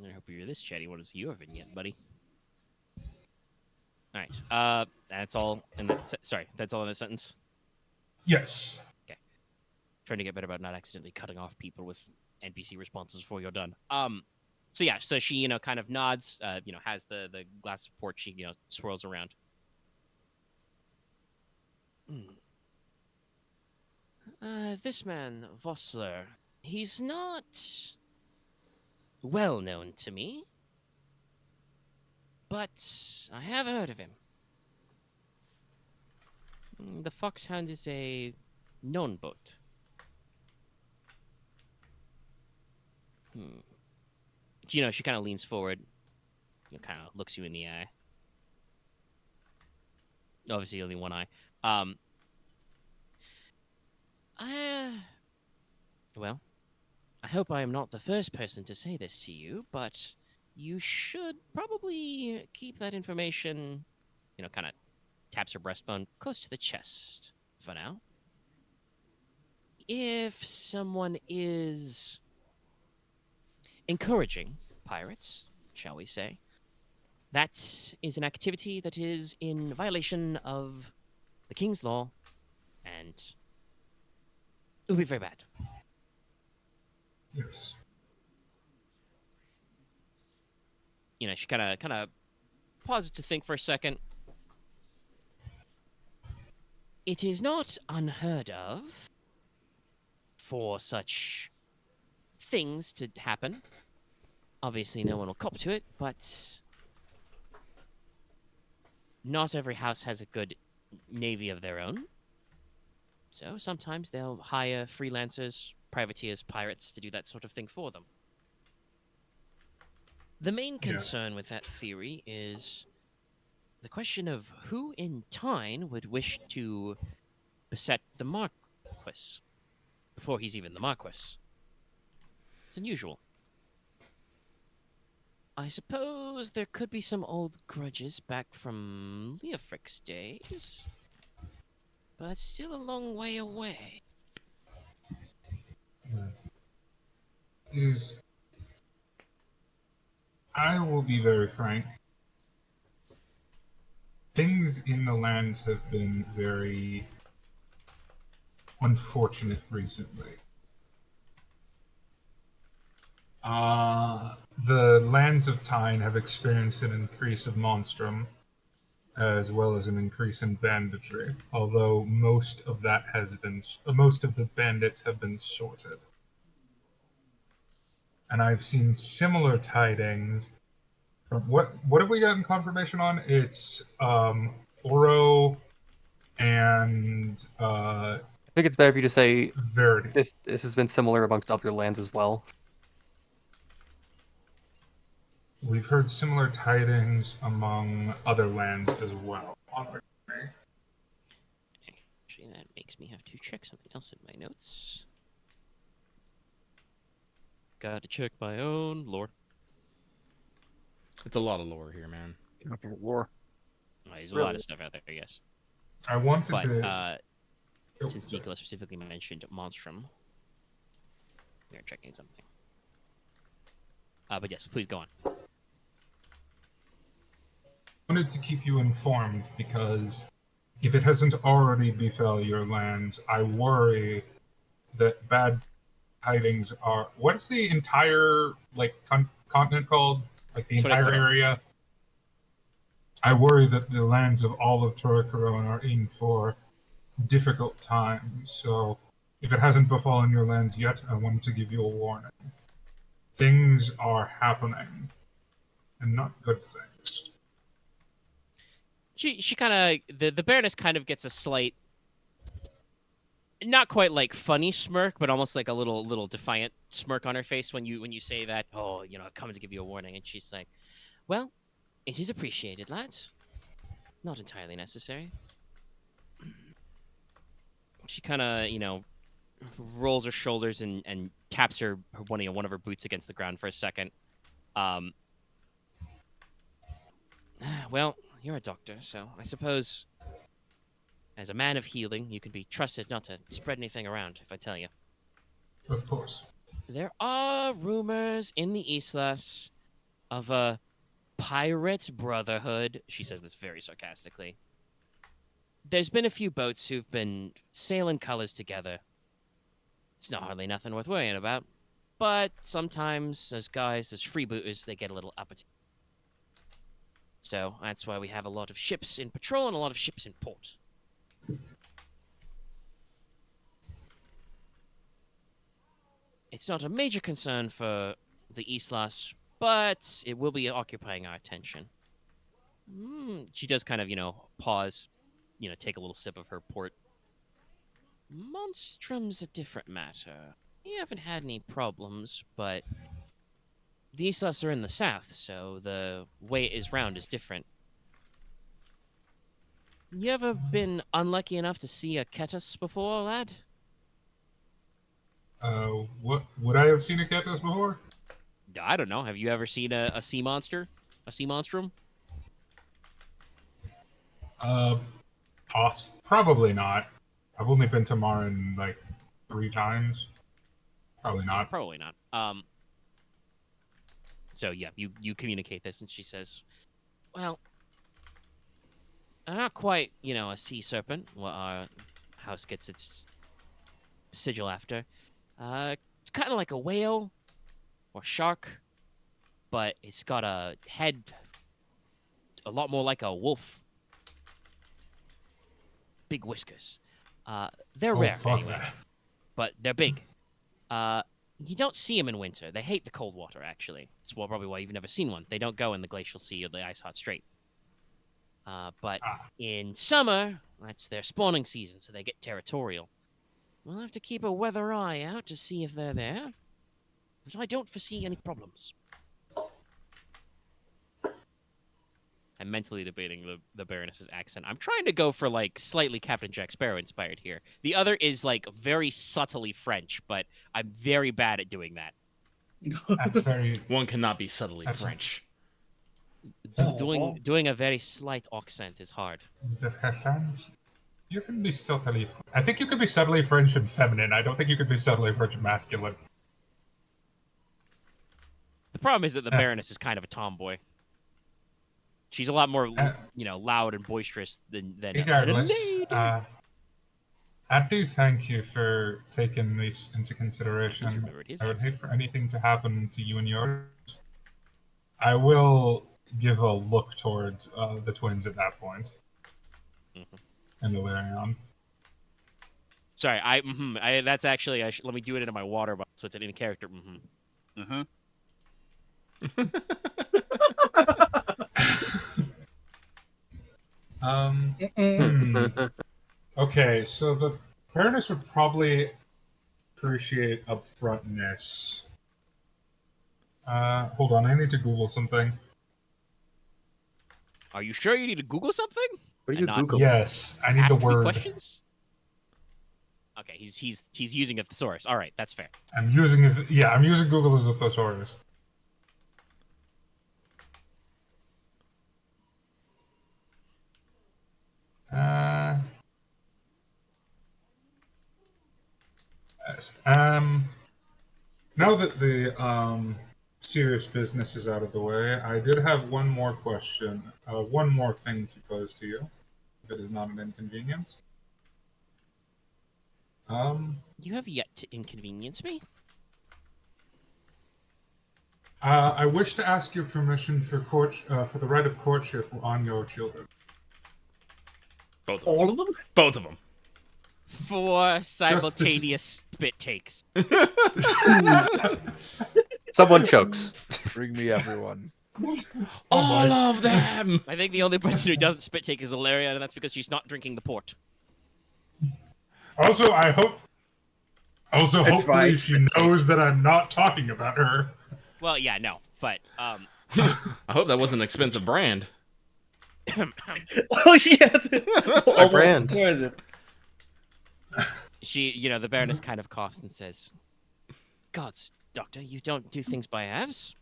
I hope you're this chatty. What is your vignette, buddy? All right. That's all in that. Sorry, that's all in that sentence. Yes. Trying to get better about not accidentally cutting off people with NPC responses before you're done. So yeah, so she, kind of nods, has the glass of port, she, swirls around. This man, Vossler, he's not well known to me, but I have heard of him. The Foxhound is a known boat. She kind of leans forward, kind of looks you in the eye. Obviously, only one eye. Well, I hope I am not the first person to say this to you, but you should probably keep that information, kind of taps her breastbone close to the chest for now. If someone is encouraging pirates, shall we say, that is an activity that is in violation of the King's law, and it would be very bad. Yes. She kind of pauses to think for a second. It is not unheard of for such things to happen. Obviously, no one will cop to it, but not every house has a good navy of their own. So sometimes they'll hire freelancers, privateers, pirates to do that sort of thing for them. The main concern with that theory is the question of who in Teine would wish to beset the Marquess before he's even the Marquess. It's unusual. I suppose there could be some old grudges back from Leofric's days, but it's still a long way away. Yes. I will be very frank. Things in the lands have been very unfortunate recently. The lands of Teine have experienced an increase of monstrum, as well as an increase in banditry. Although most of the bandits have been sorted. And I've seen similar tidings from what have we gotten confirmation on? It's Oro and I think it's better if you just say Verity. this has been similar amongst other lands as well. We've heard similar tidings among other lands as well. honor me. Actually, that makes me have to check something else in my notes. Got to check my own lore. It's a lot of lore here, man. War. There's a lot of stuff out there, yes. I wanted But to. since Nicola specifically mentioned Monstrum, we are checking something. But yes, please go on. I wanted to keep you informed because if it hasn't already befell your lands, I worry that bad tidings are. What is the entire continent called? Like the entire Torrecoron. area? I worry that the lands of all of Torrecoron are in for difficult times. So if it hasn't befallen your lands yet, I wanted to give you a warning. Things are happening, and not good things. She kind of the Baroness kind of gets a slight, not quite like funny smirk, but almost like a little defiant smirk on her face when you say that. Oh, I've come to give you a warning, and she's like, "Well, it is appreciated, lads. Not entirely necessary." She kind of rolls her shoulders and taps one of her boots against the ground for a second. Well, you're a doctor, so I suppose as a man of healing, you can be trusted not to spread anything around if I tell you. Of course. There are rumors in the Islas of a pirate brotherhood. She says this very sarcastically. There's been a few boats who've been sailing colors together. It's not hardly nothing worth worrying about. But sometimes those guys, those freebooters, they get a little uppity. So that's why we have a lot of ships in patrol and a lot of ships in port. It's not a major concern for the Islas, but it will be occupying our attention. She does kind of, pause, take a little sip of her port. Monstrum's a different matter. We haven't had any problems, but the Islas are in the south, so the way it is round is different. You ever been unlucky enough to see a Ketus before, lad? What would I have seen a Ketos before? I don't know. Have you ever seen a sea monster? A sea monstrum? Probably not. I've only been to Marin like 3 times. Probably Yeah, not. probably not. So yeah, you communicate this, and she says, "Well, I'm not quite, a sea serpent. What our house gets its sigil after. It's kind of like a whale or shark, but it's got a head a lot more like a wolf. Big whiskers. They're rare Fuck anyway, that. but they're big. You don't see them in winter. They hate the cold water, actually. That's probably why you've never seen one. They don't go in the glacial sea or the ice hot strait. But in summer, that's their spawning season, so they get territorial. We'll have to keep a weather eye out to see if they're there. But I don't foresee any problems. I'm mentally debating the Baroness's accent. I'm trying to go for, like, slightly Captain Jack Sparrow inspired here. The other is, like, very subtly French, but I'm very bad at doing that. That's very. One cannot be subtly French. Doing a very slight accent is hard. You can be subtly. I think you could be subtly French and feminine. I don't think you could be subtly French and masculine. The problem is that the Baroness is kind of a tomboy. She's a lot more, loud and boisterous than regardless, I do thank you for taking this into consideration. I would hate for anything to happen to you and yours. I will give a look towards the twins at that point. Mm-hmm. And the Larion. Sorry, that's actually, let me do it into my water bottle so it's an in-character. Okay, so the Baroness would probably appreciate upfrontness. Hold on, I need to Google something. Are you sure you need to Google something? What are And you not Google? Yes, I need the Asking me word. questions? Okay, he's using a thesaurus. All right, that's fair. I'm using it. Yeah, I'm using Google as a thesaurus. Yes. Now that the serious business is out of the way, I did have one more question, one more thing to pose to you, if it is not an inconvenience. You have yet to inconvenience me. I wish to ask your permission for for the right of courtship on your children. Both of them. All of them? Both of them. For simultaneous spit takes. Someone chokes. Bring me everyone. All of them. I think the only person who doesn't spit take is Ilaria, and that's because she's not drinking the port. Also, I hope. Also, It's hopefully, my she spit take. knows that I'm not talking about her. Well, yeah, no, but I hope that wasn't an expensive brand. Oh yeah. My brand. Where is it? she, the Baroness kind of coughs and says, "Gods, Doctor, you don't do things by halves."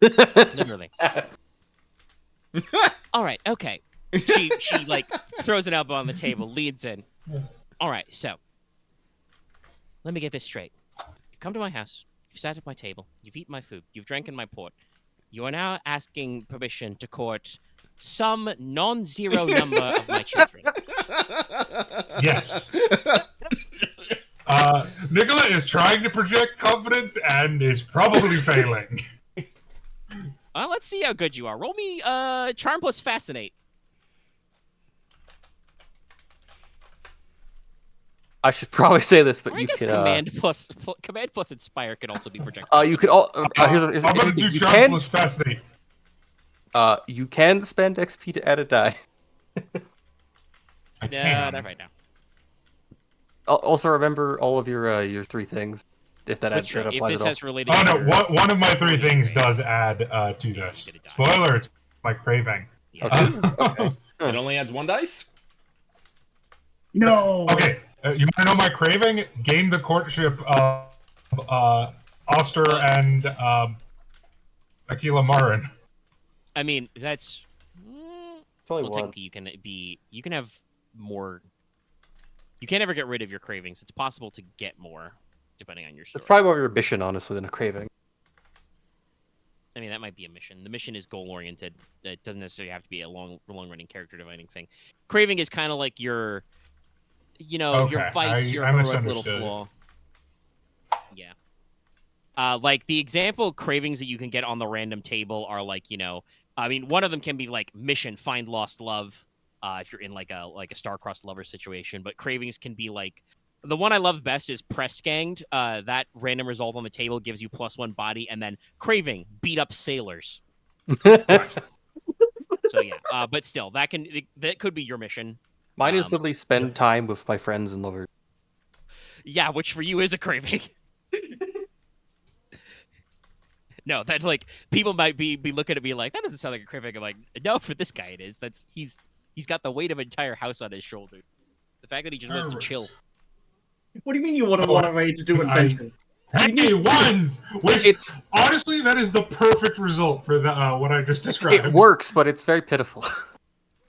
Literally. All right, okay. She like throws an elbow on the table, leads in. All right, so let me get this straight. You've come to my house. You've sat at my table. You've eaten my food. You've drank in my port. You are now asking permission to court some non-zero number of my children. Yes. Nicola is trying to project confidence and is probably failing. Let's see how good you are. Roll me charm plus fascinate. I should probably say this, but Or I you guess can. command plus inspire can also be projected. You could all. Here's I'm here's gonna the thing. do You charm can. plus fascinate. You can spend XP to add a die. I No, can. not right now. Also, remember all of your 3 things. If that That's adds true. that If applies this at all. has related. Oh no, to one of my 3 things Right. does add to Yeah, this. get a die. Spoiler: it's my craving. Yeah. Okay. It only adds 1 dice? No. Okay, you want to know my craving? Gain the courtship of Oster and Aquila Marin. I mean, that's. It's only Well, one. technically, you can have more. You can't ever get rid of your cravings. It's possible to get more, depending on your story. It's probably more of your mission, honestly, than a craving. I mean, that might be a mission. The mission is goal-oriented. It doesn't necessarily have to be a long-running character-defining thing. Craving is kind of like your, your Okay, vice, your I heroic little misunderstood. flaw. Yeah. Like the example cravings that you can get on the random table are like, I mean, one of them can be like mission, find lost love. If you're in like a star-crossed lover situation, but cravings can be like the one I love best is pressed ganged. That random result on the table gives you +1 body, and then craving beat up sailors. So yeah, but still, that could be your mission. Mine is literally spend time with my friends and lovers. Yeah, which for you is a craving. No, that like people might be looking at me like that doesn't sound like a craving. I'm like, no, for this guy it is. He's got the weight of an entire house on his shoulders. The fact that he just wants to chill. What do you mean you wouldn't want to ready to do adventures? Hey, ones! Which, honestly, that is the perfect result for the what I just described. It works, but it's very pitiful.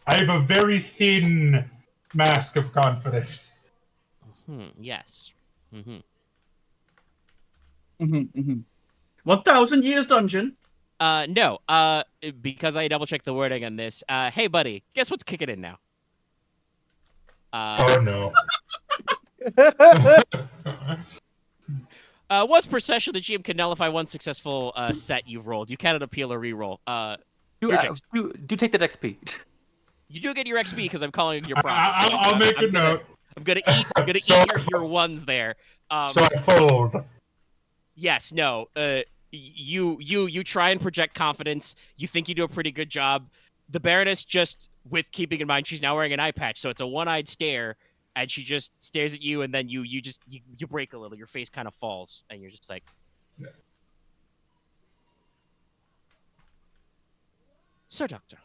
I have a very thin mask of confidence. Yes. 1,000 years dungeon. No. Because I double checked the wording on this. Hey, buddy, guess what's kicking in now? Oh no. Once per session, the GM can nullify one successful set you've rolled. You cannot appeal or reroll. Do take that XP. You do get your XP because I'm calling it your problem. I'll make a note. I'm gonna eat. I'm gonna So- eat your ones there. So I fold. Yes. No. You try and project confidence. You think you do a pretty good job. The Baroness just, with keeping in mind she's now wearing an eye patch, so it's a one-eyed stare, and she just stares at you, and then you break a little. Your face kind of falls, and you're just like, Yeah. Sir Doctor,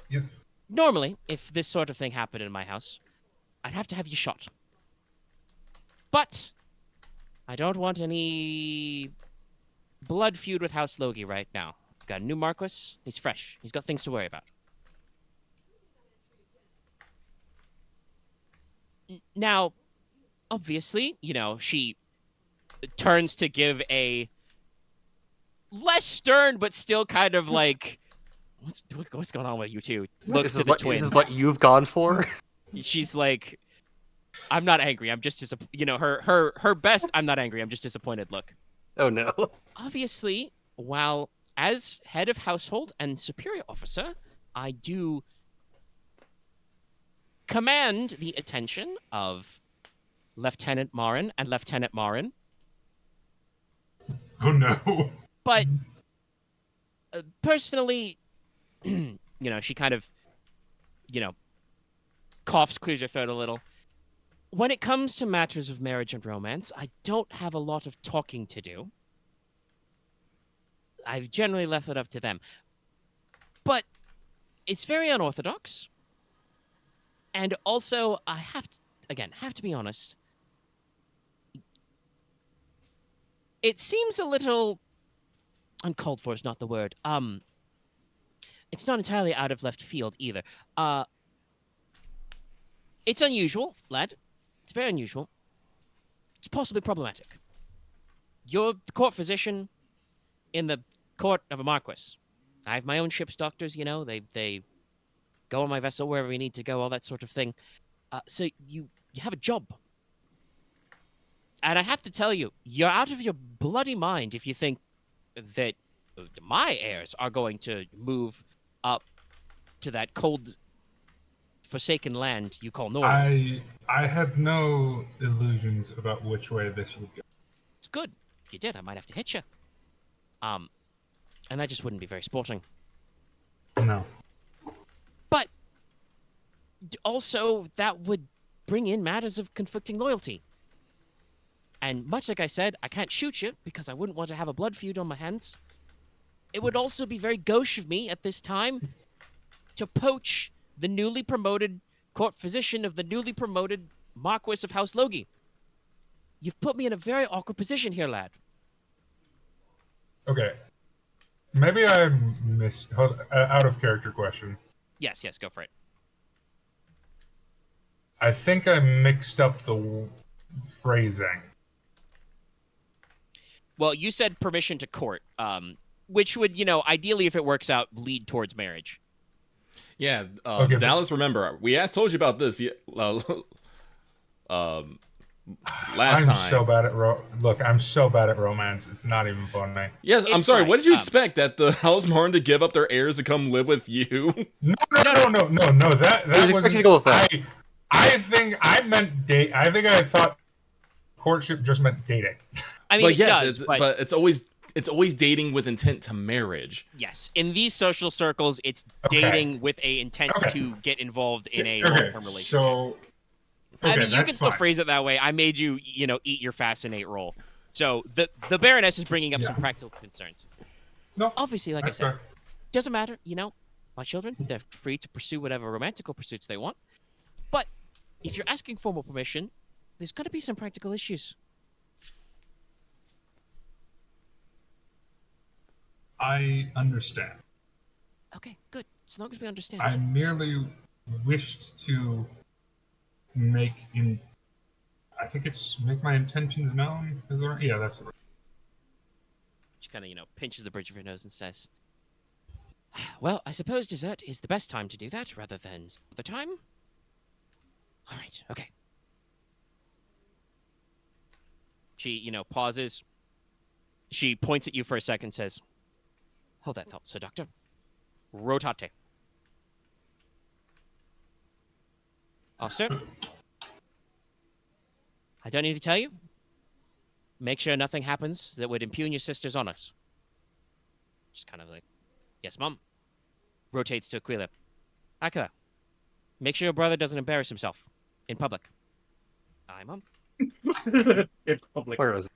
Yes. Normally, if this sort of thing happened in my house, I'd have to have you shot. But I don't want any blood feud with House Logi right now. Got a new Marquess. He's fresh. He's got things to worry about. Now, obviously, she turns to give a less stern, but still kind of like, what's going on with you two? Looks to the twins. This is what you've gone for? She's like, I'm not angry. I'm just her best. I'm not angry. I'm just disappointed. Look. Oh no. Obviously, while as head of household and superior officer, I do command the attention of Lieutenant Marin and Lieutenant Marin. Oh no. But personally, she kind of, coughs, clears her throat a little. When it comes to matters of marriage and romance, I don't have a lot of talking to do. I've generally left it up to them. But it's very unorthodox. And also, I have to be honest. It seems a little uncalled for is not the word. It's not entirely out of left field either. It's unusual, lad. It's very unusual. It's possibly problematic. You're the court physician in the court of a Marquess. I have my own ship's doctors, they go on my vessel wherever we need to go, all that sort of thing. So you have a job. And I have to tell you, you're out of your bloody mind if you think that my heirs are going to move up to that cold, forsaken land you call Norway. I had no illusions about which way this would go. It's good. If you did, I might have to hit you. And that just wouldn't be very sporting. No. But also, that would bring in matters of conflicting loyalty. And much like I said, I can't shoot you because I wouldn't want to have a blood feud on my hands. It would also be very gauche of me at this time to poach the newly promoted court physician of the newly promoted Marquess of House Logi. You've put me in a very awkward position here, lad. Okay. Maybe I missed... out of character question. Yes, go for it. I think I mixed up the phrasing. Well, you said permission to court, which would, ideally, if it works out, lead towards marriage. Yeah, Okay, Dallas, remember, we had told you about this last time. I'm so bad at Look, I'm so bad at romance. It's not even funny. Yes, I'm It's sorry. fine. What did you expect? That the House Martin to give up their heirs to come live with you? No. That was expecting to go with that. I think I meant date. I think I thought courtship just meant dating. I mean, But it yes, does, but it's always dating with intent to marriage. yes, in these social circles, it's Okay. dating with a intent Okay. to get involved in a Okay, long-term relationship. so I okay, mean, you that's can still fine. phrase it that way. I made you, eat your fascinate roll. So the Baroness is bringing up some Yeah. practical concerns. No, Obviously, like that's I said, fair. doesn't matter. My children, they're free to pursue whatever romantical pursuits they want. But if you're asking formal permission, there's going to be some practical issues. I understand. Okay, good. As long as we understand. I merely wished to make my intentions known. Is there? Yeah, that's the She kind of, pinches the bridge of her nose and says, well, I suppose dessert is the best time to do that rather than some other time. All right, okay. She, pauses. She points at you for a second and says, hold that thought, Sir Doctor. Rotate. Officer? I don't need to tell you. Make sure nothing happens that would impugn your sister's honors. Just kind of like, yes, Mom. Rotates to Aquila. Aquila, make sure your brother doesn't embarrass himself in public. Aye, Mom. In public. Where is it?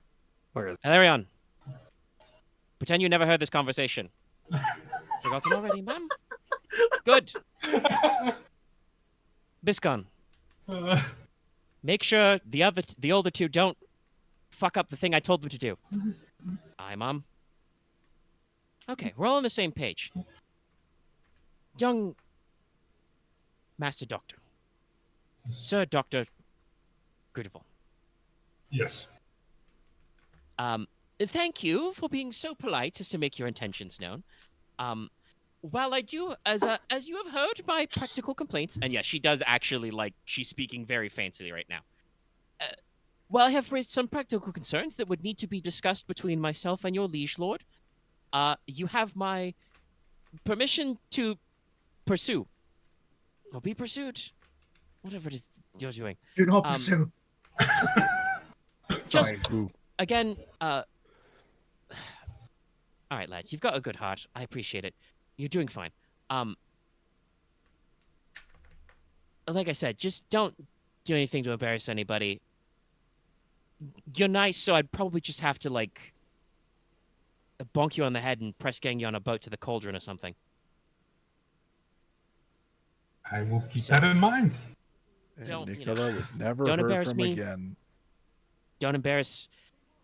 Hilarion, pretend you never heard this conversation. Forgotten already, Mom? Good. Biscon, make sure the older two don't fuck up the thing I told them to do. Aye, Mom. Okay, we're all on the same page. Young Master Doctor. Sir Dr. Gridarvol. Yes. Thank you for being so polite as to make your intentions known. While I do, as you have heard my practical complaints, and yes, she does actually, like, she's speaking very fancily right now. While I have raised some practical concerns that would need to be discussed between myself and your liege lord, you have my permission to pursue. Or be pursued. Whatever it is you're doing. Do not pursue. Just, Ooh. again, all right, lads, you've got a good heart. I appreciate it. You're doing fine. Like I said, just don't do anything to embarrass anybody. You're nice, so I'd probably just have to, like, bonk you on the head and press gang you on a boat to the cauldron or something. I will keep that in mind. And Don't, you Nicola know, was never don't heard embarrass from me. again. Don't embarrass.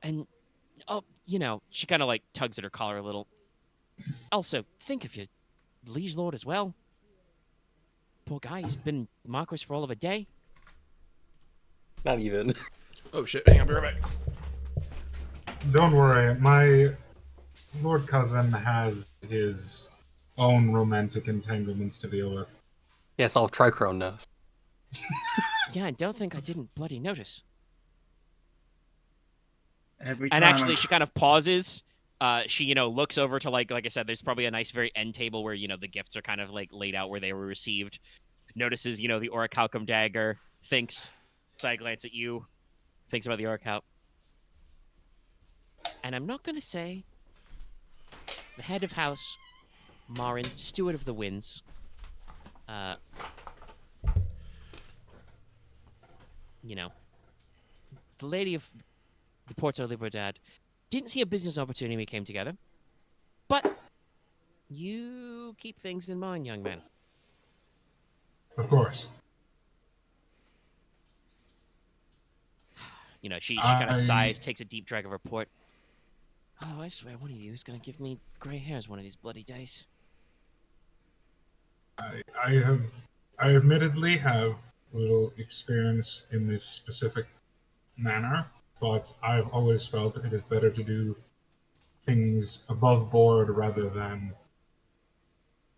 And, oh, you know, she kind of, like, tugs at her collar a little. Also, think of your liege lord as well. Poor guy, he's been Marquess for all of a day. Not even. Oh shit! Hang on, be right back. Don't worry, my lord cousin has his own romantic entanglements to deal with. Yes, all of Trichrome knows. Yeah, I don't think I didn't bloody notice. Every And time actually, she kind of pauses. She, you know, looks over to, like I said, there's probably a nice, very end table where, you know, the gifts are kind of, like, laid out where they were received. Notices, you know, the orichalcum dagger. Thinks. Side glance at you. Thinks about the orichalcum. And I'm not going to say the head of house, Marin, steward of the winds. You know, the lady of the Porto Libertad didn't see a business opportunity when we came together. But you keep things in mind, young man. Of course. You know, she kind of I- sighs, takes a deep drag of her port. Oh, I swear one of you is going to give me gray hairs one of these bloody days. I admittedly have little experience in this specific manner, but I've always felt it is better to do things above board rather than.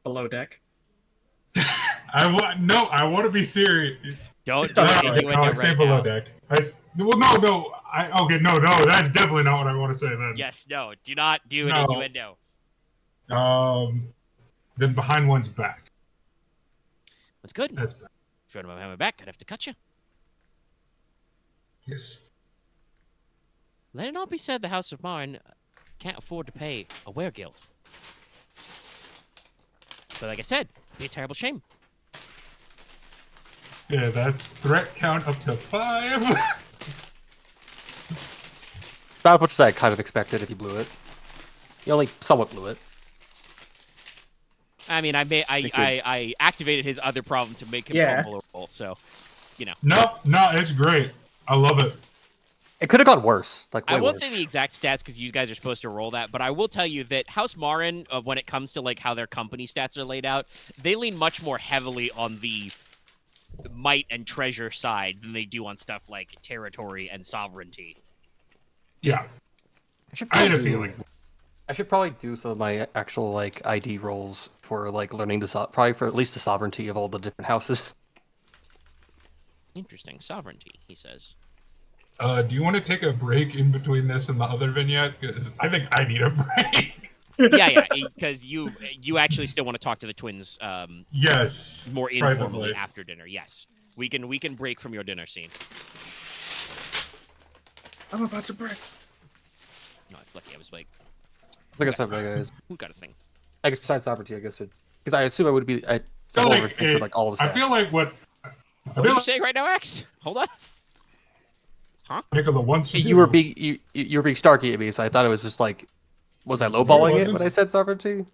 below deck. I want to be serious. Don't do No, an no, innuendo I say right below now. deck. No, that's definitely not what I want to say then. Yes, no, do not do an No. innuendo. Then behind one's back. That's good. That's bad. If you want to have my back, I'd have to cut you. Yes. Let it not be said the House of Marin can't afford to pay a weregild. But like I said, it'd be a terrible shame. Yeah, that's threat count up to 5. About much as I kind of expected if you blew it. You only somewhat blew it. I mean, I activated his other problem to make him Yeah. fumble a roll, so, you know. No, it's great. I love it. It could have gone worse. Like way I won't worse. say the exact stats because you guys are supposed to roll that, but I will tell you that House Marin, when it comes to like how their company stats are laid out, they lean much more heavily on the might and treasure side than they do on stuff like territory and sovereignty. Yeah, I should I had a probably do- feeling. I should probably do some of my actual like ID rolls for like learning the probably for at least the sovereignty of all the different houses. Interesting. Sovereignty, he says. Do you want to take a break in between this and the other vignette? Because I think I need a break. Yeah, because you actually still want to talk to the twins Yes. more informally privately. after dinner. Yes. We can break from your dinner scene. I'm about to break. No, it's lucky I was like, So I guess I guys. who got a thing? I guess besides sovereignty, I guess because I assume I would be. I feel feel like for like all of the I stats. feel like what I What feel are you like saying right now, X? Hold on. Nicola wants to do. You were being you were being snarky at me, so I thought it was just like, was I lowballing it when I said sovereignty?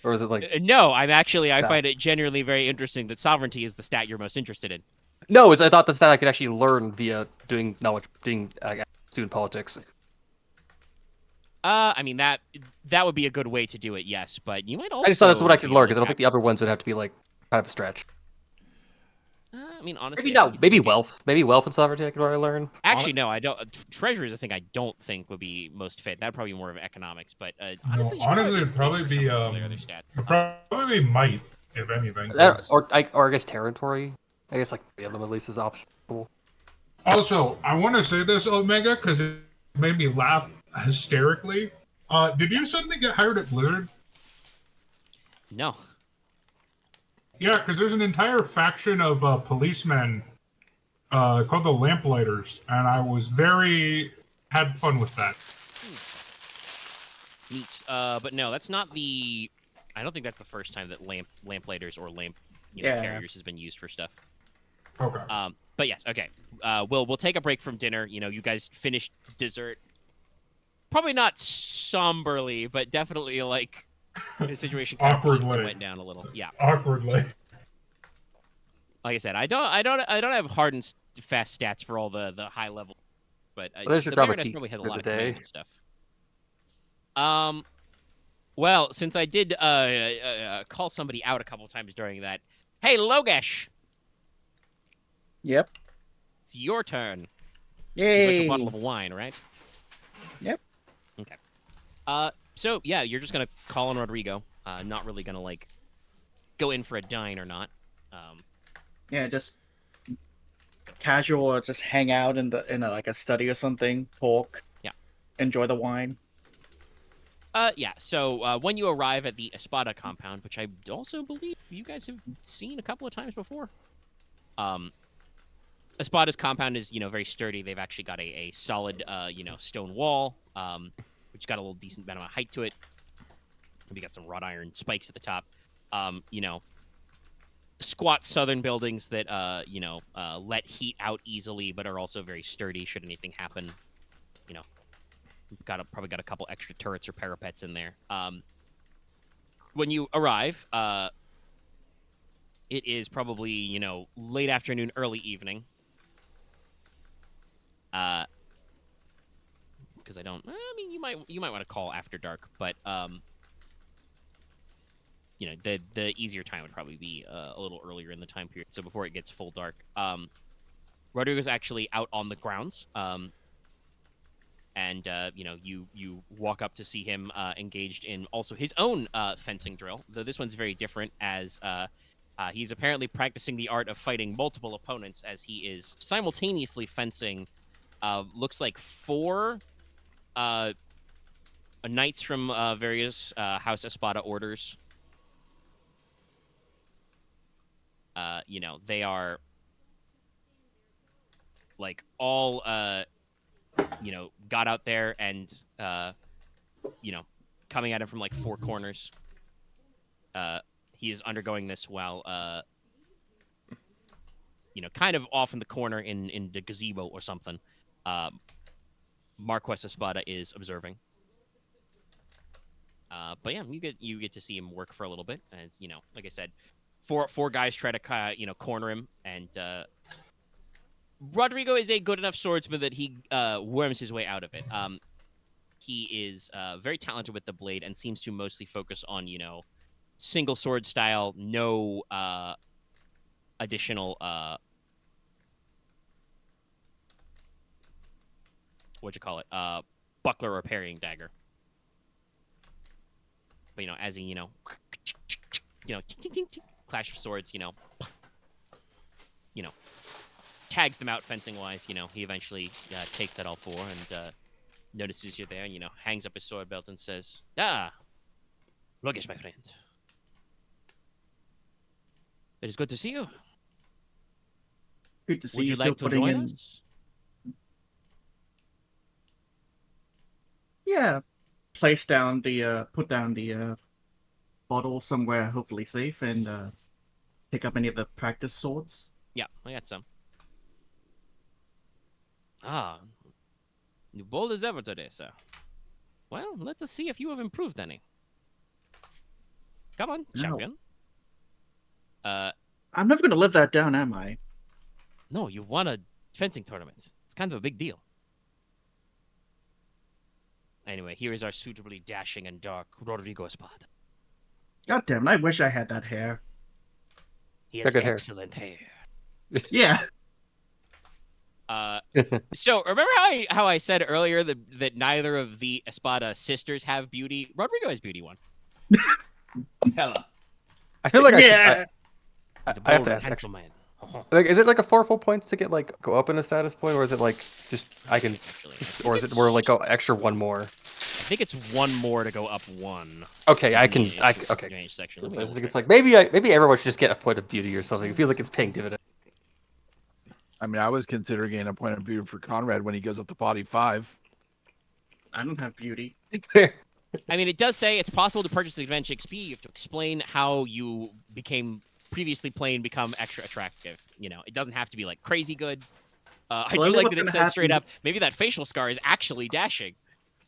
Or is it like No, I No. find it genuinely very interesting that sovereignty is the stat you're most interested in. no? I thought that's that I could actually learn via doing student politics. I mean that would be a good way to do it, yes, but you might also I just thought that's what I could be learn able because to I don't think the other ones would have to be like kind of a stretch. I mean, honestly, Maybe I think not. Maybe wealth. Maybe wealth and sovereignty I could already learn. Actually, no, I don't. Treasury is a thing I don't think would be most fit. That'd probably be more of economics, but honestly, No, honestly, it'd it'd probably be the other stats. it'd probably be might, if anything. That, 'Cause... or I guess territory. I guess like 3 of them at least is optional. Also, I want to say this, Omega, because it made me laugh hysterically. Did you suddenly get hired at Blizzard? No. Yeah, because there's an entire faction of policemen called the Lamplighters, and I was had fun with that. Neat. But no, that's not the. I don't think that's the first time that lamplighters or carriers has been used for stuff. Okay. But yes, okay. We'll take a break from dinner. You guys finished dessert. Probably not somberly, but definitely like the situation kind of peaked and went down a little. Yeah. Awkwardly. Like I said, I don't have hard and fast stats for all the high level, but there's your the Baroness Dramatis probably has a for lot the of day. command stuff. Well, since I did call somebody out a couple times during that, hey Logesh, Yep. it's your turn. Yay. You got your bottle of wine, right? Yep. Okay. So yeah, you're just gonna call on Rodrigo. Not really gonna like go in for a dine or not. Yeah, just casual, or just hang out in like a study or something, talk. Yeah. Enjoy the wine. Yeah. So when you arrive at the Espada compound, which I also believe you guys have seen a couple of times before, Espada's compound is very sturdy. They've actually got a solid stone wall, which got a little decent amount of height to it. We got some wrought iron spikes at the top. Squat southern buildings that let heat out easily, but are also very sturdy should anything happen. Probably got a couple extra turrets or parapets in there. When you arrive, it is probably late afternoon, early evening. Because I don't. I mean, you might want to call after dark, but the easier time would probably be a little earlier in the time period, so before it gets full dark. Rodrigo's actually out on the grounds, and you walk up to see him engaged in also his own fencing drill, though this one's very different, as he's apparently practicing the art of fighting multiple opponents as he is simultaneously fencing looks like 4 knights from various House Espada orders. They are like all got out there and coming at him from like 4 corners. He is undergoing this while kind of off in the corner in the gazebo or something. Marquess Espada is observing. But yeah, you get to see him work for a little bit, and like I said, four guys try to corner him, and Rodrigo is a good enough swordsman that he worms his way out of it. He is very talented with the blade and seems to mostly focus on single sword style, no additional buckler or parrying dagger. But as he clash of swords, tags them out fencing wise, he eventually takes that all 4 and notices you're there and hangs up his sword belt and says, Logesh, my friend. It is good to see you. Good to see Would you still like to putting join in... us? Yeah. Put down the bottle somewhere hopefully safe, and pick up any of the practice swords. Yeah, I got some. You bold as ever today, sir. Well, let us see if you have improved any. Come on, No. champion. I'm never gonna live that down, am I? No, you won a fencing tournament. It's kind of a big deal. Anyway, here is our suitably dashing and dark Rodrigo Espada. God damn it, I wish I had that hair. He Got has good hair. excellent hair. Yeah. So remember how I said earlier that neither of the Espada sisters have beauty? Rodrigo has beauty one. Hella. I feel like Yeah. He's a I have bold to and ask, handsome man. like, is it like a 4 full points to get like go up in a status point, or is it like just I can, Actually, or is it more like go extra one more? I think it's one more to go up one. Okay, I in can. the Okay. advantage section. I Let's was double like, it's check. like maybe everyone should just get a point of beauty or something. It feels like it's paying dividends. I mean, I was considering getting a point of view for Konrad when he goes up to body 5. I don't have beauty. I mean, it does say it's possible to purchase the advantage XP. You have to explain how you became previously plain become extra attractive. You know, it doesn't have to be like crazy good. I Well, do like what's that it gonna says straight happen- up, maybe that facial scar is actually dashing.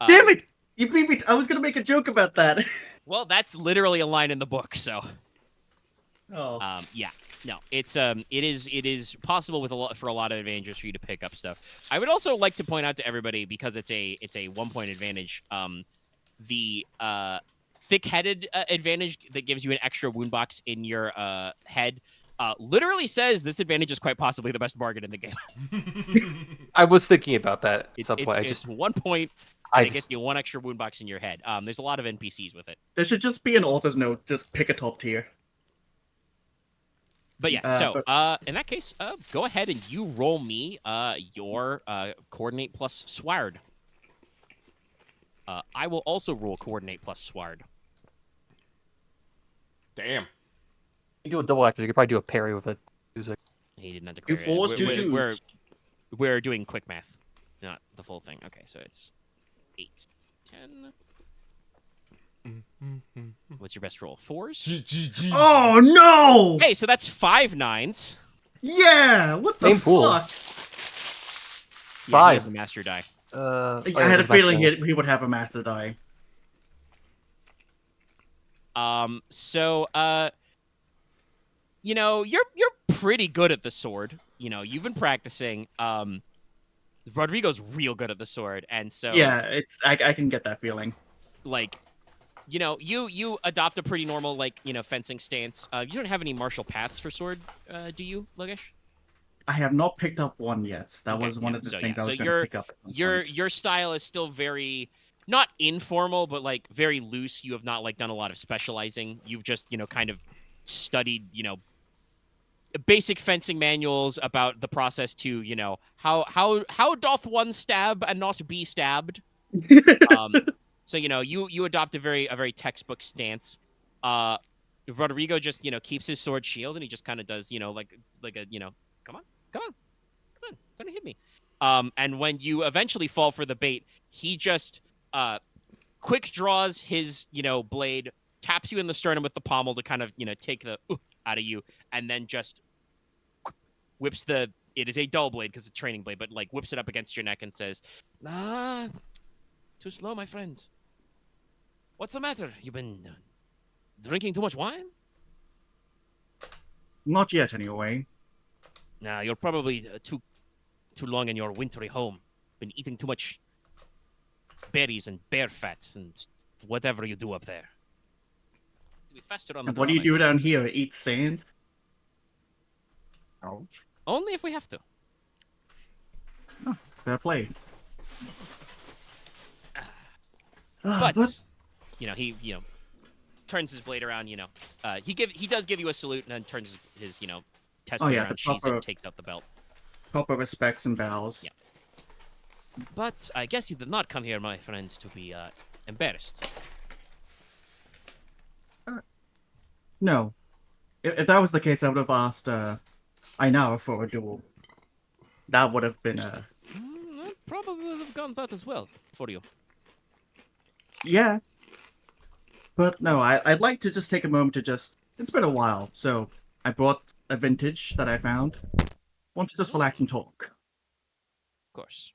Damn it! You beat me. I was gonna make a joke about that. Well, that's literally a line in the book, so Oh. yeah. No, it is possible with for a lot of advantages for you to pick up stuff. I would also like to point out to everybody, because it's a 1 point advantage, the thick-headed advantage that gives you an extra wound box in your head literally says this advantage is quite possibly the best bargain in the game. I was thinking about that at It's some point. it's 1 point. I And it gets just you 1 extra wound box in your head. There's a lot of NPCs with it. There should just be an author's note. Just pick a top tier. But yeah, so in that case, go ahead and you roll me your coordinate plus sward. I will also roll coordinate plus sward. Damn. you do a double action. You could probably do a parry with it. He did not declare You it. forced to choose. We're doing quick math, not the full thing. Okay, so it's 8, 10. What's your best roll? 4s? Oh no! Hey, so that's 5 9s. Yeah. What the Same pool. fuck? Yeah, he has 5. the master die. I had a feeling he would have a master die. So you know, you're pretty good at the sword. You know, you've been practicing. Rodrigo's real good at the sword, and so Yeah, it's I can get that feeling. like, you know, you adopt a pretty normal, like, you know, fencing stance. You don't have any martial paths for sword, do you, Logesh? I have not picked up one yet. That Okay, was one yeah, of the so, things yeah, I so was going to pick up. At some point. Your style is still very not informal, but like very loose. You have not like done a lot of specializing. You've just, you know, kind of studied, you know, basic fencing manuals about the process to, you know, how doth one stab and not be stabbed. So, you know, you adopt a very textbook stance. Rodrigo just, you know, keeps his sword shield, and he just kind of does, you know, like a, you know, come on, don't hit me. And when you eventually fall for the bait, he just quick draws his, you know, blade, taps you in the sternum with the pommel to kind of, you know, take the out of you, and then just whips the. It is a dull blade because it's a training blade, but like whips it up against your neck and says, too slow, my friend. What's the matter? You've been drinking too much wine? Not yet, anyway. Nah, you're probably too long in your wintry home. Been eating too much berries and bear fats and whatever you do up there. Be faster on the And what do you draw, do my friend. down here? Eat sand? Ouch. Only if we have to. Fair play. But you know, he turns his blade around. You know, he does give you a salute and then turns his you know test Oh, blade yeah, around, the sheaths it, proper- and takes out the belt. proper respects and bows. Yeah. But I guess you did not come here, my friend, to be embarrassed. No. If that was the case, I would have asked Ainara for a duel. That would have been That probably would have gone about as well for you. Yeah. But no, I'd like to just take a moment to just... It's been a while, so I brought a vintage that I found. Want to just relax and talk. Of course.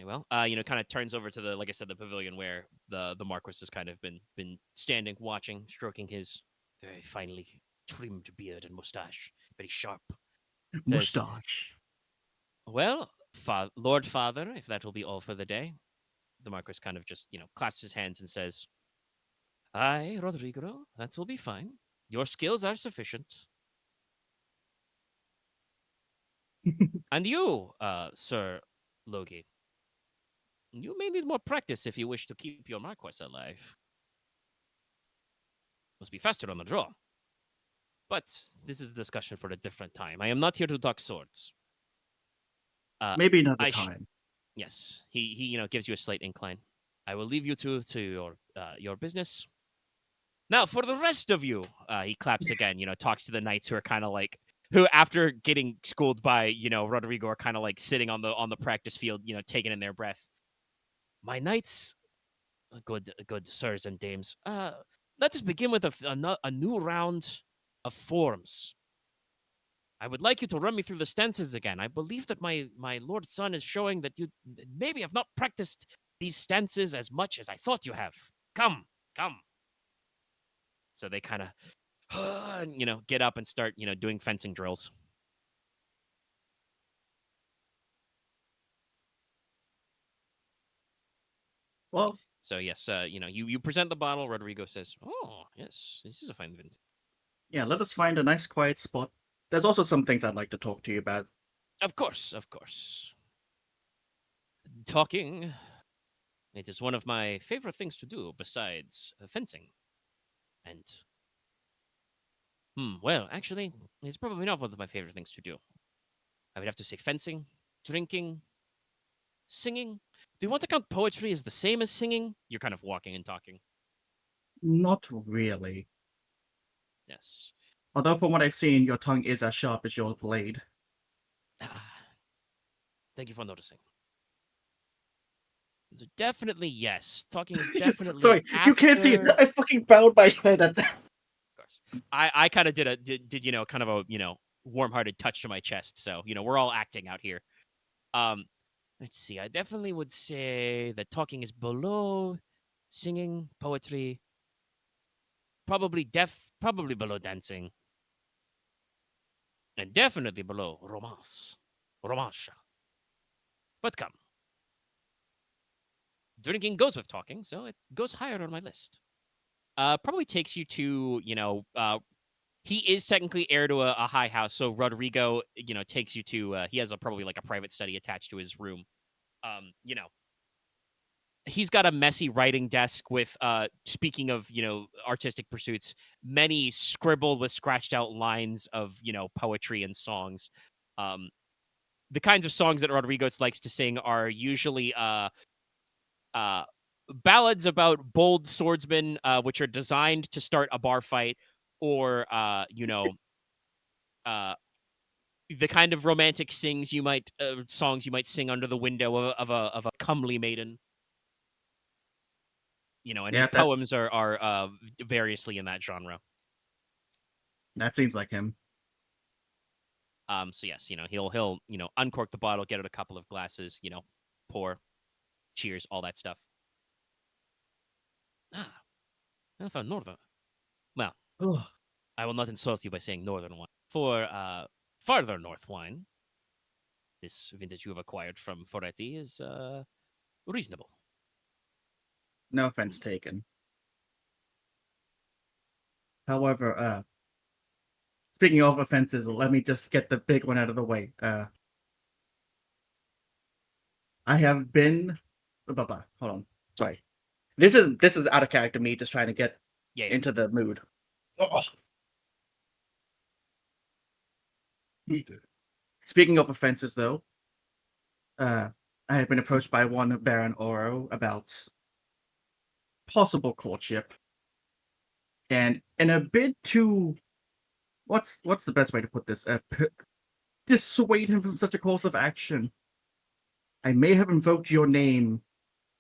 Well, kind of turns over to the, like I said, the pavilion where the Marquess has kind of been standing, watching, stroking his very finely trimmed beard and mustache, very sharp. Says, Mustache. "Well, Lord Father, if that will be all for the day." The Marquess kind of just, clasps his hands and says, "Aye, Rodrigo, that will be fine. Your skills are sufficient. And you, Sir Logi, you may need more practice if you wish to keep your Marquess alive. Must be faster on the draw. But this is a discussion for a different time. I am not here to talk swords. Maybe another I time. Yes, he gives you a slight incline. I will leave you to your business. Now, for the rest of you, he claps again. Talks to the knights who are kind of like, who after getting schooled by Rodrigo are kind of like sitting on the practice field, taking in their breath. My knights, good sirs and dames. Let us begin with a new round of forms. I would like you to run me through the stances again. I believe that my lord son is showing that you maybe have not practiced these stances as much as I thought you have. Come. So they kind of, get up and start, doing fencing drills. Well, So yes, you present the bottle. Rodrigo says, "Oh yes, this is a fine vintage." yeah, let us find a nice quiet spot. There's also some things I'd like to talk to you about. Of course. Talking. It is one of my favorite things to do besides fencing. And well, actually, it's probably not one of my favorite things to do. I would have to say fencing, drinking, singing. Do you want to count poetry as the same as singing? You're kind of walking and talking. Not really. Yes. Although from what I've seen, your tongue is as sharp as your blade. Thank you for noticing. So definitely yes. Talking is Yes, definitely sorry, you can't see it. after- I fucking bowed my head at that. Of course. I kind of did kind of a warm-hearted touch to my chest. So we're all acting out here. Let's see. I definitely would say that talking is below singing, poetry, probably below dancing, and definitely below romance. But come, drinking goes with talking, so it goes higher on my list. Probably takes you to he is technically heir to a high house, so Rodrigo takes you to he has probably like a private study attached to his room. Um, you know, he's got a messy writing desk with speaking of artistic pursuits, many scribbled with scratched out lines of poetry and songs. The kinds of songs that Rodrigo likes to sing are usually uh ballads about bold swordsmen, which are designed to start a bar fight, or uh the kind of romantic songs you might sing under the window of a comely maiden. And Yeah, his poems are variously in that genre. that seems like him. So yes, he'll uncork the bottle, get out a couple of glasses, pour, cheers, all that stuff. I found northern. Well, Ugh. I will not insult you by saying northern wine. For farther north wine, this vintage you have acquired from Foretti is reasonable. No offense taken. However, speaking of offenses, let me just get the big one out of the way. I have been. Hold on. Sorry. This is out of character. Me just trying to get Yeah. into the mood. Ugh. Speaking of offenses, though, I have been approached by one Baron Oro about possible courtship, and in a bid to what's the best way to put this? Dissuade him from such a course of action. I may have invoked your name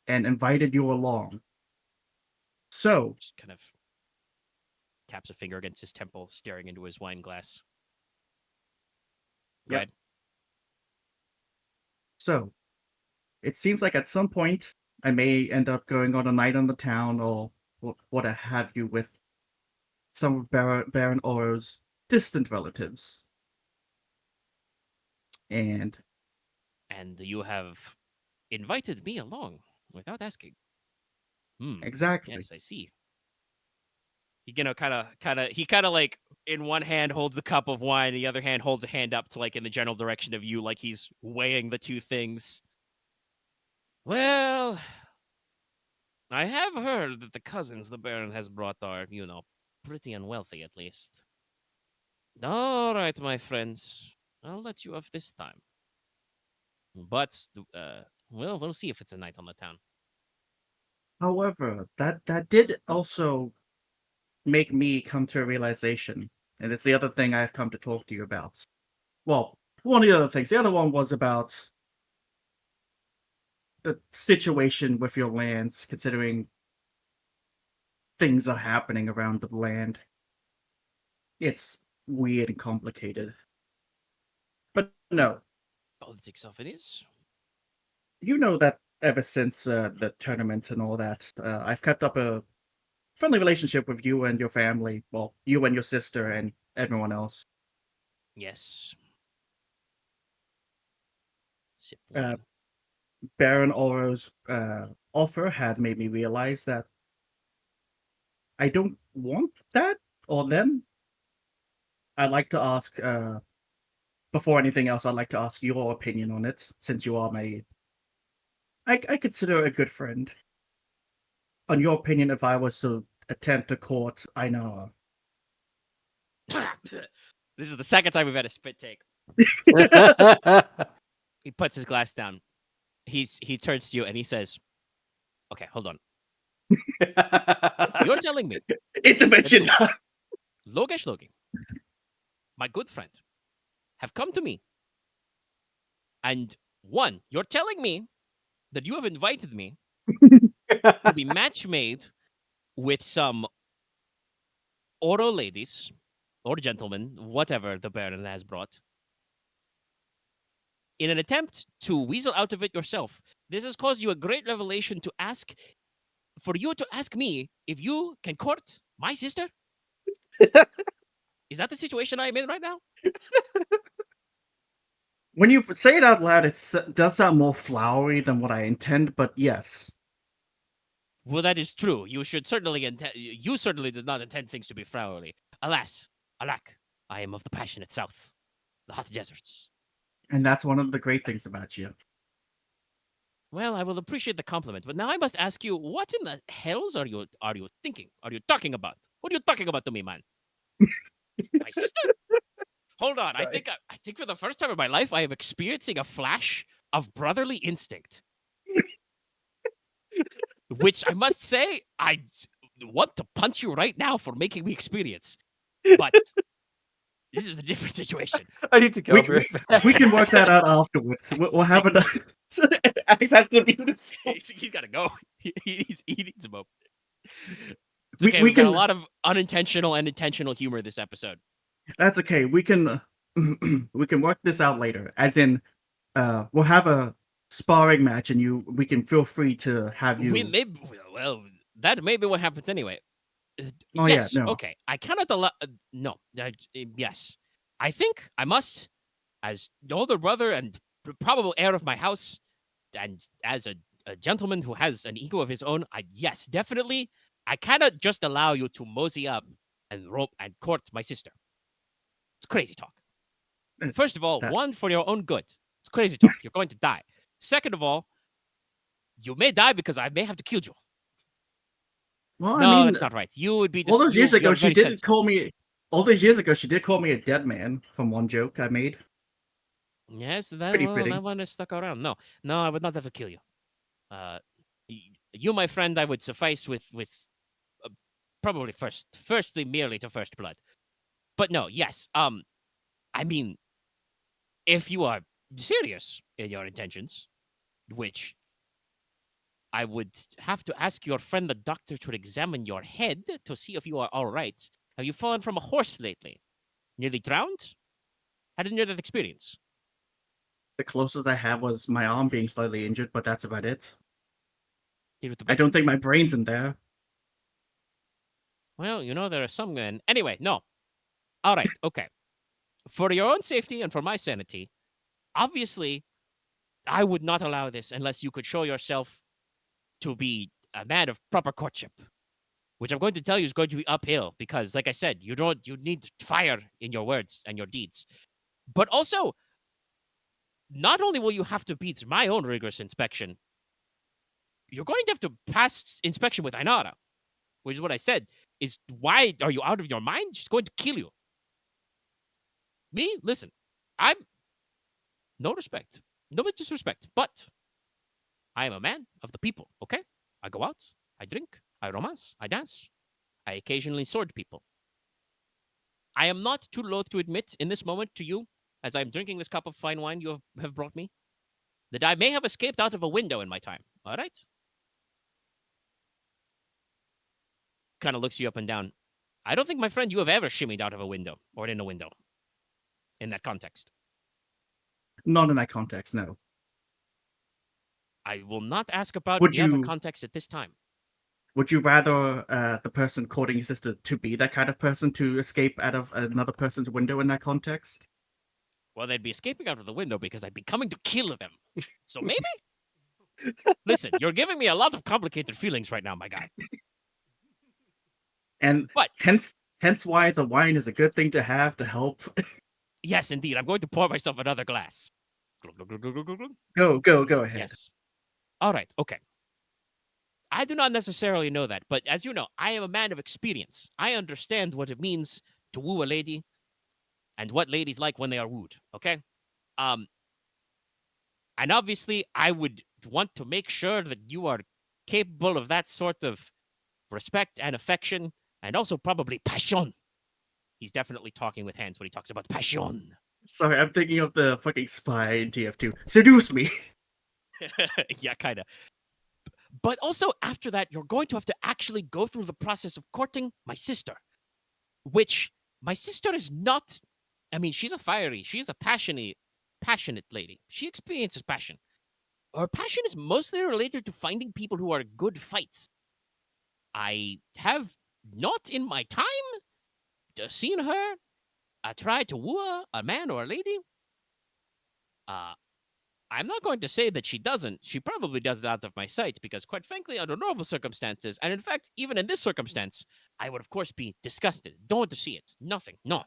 and invited you along. So, Just kind of taps a finger against his temple, staring into his wine glass. Go Yep. ahead. so it seems like at some point I may end up going on a night on the town or what have you with some of Baron Oro's distant relatives. And And you have invited me along without asking. exactly. Yes, I see. He, kind of like in one hand holds a cup of wine, the other hand holds a hand up to like in the general direction of you, like he's weighing the two things. Well, I have heard that the cousins the Baron has brought are, pretty unwealthy at least. All right, my friends, I'll let you off this time. But, we'll see if it's a night on the town. However, that did also make me come to a realization, and it's the other thing I've come to talk to you about. Well, one of the other things. The other one was about the situation with your lands, considering things are happening around the land. It's weird and complicated. But no, Politics of it is. you know that ever since the tournament and all that, I've kept up a friendly relationship with you and your family. Well, you and your sister and everyone else. Yes. Sip Uh, wine. Baron Oro's offer had made me realize that I don't want that or them. I'd like to ask, before anything else, I'd like to ask your opinion on it, since you are I consider a good friend. On your opinion, if I was to attempt to court Ainara. This is the second time we've had a spit take. He puts his glass down. He turns to you and he says, "Okay, hold on. You're telling me Intervention! Logesh Logi, my good friend, have come to me. And one, you're telling me that you have invited me to be match made with some Oro ladies or gentlemen, whatever the Baron has brought, in an attempt to weasel out of it yourself. This has caused you a great revelation for you to ask me if you can court my sister? Is that the situation I'm in right now? When you say it out loud, it does sound more flowery than what I intend, but yes. Well, that is true. You certainly did not intend things to be flowery. Alas, alack, I am of the passionate south, the hot deserts. And that's one of the great things about you. Well, I will appreciate the compliment, but now I must ask you, what in the hells are you thinking? Are you talking about? What are you talking about to me, man? My sister? Hold on. I think for the first time in my life, I am experiencing a flash of brotherly instinct. Which I must say, I want to punch you right now for making me experience. But this is a different situation. I need to go. We can work that out afterwards. We'll have it. Alex has to mute himself. He's got to go. He needs a moment. It's We- okay. we We've got can- a lot of unintentional and intentional humor this episode. That's okay. We can we can work this out later. As in, we'll have a sparring match, and we can feel free to have you. That may be what happens anyway. Oh, Yes. yeah, no. Okay. I cannot allow. No. Yes. I think I must, as the older brother and probable heir of my house, and as a gentleman who has an ego of his own, yes, definitely, I cannot just allow you to mosey up and court my sister. It's crazy talk. First of all, one, for your own good. It's crazy talk. You're going to die. Second of all, you may die because I may have to kill you. Well, No, I mean, that's not right. You would be. all those years ago, she did sensitive. call me. All those years ago, she did call me a dead man from one joke I made. Yes, Pretty fitting. that one is stuck around. No, I would not ever kill you. You, my friend, I would suffice with probably firstly merely to first blood. But no, yes. I mean, if you are serious in your intentions, which I would have to ask your friend the doctor to examine your head to see if you are all right. Have you fallen from a horse lately? Nearly drowned? Had a near-death experience? The closest I have was my arm being slightly injured, but that's about it. Hit with the I book. don't think my brain's in there. Well, there are some men. Anyway, no. All right, okay. For your own safety and for my sanity, obviously, I would not allow this unless you could show yourself to be a man of proper courtship, which I'm going to tell you is going to be uphill because, like I said, you need fire in your words and your deeds. But also, not only will you have to beat my own rigorous inspection, you're going to have to pass inspection with Ainara, which is what I said, is why are you out of your mind? She's going to kill you. Me? Listen, I'm no respect. No disrespect, but I am a man of the people, okay? I go out, I drink, I romance, I dance, I occasionally sword people. I am not too loath to admit in this moment to you, as I am drinking this cup of fine wine you have brought me, that I may have escaped out of a window in my time, all right? Kind of looks you up and down. I don't think, my friend, you have ever shimmied out of a window or in a window in that context. Not in that context, no. I will not ask about Would the other you- context at this time. Would you rather the person courting your sister to be that kind of person to escape out of another person's window in that context? Well, they'd be escaping out of the window because I'd be coming to kill them. So maybe? Listen, you're giving me a lot of complicated feelings right now, my guy. And But hence why the wine is a good thing to have to help. yes, indeed, I'm going to pour myself another glass. Glug, glug, glug, glug, glug, glug. Go ahead. Yes. All right, okay. I do not necessarily know that, but as you know, I am a man of experience. I understand what it means to woo a lady and what ladies like when they are wooed, okay? And obviously, I would want to make sure that you are capable of that sort of respect and affection, and also probably passion. He's definitely talking with hands when he talks about passion. Sorry, I'm thinking of the fucking spy in TF2. Seduce me! Yeah, kind of. But also, after that, you're going to have to actually go through the process of courting my sister, which my sister is not. I mean, she's a passionate lady. She experiences passion. Her passion is mostly related to finding people who are good fights. I have not in my time seen her try to woo a man or a lady. I'm not going to say that she doesn't. She probably does it out of my sight because, quite frankly, under normal circumstances, and in fact, even in this circumstance, I would, of course, be disgusted. Don't want to see it. Nothing. No.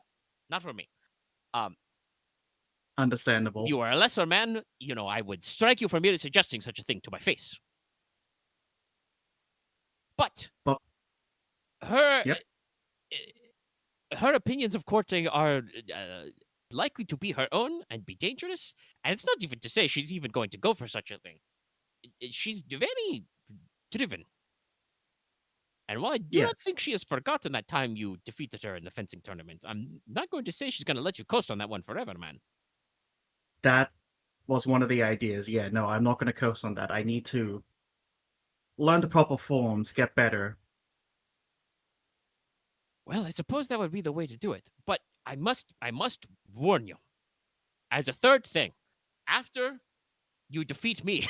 Not for me. Understandable. If you were a lesser man, I would strike you for merely suggesting such a thing to my face. But But- her Yep. her opinions of courting are likely to be her own and be dangerous. And it's not even to say she's even going to go for such a thing. She's very driven. And while I do not Yes. think she has forgotten that time you defeated her in the fencing tournament, I'm not going to say she's going to let you coast on that one forever, man. That was one of the ideas. Yeah, no, I'm not going to coast on that. I need to learn the proper forms, get better. Well, I suppose that would be the way to do it. But I must warn you. As a third thing, after you defeat me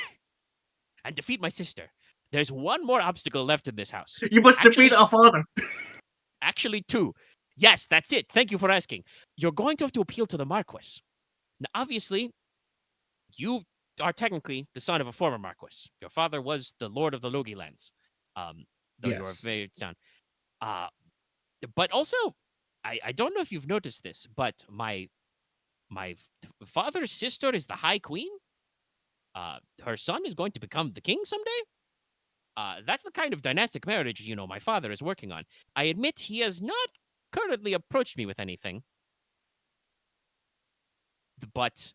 and defeat my sister, there's one more obstacle left in this house. You must defeat our father. Actually, two. Yes, that's it. Thank you for asking. You're going to have to appeal to the Marquess. Now, obviously, you are technically the son of a former Marquess. Your father was the Lord of the Logi Lands. Though you are Yes. very down. But also, I don't know if you've noticed this, but my father's sister is the High Queen. Her son is going to become the king someday. That's the kind of dynastic marriage, my father is working on. I admit he has not currently approached me with anything. But,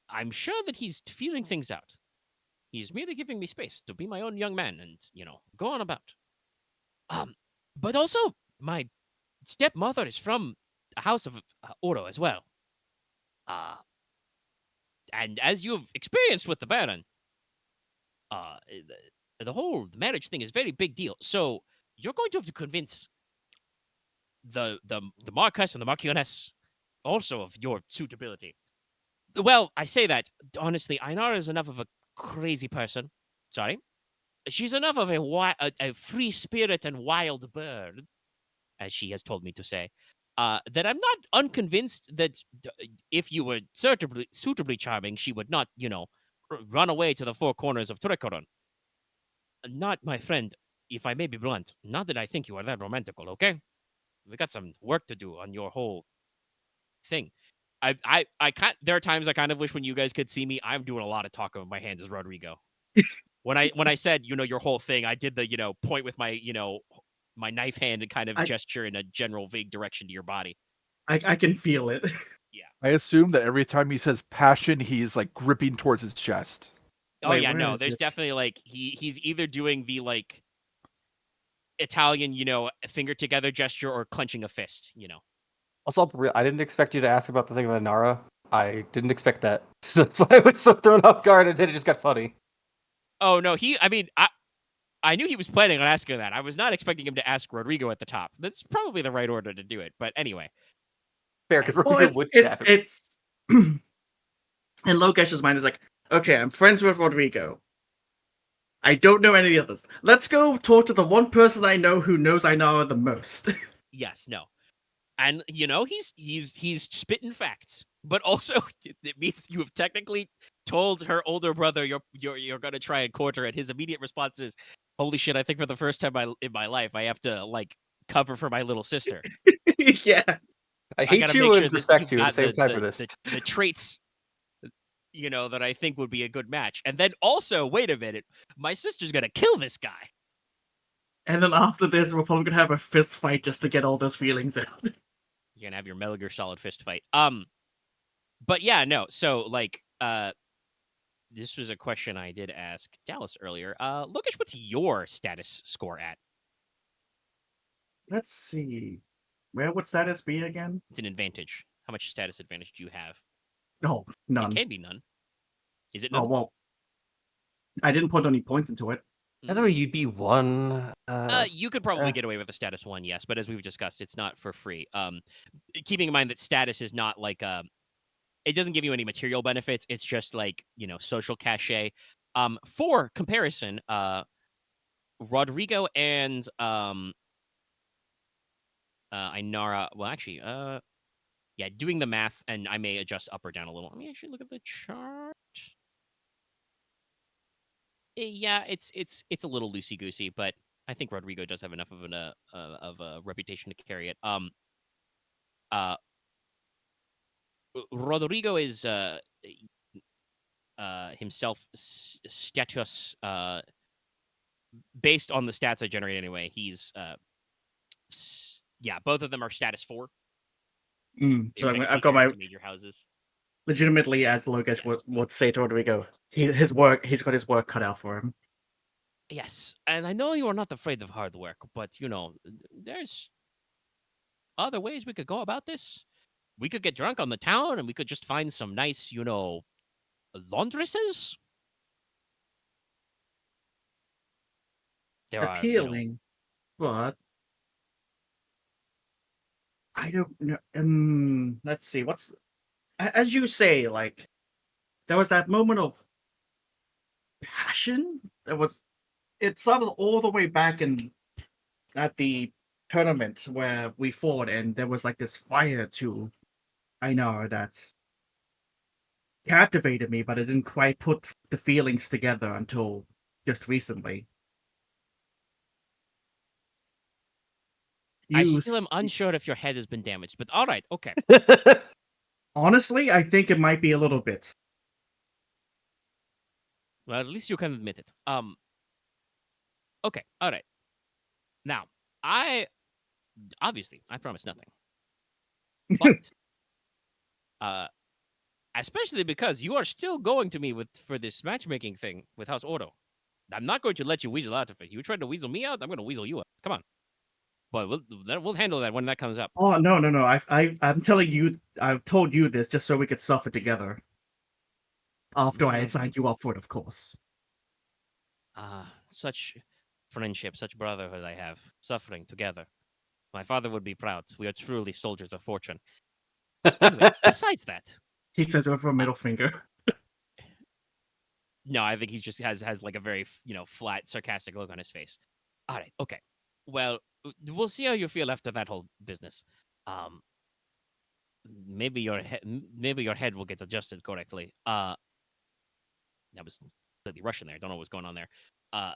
I'm sure that he's feeling things out. He's merely giving me space to be my own young man and, go on about. But also, my stepmother is from the House of Oro as well. And as you've experienced with the Baron, the whole marriage thing is a very big deal. So you're going to have to convince the Marquess and the Marquess also of your suitability. Well, I say that honestly. Ainara is enough of a crazy person. Sorry, she's enough of a free spirit and wild bird, as she has told me to say, that I'm not unconvinced that if you were suitably charming, she would not, run away to the four corners of Turikoron. Not, my friend, if I may be blunt, not that I think you are that romantical, okay? We got some work to do on your whole thing. I can't. There are times I kind of wish when you guys could see me. I'm doing a lot of talking with my hands as Rodrigo. When I said your whole thing, I did the point with my my knife hand and kind of gesture in a general vague direction to your body. I can feel it. Yeah. I assume that every time he says passion, he's like gripping towards his chest. Oh Wait, yeah, where no. is There's it? definitely like he's either doing the like Italian, finger together gesture or clenching a fist. Also, I didn't expect you to ask about the thing with Inara. I didn't expect that. So that's why I was so thrown off guard, and then it just got funny. Oh no, I knew he was planning on asking that. I was not expecting him to ask Rodrigo at the top. That's probably the right order to do it. But anyway. Fair, because Well, Rodrigo would it's and Logesh's mind is like, okay, I'm friends with Rodrigo. I don't know any others. Let's go talk to the one person I know who knows Ainara the most. Yes, no. And he's spitting facts. But also it means you have technically told her older brother you're gonna try and court her, and his immediate response is, holy shit, I think for the first time in my life I have to like cover for my little sister. Yeah. I I hate gotta you make sure and that respect you've you at the got same time for this. the traits that I think would be a good match. And then also, wait a minute, my sister's gonna kill this guy. And then after this, we're probably gonna have a fist fight just to get all those feelings out. You're gonna have your Metal Gear Solid fist fight. But yeah, no. So like, this was a question I did ask Dallas earlier. Logesh, what's your status score at? Let's see. Where would status be again? It's an advantage. How much status advantage do you have? Oh, none. It can be none. Is it Oh none? well. I didn't put any points into it. I thought you'd be one. You could probably get away with a status 1, yes, but as we've discussed, it's not for free. Keeping in mind that status is not like it doesn't give you any material benefits. It's just like social cachet. For comparison, Rodrigo and Ainara. Well, actually, yeah, doing the math, and I may adjust up or down a little. Let me actually look at the chart. Yeah, it's a little loosey goosey, but I think Rodrigo does have enough of a reputation to carry it. Rodrigo is himself status based on the stats I generate anyway. He's yeah, both of them are status 4. So They're I've got my two major houses. legitimately, as Logesh would say to Rodrigo, he's got his work cut out for him. Yes, and I know you are not afraid of hard work, but there's other ways we could go about this. We could get drunk on the town, and we could just find some nice, laundresses. There Appealing, but I don't know. Let's see. As you say, like there was that moment of passion. It started all the way back at the tournament where we fought, and there was like this fire to Einar that captivated me, but I didn't quite put the feelings together until just recently. I still am unsure if your head has been damaged, but all right, okay. Honestly, I think it might be a little bit. Well, at least you can admit it. Okay, all right. Now, obviously I promise nothing, but especially because you are still going to me for this matchmaking thing with House Oro. I'm not going to let you weasel out of it. You tried to weasel me out, I'm going to weasel you out. Come on. But we'll handle that when that comes up. Oh no! I'm telling you, I've told you this just so we could suffer together. After I signed you up for it, of course. Such friendship, such brotherhood I have, suffering together. My father would be proud. We are truly soldiers of fortune. Anyway, besides that, He says over a middle finger. No, I think he just has like a very flat, sarcastic look on his face. All right, okay. Well, we'll see how you feel after that whole business. Maybe your head will get adjusted correctly. That was completely Russian there. I don't know what's going on there. Uh,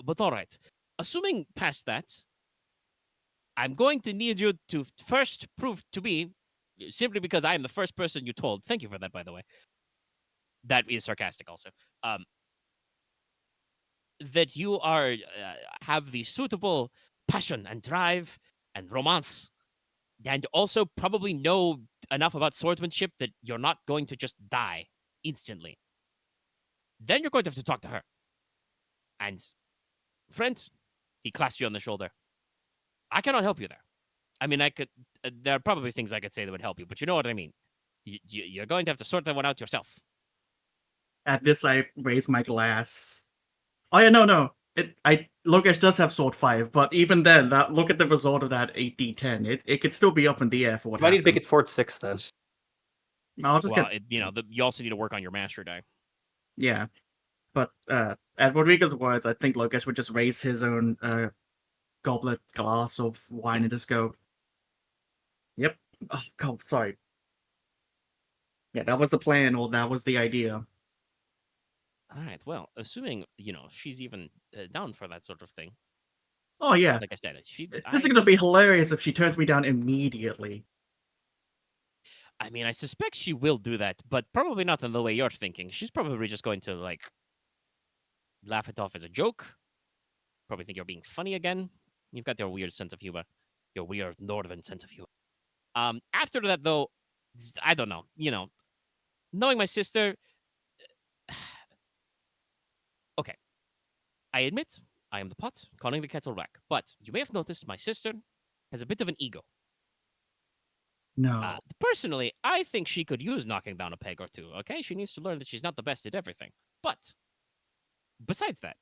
but all right. Assuming past that, I'm going to need you to first prove to me, simply because I am the first person you told. Thank you for that, by the way. That is sarcastic, also. That you are have the suitable passion and drive and romance, and also probably know enough about swordsmanship that you're not going to just die instantly. Then you're going to have to talk to her. And, friend, he clasped you on the shoulder. I cannot help you there. I mean, I could. There are probably things I could say that would help you, but you know what I mean. You're going to have to sort that one out yourself. At this, I raise my glass. Oh yeah, no. Logesh does have sword 5, but even then, look at the result of that 8d10. It could still be up in the air for what I need to happens. make it sword 6 then. I'll just Well, get you also need to work on your master die. yeah. But at Rodrigo's words, I think Logesh would just raise his own goblet glass of wine and just go, "Yep. Oh God, sorry. Yeah, that was the plan, or that was the idea." All right. Well, assuming she's even down for that sort of thing. Oh yeah. Like I said, This is gonna I be hilarious if she turns me down immediately. mean, I suspect she will do that, but probably not in the way you're thinking. She's probably just going to like laugh it off as a joke. Probably think you're being funny again. You've got your weird sense of humor, your weird northern sense of humor. After that, though, I don't know. Knowing my sister, okay. I admit I am the pot calling the kettle black, but you may have noticed my sister has a bit of an ego. No. Personally, I think she could use knocking down a peg or two. Okay, she needs to learn that she's not the best at everything. But besides that,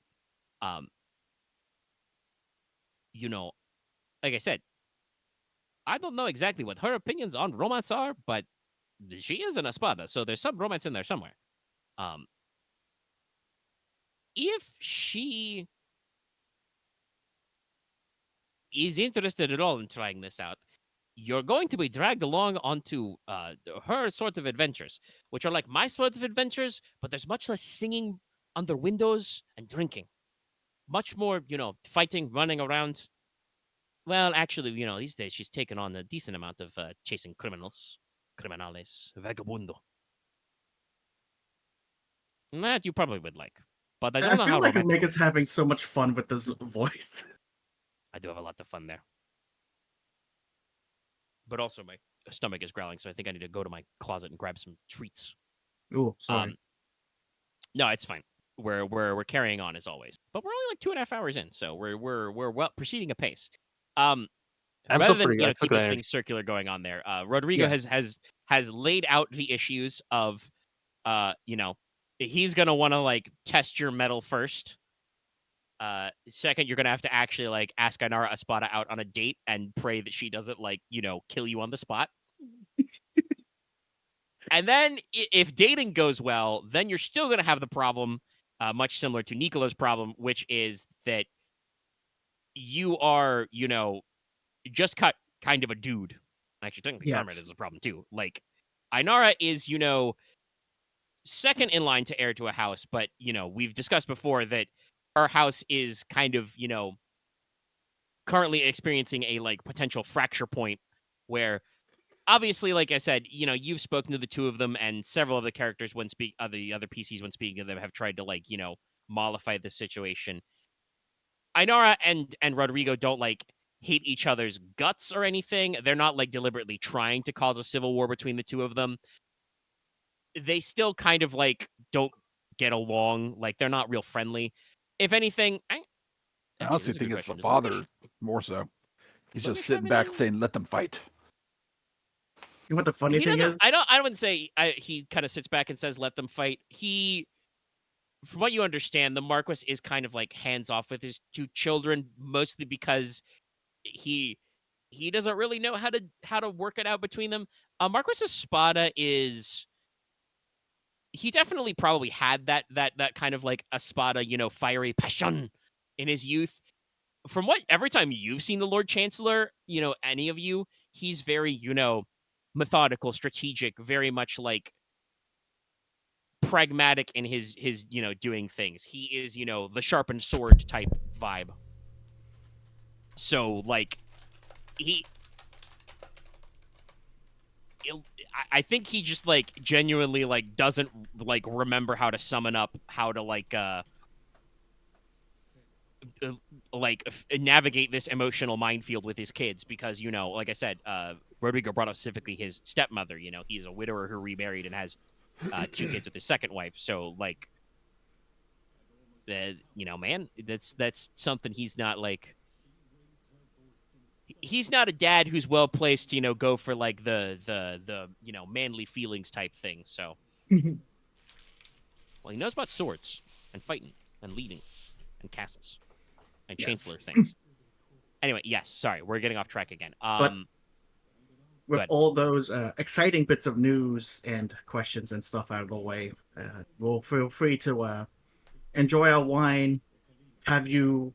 like I said, I don't know exactly what her opinions on romance are, but she is an espada, so there's some romance in there somewhere. If she is interested at all in trying this out, you're going to be dragged along onto her sort of adventures, which are like my sort of adventures, but there's much less singing under windows and drinking. Much more, fighting, running around. Well, actually, these days she's taken on a decent amount of chasing criminals. Criminales. Vagabundo. That you probably would like. But I don't I know feel how like romantic Omega's it having is. so much fun with this voice. I do have a lot of fun there. But also my stomach is growling, so I think I need to go to my closet and grab some treats. Oh, sorry. No, it's fine. We're carrying on as always, but we're only like 2.5 hours in, so we're well proceeding apace. I'm Rather still than pretty. I keep took this that thing circular going on there, Rodrigo Yeah. has laid out the issues of he's gonna want to like test your metal first. Second, you're gonna have to actually like ask Ainara Espada out on a date and pray that she doesn't like kill you on the spot. And then if dating goes well, then you're still going to have the problem, much similar to Nicola's problem, which is that you are, just cut kind of a dude. Actually, technically, Konrad Yes. is a problem too. Like, Ainara is, second in line to heir to a house, but, we've discussed before that her house is kind of, currently experiencing a, like, potential fracture point where obviously, like I said, you've spoken to the two of them, and several of the characters when the other PCs when speaking to them have tried to like, mollify the situation. Ainara and Rodrigo don't like hate each other's guts or anything. They're not like deliberately trying to cause a civil war between the two of them. They still kind of like don't get along. Like they're not real friendly. If anything, I actually, honestly this is a think good it's the question. Does father more so. He's just Logesh sitting have back any- saying, "Let them fight." You know what the funny He thing doesn't. is? I wouldn't say he kind of sits back and says, "Let them fight." From what you understand, the Marquess is kind of like hands off with his two children, mostly because he doesn't really know how to work it out between them. Marquess's Spada is he definitely probably had that kind of like espada, fiery passion in his youth. From what every time you've seen the Lord Chancellor, any of you, he's very, methodical, strategic, very much like pragmatic in his doing things. He is, the sharpened sword type vibe. So like he I think he just like genuinely like doesn't like remember how to summon up, how to navigate this emotional minefield with his kids, because like I said, Rodrigo brought up specifically his stepmother. He's a widower who remarried and has 2 kids with his second wife. So like, man, that's something he's not like. He's not a dad who's well placed to go for like the manly feelings type thing. So well, he knows about swords and fighting and leading and castles and chancellor things. Anyway, yes, sorry, we're getting off track again. But with all those exciting bits of news and questions and stuff out of the way, we'll feel free to enjoy our wine. Have you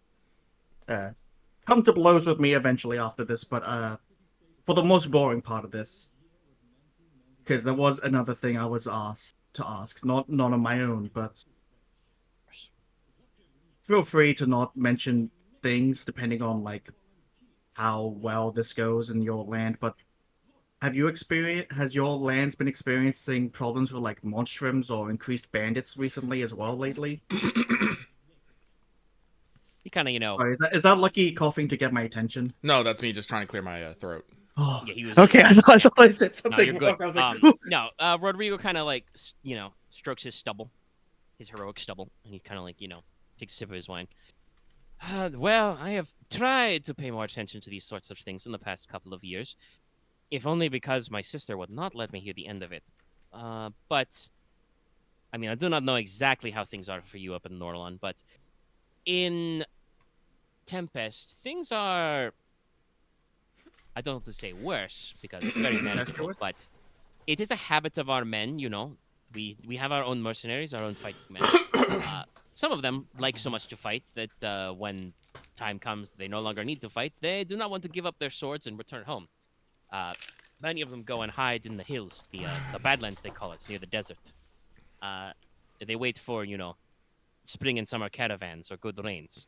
come to blows with me eventually after this? But for the most boring part of this, because there was another thing I was asked to ask, not on my own, but feel free to not mention things depending on like how well this goes in your land. But has your lands been experiencing problems with like monstrums or increased bandits recently as well lately? He kind of, Sorry, is that Lucky coughing to get my attention? No, that's me just trying to clear my throat. Oh, yeah, he was okay. I thought I said No, something you're good. wrong. I was like, no, Rodrigo kind of like strokes his stubble, his heroic stubble, and he kind of like takes a sip of his wine. Well, I have tried to pay more attention to these sorts of things in the past couple of years, if only because my sister would not let me hear the end of it. But I mean, I do not know exactly how things are for you up in Norlon, but in Tempest, things are, I don't want to say worse, because it's very manageable, but it is a habit of our men, We have our own mercenaries, our own fighting men. Some of them like so much to fight that when time comes they no longer need to fight. They do not want to give up their swords and return home. Many of them go and hide in the hills, the Badlands they call it, near the desert. They wait for, spring and summer caravans or good rains.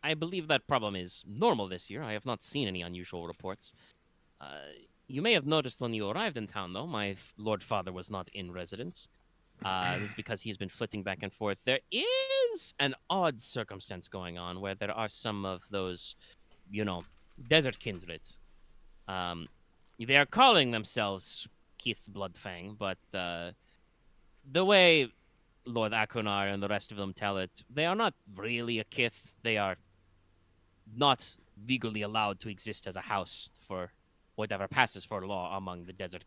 I believe that problem is normal this year. I have not seen any unusual reports. You may have noticed when you arrived in town, though, my Lord Father was not in residence. This is because he's been flitting back and forth. There is an odd circumstance going on where there are some of those, desert kindred. They are calling themselves Keith Bloodfang, but the way Lord Akunar and the rest of them tell it, they are not really a kith. They are not legally allowed to exist as a house for whatever passes for law among the desert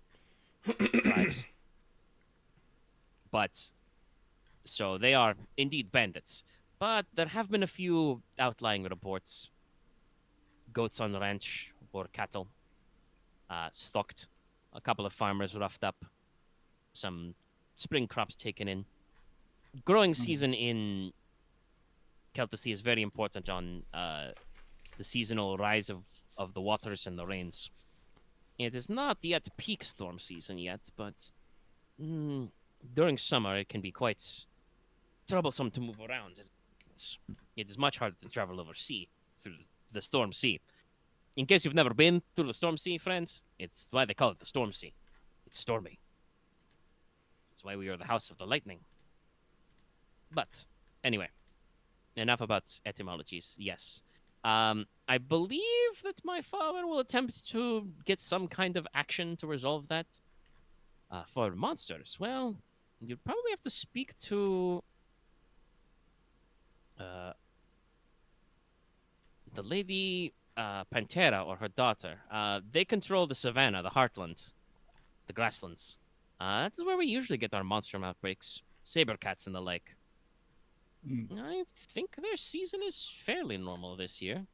tribes. But, so they are indeed bandits. But there have been a few outlying reports. Goats on the ranch or cattle stocked. A couple of farmers roughed up. Some spring crops taken in. Growing season in Celticy is very important on the seasonal rise of the waters and the rains. It is not yet peak storm season yet, but during summer it can be quite troublesome to move around. It is much harder to travel over sea through the storm sea. In case you've never been through the storm sea, friends, it's why they call it the storm sea. It's stormy. It's why we are the house of the lightning. But anyway, enough about etymologies. Yes. I believe that my father will attempt to get some kind of action to resolve that. For monsters, well, you'd probably have to speak to the lady Pantera or her daughter. They control the savannah, the heartland, the grasslands. That is where we usually get our monstrum outbreaks. Saber cats and the like. I think their season is fairly normal this year.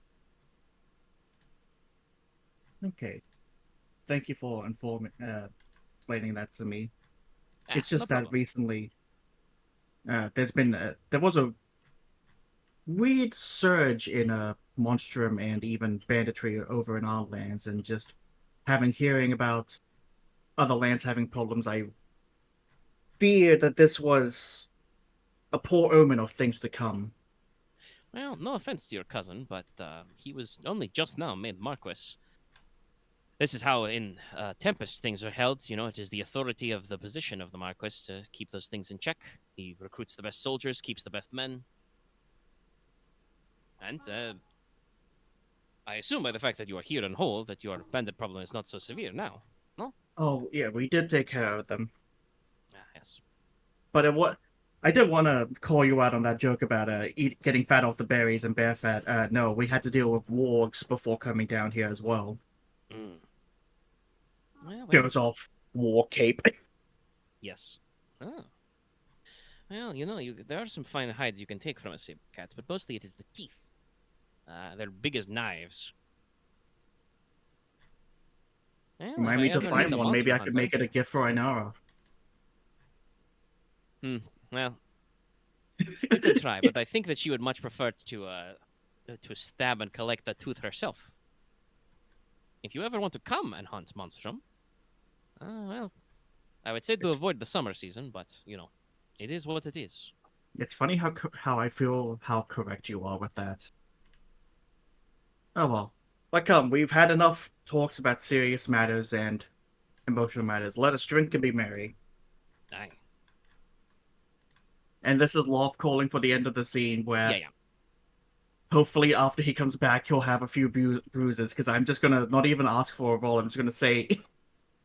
Okay. Thank you for informing, explaining that to me. It's No just that problem. recently, there was a weird surge in monstrum and even banditry over in our lands, and just hearing about other lands having problems, I fear that this was a poor omen of things to come. Well, no offense to your cousin, but he was only just now made Marquess. This is how in Tempest things are held. You know, it is the authority of the position of the Marquess to keep those things in check. He recruits the best soldiers, keeps the best men. And I assume by the fact that you are here in Hull that your bandit problem is not so severe now. No? Oh yeah, we did take care of them. Ah, yes. But I did want to call you out on that joke about getting fat off the berries and bear fat. No, we had to deal with wargs before coming down here as well. Mm. Well, Shows off war cape. yes. Oh. Well, you know, there are some fine hides you can take from a saber cat, but mostly it is the teeth. They're big as knives. Well, if Remind I me to ever find need a one. Maybe monster I could hunter- make it a gift for Inara. Well, we could try, but I think that she would much prefer to stab and collect the tooth herself. If you ever want to come and hunt monstrum, well, I would say to avoid the summer season, but you know, it is what it is. It's funny how I feel how correct you are with that. Oh well. But come, we've had enough talks about serious matters and emotional matters. Let us drink and be merry. Aye. And this is Loth calling for the end of the scene where Yeah. hopefully after he comes back he'll have a few bruises, because I'm just gonna not even ask for a roll. I'm just gonna say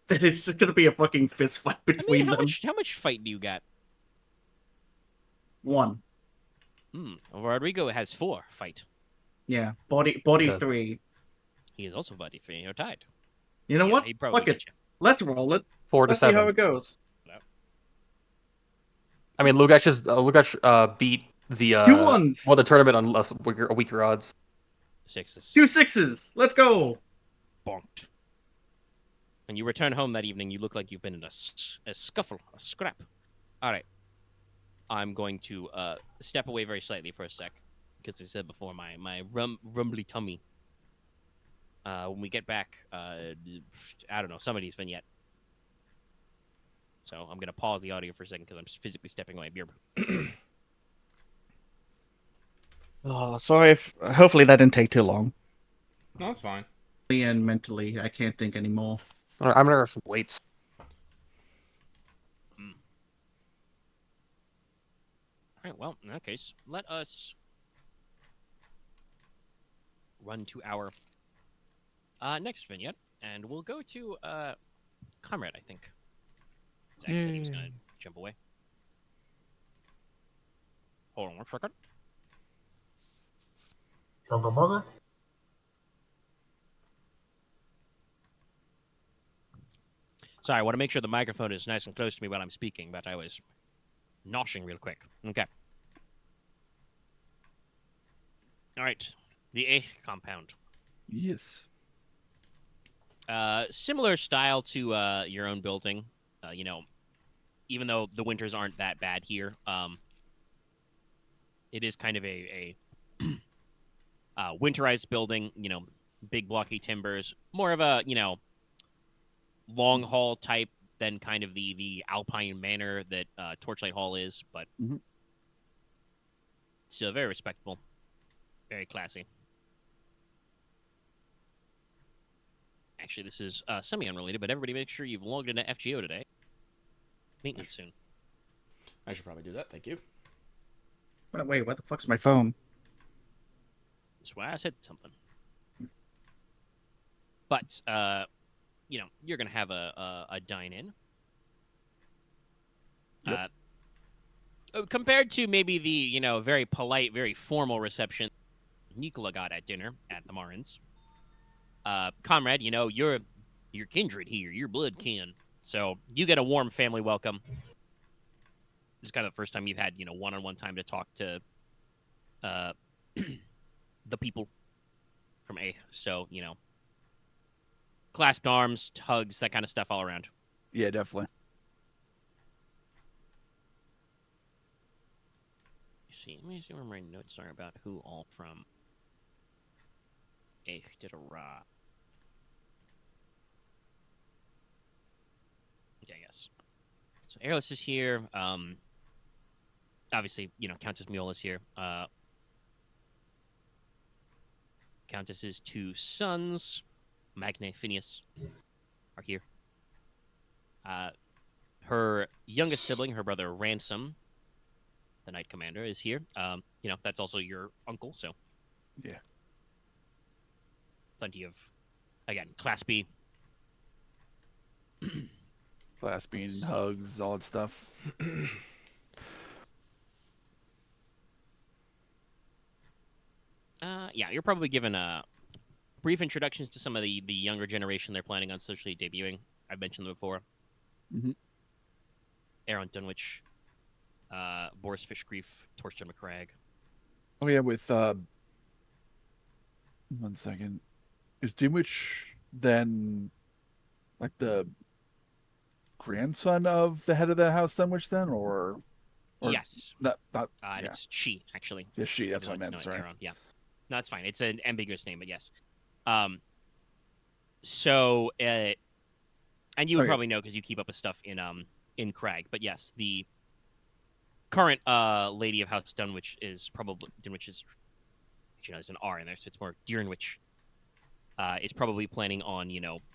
that it's just gonna be a fucking fist fight I mean, between them. how much fight do you got? One. Rodrigo has 4 fight. Yeah. Body Does. 3. He is also body 3, and you're tied. You know Yeah, what? he'd probably Fuck it. beat you. Let's roll it. 4 to Let's see 7. how it goes. I mean, Logesh beat the Two ones. the tournament on weaker odds. 6s. 2 6s. Let's go. Bonked. When you return home that evening, you look like you've been in a scuffle, a scrap. All right. I'm going to step away very slightly for a sec, because I said before, my rumbly tummy. When we get back, I don't know, somebody's vignette. So I'm going to pause the audio for a second because I'm physically stepping away. Beer. Oh, sorry if... Hopefully that didn't take too long. No, it's fine. And mentally, I can't think anymore. All right, I'm gonna grab some weights. All right, well, in that case, let us run to our next vignette, and we'll go to Konrad, I think. Zach said he was going to jump away. Hold on one second. Mother? Sorry, I want to make sure the microphone is nice and close to me while I'm speaking, but I was noshing real quick. Okay. All right. The A compound. Yes. Similar style to your own building. You know, even though the winters aren't that bad here, it is kind of a winterized building. You know, big blocky timbers, more of a long haul type than kind of the Alpine manor that Torchlight Hall is, but still very respectable, very classy. Actually, this is semi-unrelated, but everybody make sure you've logged into FGO today. Maintenance soon. I should probably do that. Thank you. Wait, what the fuck's my phone? That's why I said something. But, you're going to have a dine-in. Yep. Compared to maybe the, very polite, very formal reception Nicola got at dinner at the Marins. Konrad, you're kindred here. You're blood kin. So you get a warm family welcome. This is kind of the first time you've had, one-on-one time to talk to the people from A. So, clasped arms, hugs, that kind of stuff all around. Yeah, definitely. Let me see where my notes are about who all from Echtera. Okay, yes. So Airless is here. Obviously, Countess Mule is here. Countess's two sons, Magne Phineas, are here. Her youngest sibling, her brother Ransom, the Knight Commander, is here. That's also your uncle, so Yeah. plenty of, again, Class B. Clasping, hugs, all that stuff. Yeah, you're probably given brief introductions to some of the younger generation they're planning on socially debuting. I've mentioned them before. Mm-hmm. Aaron Dunwich, Boris Fishgrief, Torsten McCragg. Oh yeah, with 1 second. Is Dimwich then like the grandson of the head of the house Dunwich then, or Yes. not And yeah. it's she, actually. Yeah, she, that's even what I though it's meant, not sorry. Aaron. Yeah. No, that's fine. It's an ambiguous name, but yes. So, and you would probably know because you keep up with stuff in Crag, but yes, the current lady of House Dunwich is probably Dunwich is, there's an R in there, so it's more Deernwich. Is probably planning on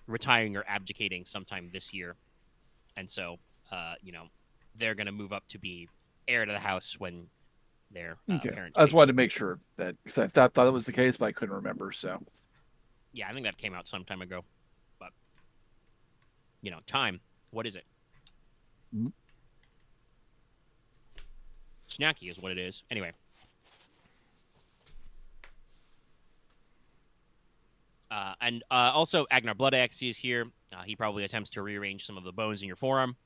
retiring or abdicating sometime this year, and so they're gonna move up to be heir to the house when their Okay. parent. I just wanted to make sure that, because I thought that was the case, but I couldn't remember. So Yeah, I think that came out some time ago, but time. What is it? Mhm. Snacky is what it is. Anyway. And also, Agnar Bloodaxe is here. He probably attempts to rearrange some of the bones in your forearm.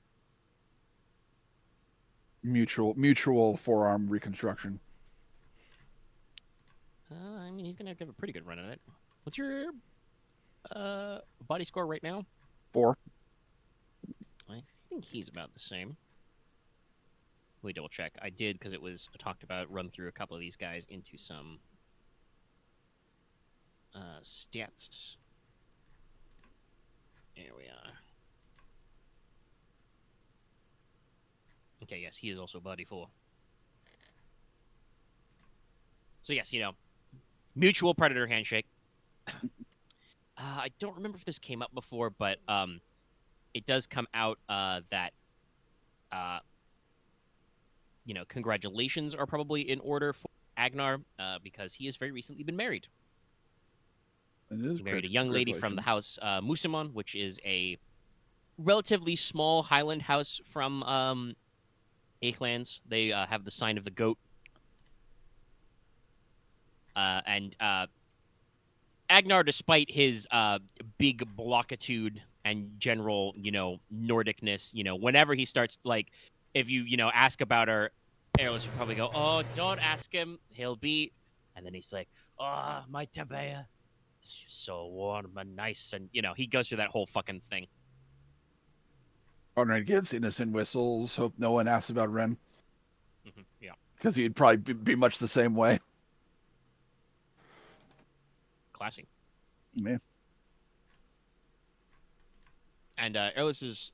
mutual forearm reconstruction. I mean, he's gonna have a pretty good run at it. What's your body score right now? 4. I think he's about the same. Let me double check. I did because it was talked about. Run through a couple of these guys into some stats. There we are. Okay, yes, he is also body 4. So yes, mutual predator handshake. I don't remember if this came up before, but it does come out that congratulations are probably in order for Agnar because he has very recently been married. He married a young lady from the house Musimon, which is a relatively small highland house from Achelands. They have the sign of the goat. And Agnar, despite his big blockitude and general, Nordicness, whenever he starts, if you, ask about her, Airless will probably go, oh, don't ask him. He'll be... And then he's like, oh, my Tabea. It's just so warm and nice. And, he goes through that whole fucking thing. Konrad gives innocent whistles. Hope no one asks about Ren. Yeah. Because he'd probably be much the same way. Classy. Man. And Airless's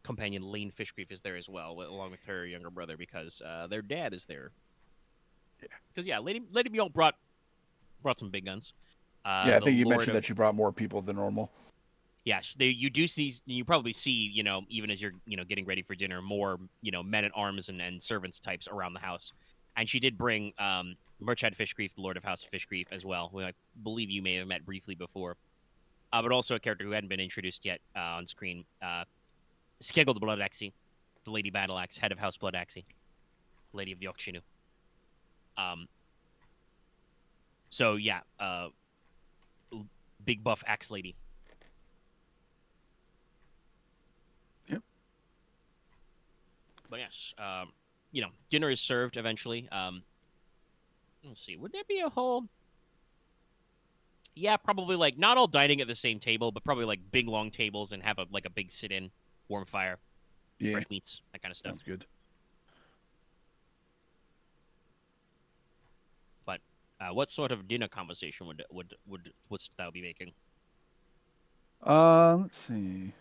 companion, Lane Fishgrief, is there as well, along with her younger brother, because their dad is there. Yeah. Because, Lady Mule brought some big guns. I think you mentioned that she brought more people than normal. Yes, you do see. You probably see, even as you're, getting ready for dinner, more, men at arms and servants types around the house. And she did bring Merchad Fishgrief, the Lord of House Fishgrief, as well, who I believe you may have met briefly before, but also a character who hadn't been introduced yet on screen. Skegel the Bloodaxe, the Lady Battleaxe, head of House Bloodaxe, Lady of the Okshinu. So yeah, big buff axe lady. Yep. But yes, dinner is served eventually. Let's see, would there be a whole? Yeah, probably like not all dining at the same table, but probably like big long tables and have a big sit-in, warm fire, Yeah, fresh meats, that kind of stuff. sounds good. But what sort of dinner conversation wouldst thou be making? Let's see.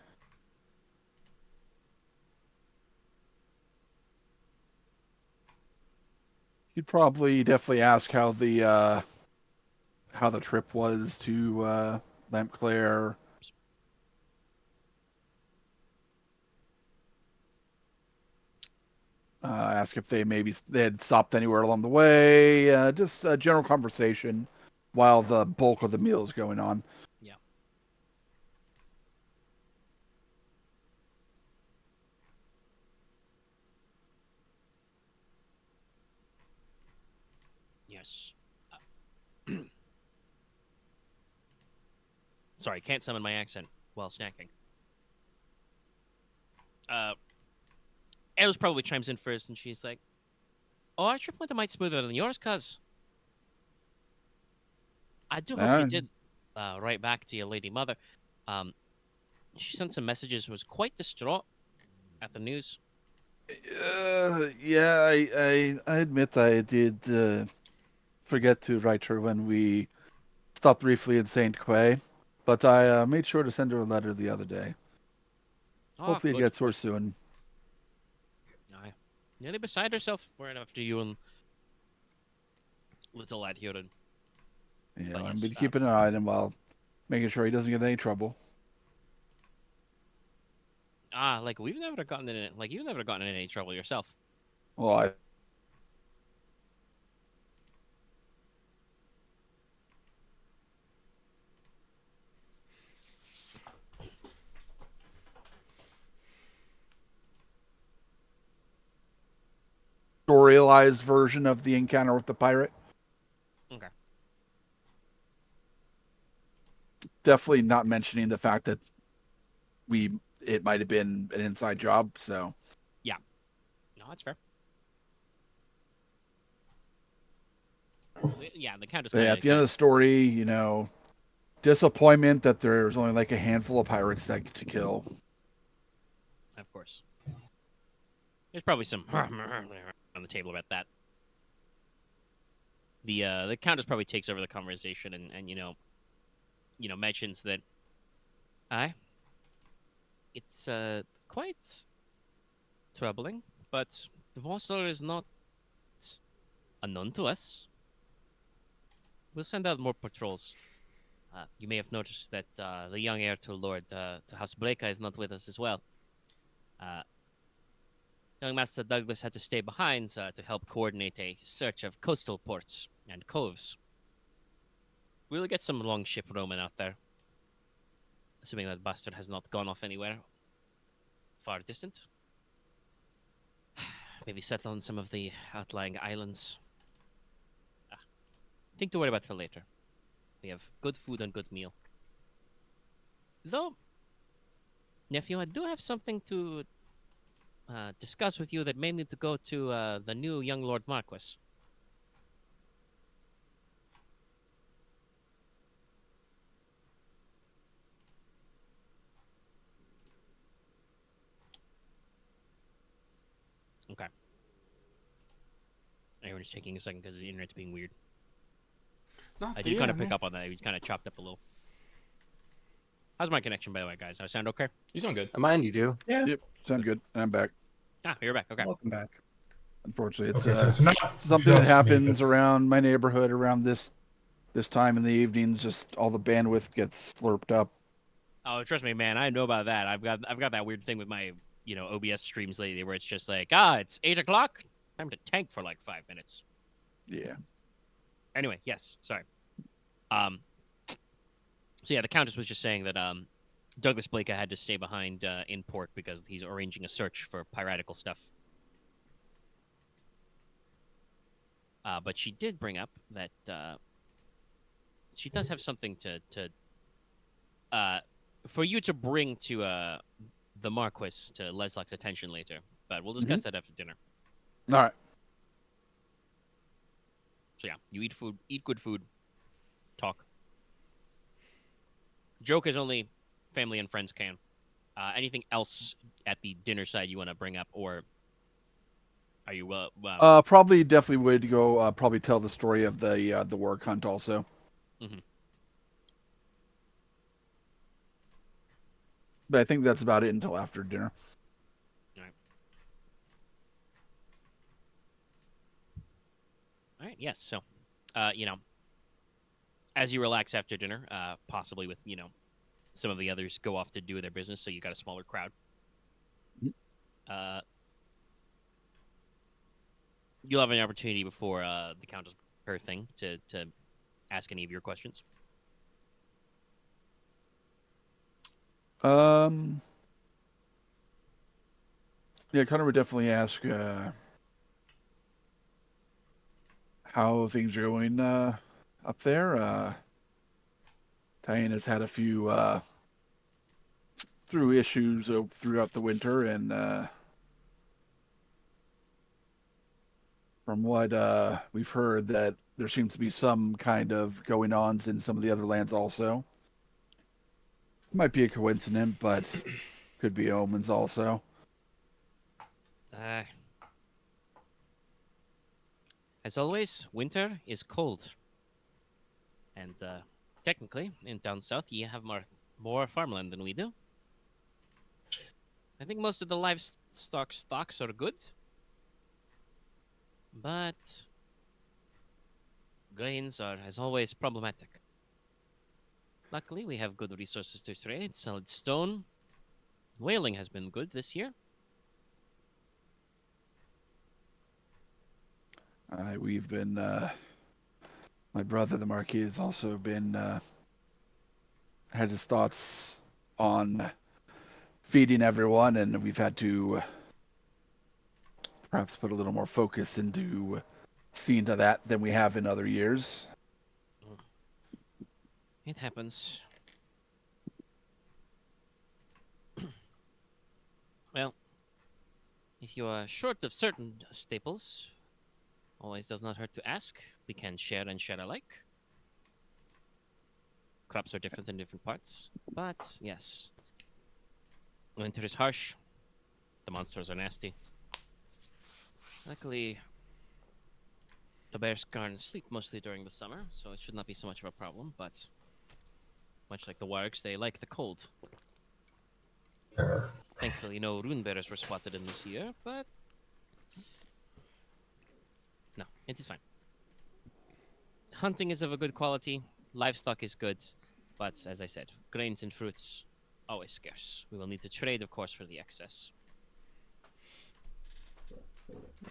You'd probably definitely ask how the trip was to Lampclair. Ask if they had stopped anywhere along the way. Just a general conversation while the bulk of the meal is going on. Yeah. Yes. Sorry, can't summon my accent while snacking. Ella's probably chimes in first, and she's like, "Oh, our trip went a mite smoother than yours, cuz. I do hope you Uh, did write back to your lady mother. Um, she sent some messages, was quite distraught at the news. yeah, I admit I did forget to write her when we stopped briefly in St. Quay, but I made sure to send her a letter the other day. Oh, Hopefully it good. gets to her soon. Aye. Nearly beside herself, right after you and little lad here. Yeah, But I'm yes, been keeping an eye on him while making sure he doesn't get in any trouble. like we've never gotten in it. Like you've never gotten in any trouble yourself. Well, I storyalized version of the encounter with the pirate. Okay. Definitely not mentioning the fact that it might have been an inside job. So No, that's fair. Yeah, the countess but kind yeah, of at the end of the story, disappointment that there's only like a handful of pirates to kill. of course. There's probably some on the table about that. The countess probably takes over the conversation and mentions that it's quite troubling, but the monster is not unknown to us. We'll send out more patrols. You may have noticed that the young heir to Lord to House Breka is not with us as well. Uh, young Master Douglas had to stay behind to help coordinate a search of coastal ports and coves. We'll get some longship roaming out there, assuming that bastard has not gone off anywhere far distant. Maybe settle on some of the outlying islands. Think to worry about for later. We have good food and good meal. Though, nephew, I do have something to discuss with you that may need to go to the new young Lord Marquess. Okay. Everyone's taking a second because the internet's being weird. Not I the do kind of pick internet. up on that. He's kind of chopped up a little. How's my connection, by the way, guys? I sound okay? You sound good. Mine, you do. Yeah, Yep, sound good. I'm back. Ah, you're back. Okay. welcome back. Unfortunately, it's Okay, so it's not something that just me happens that's around my neighborhood around this time in the evenings. Just all the bandwidth gets slurped up. Oh, trust me, man. I know about that. I've got that weird thing with my OBS streams lately where it's just like it's 8 o'clock. Time to tank for like 5 minutes. Yeah. Anyway, yes. Sorry. So yeah, the Countess was just saying that Douglas Blake had to stay behind in port because he's arranging a search for piratical stuff. But she did bring up that she does have something to for you to bring to the Marquess to Leslok's attention later. But we'll discuss that after dinner. All right. So yeah, you eat food, eat good food, talk. Joke is only family and friends can. Anything else at the dinner side you want to bring up, or are you Probably definitely would go. Probably tell the story of the work hunt also. Mhm. But I think that's about it until after dinner. All right. Yes. So, as you relax after dinner, possibly with some of the others go off to do their business, so you got a smaller crowd. Uh, you'll have an opportunity before the Countess her thing to ask any of your questions. Yeah, Connor would definitely ask how things are going up there. Teine has had a few through issues throughout the winter, and from what we've heard, that there seems to be some kind of going-ons in some of the other lands also. Might be a coincidence, but could be omens also. As always, winter is cold. And technically, in down south, you have more farmland than we do. I think most of the livestock stocks are good. But grains are, as always, problematic. Luckily, we have good resources to trade. Solid stone. Whaling has been good this year. We've been, my brother, the Marquis, has also been, had his thoughts on feeding everyone, and we've had to perhaps put a little more focus into seeing to that than we have in other years. It happens. Well, if you are short of certain staples, always does not hurt to ask. We can share and share alike. Crops are different in different parts, but yes. Winter is harsh. The monsters are nasty. Luckily, the bears can sleep mostly during the summer, so it should not be so much of a problem, but much like the wargs, they like the cold. Thankfully, no rune bearers were spotted in this year, but no, it is fine. Hunting is of a good quality, livestock is good, but as I said, grains and fruits, always scarce. We will need to trade, of course, for the excess.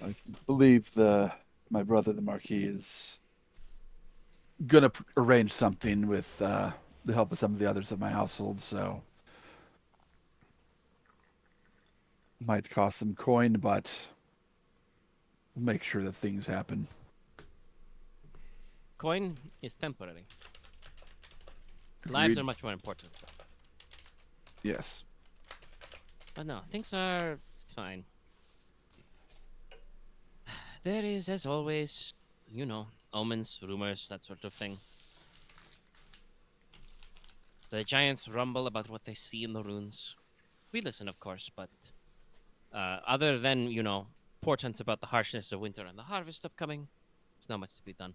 I believe my brother, the Marquis, is gonna arrange something with the help of some of the others of my household, so might cost some coin, but we'll make sure that things happen. Coin is temporary. Agreed. Lives are much more important. Yes. But no, things are fine. There is, as always, omens, rumors, that sort of thing. The giants rumble about what they see in the runes. We listen, of course, but other than, portents about the harshness of winter and the harvest upcoming, there's not much to be done.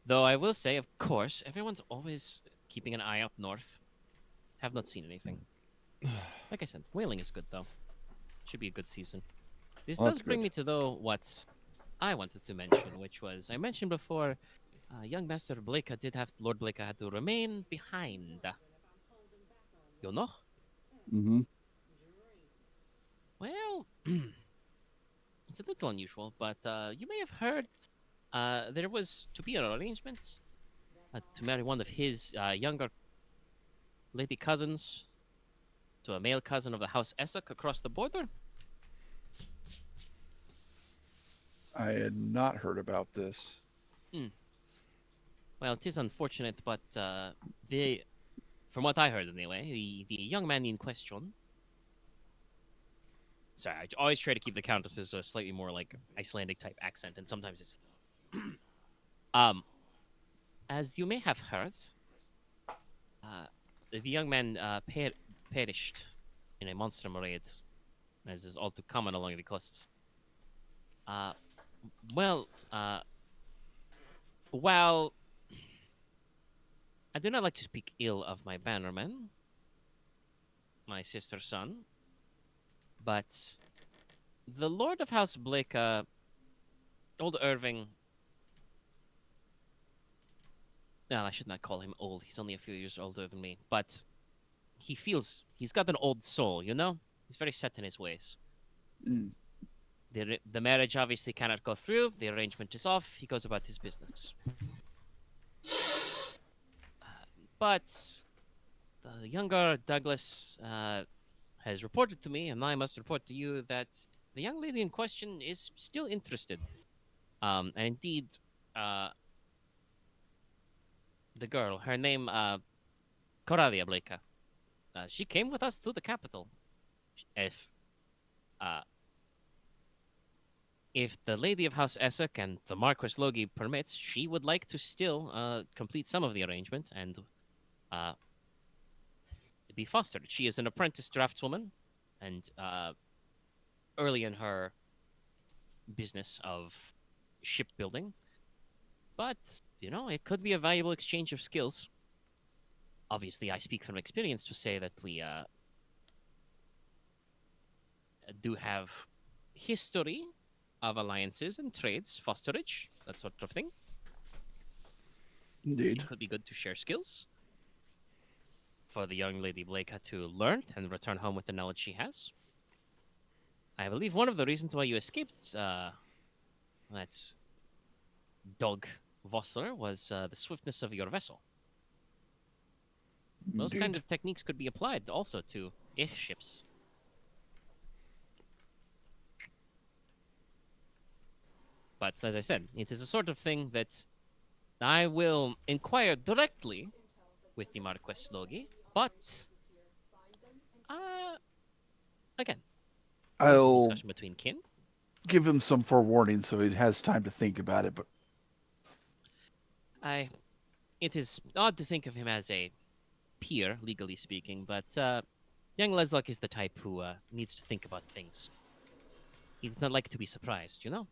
Though I will say, of course, everyone's always keeping an eye up north. Have not seen anything. Like I said, whaling is good, though. Should be a good season. This Well, does that's bring good. me to, though, what I wanted to mention, which was, I mentioned before, young Master Blake Lord Blake had to remain behind. You know? Mm-hmm. Well, it's a little unusual, but you may have heard there was to be an arrangement to marry one of his younger lady cousins to a male cousin of the House Essex across the border. I had not heard about this. Well, it is unfortunate, but from what I heard anyway, the young man in question. Sorry, I always try to keep the Countess's a slightly more like Icelandic type accent, and sometimes it's. As you may have heard, the young man perished in a monster raid, as is all too common along the coasts. Uh, well, while I do not like to speak ill of my bannerman, my sister's son, but the Lord of House Blake, old Irving. No, I should not call him old. He's only a few years older than me, but he's got an old soul, you know? He's very set in his ways. Mm. The marriage obviously cannot go through. The arrangement is off. He goes about his business. But the younger Douglas has reported to me, and I must report to you, that the young lady in question is still interested. And indeed, the girl, her name, Coralia Blake, she came with us to the capital. If uh, if the Lady of House Essex and the Marquess Logi permits, she would like to still complete some of the arrangement and be fostered. She is an apprentice draftswoman, and early in her business of shipbuilding. But, you know, it could be a valuable exchange of skills. Obviously, I speak from experience to say that we do have history of alliances and trades, fosterage, that sort of thing. Indeed. It could be good to share skills for the young Lady Blake to learn and return home with the knowledge she has. I believe one of the reasons why you escaped that's Dog Vossler was the swiftness of your vessel. Those kind of techniques could be applied also to Ich ships. But as I said, it is a sort of thing that I will inquire directly with the Marquess Logi, but again, I'll discussion between kin. give him some forewarning so he has time to think about it. But It is odd to think of him as a peer, legally speaking, but young Leslok is the type who needs to think about things. He does not like to be surprised, you know?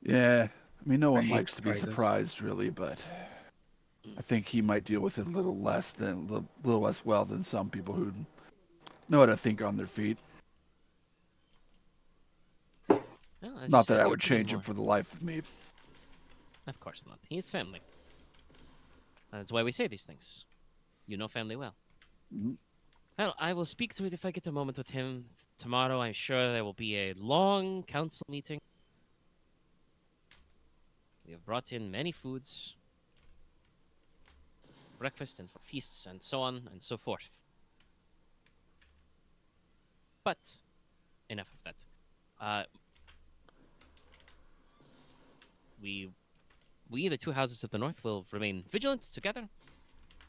yeah, I mean, no I one hate likes to be surprises. surprised, really. But I think he might deal with it a little less well than some people who know how to think on their feet. Well, as you Not said, that I you're would putting change him more- for the life of me. Of course not. He is family. That's why we say these things. You know family well. Mhm. Well, I will speak to it if I get a moment with him tomorrow. I'm sure there will be a long council meeting. We have brought in many foods, breakfast and for feasts and so on and so forth. But enough of that. We, the two houses of the north, will remain vigilant together.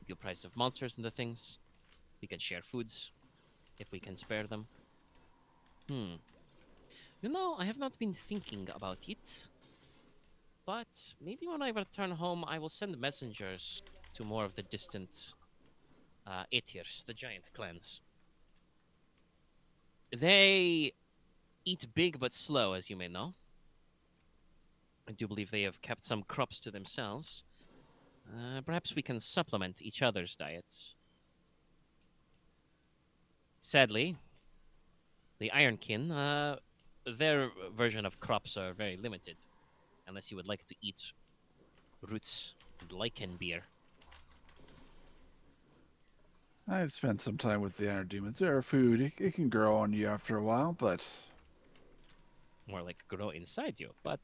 Be apprised of monsters and the things. We can share foods if we can spare them. You know, I have not been thinking about it. But maybe when I return home, I will send messengers to more of the distant Aetirs, the giant clans. They eat big but slow, as you may know. I do believe they have kept some crops to themselves. Perhaps we can supplement each other's diets. Sadly, the Ironkin, their version of crops are very limited, unless you would like to eat roots and lichen beer. I've spent some time with the Iron Demons. They're food. It can grow on you after a while, but More like grow inside you, but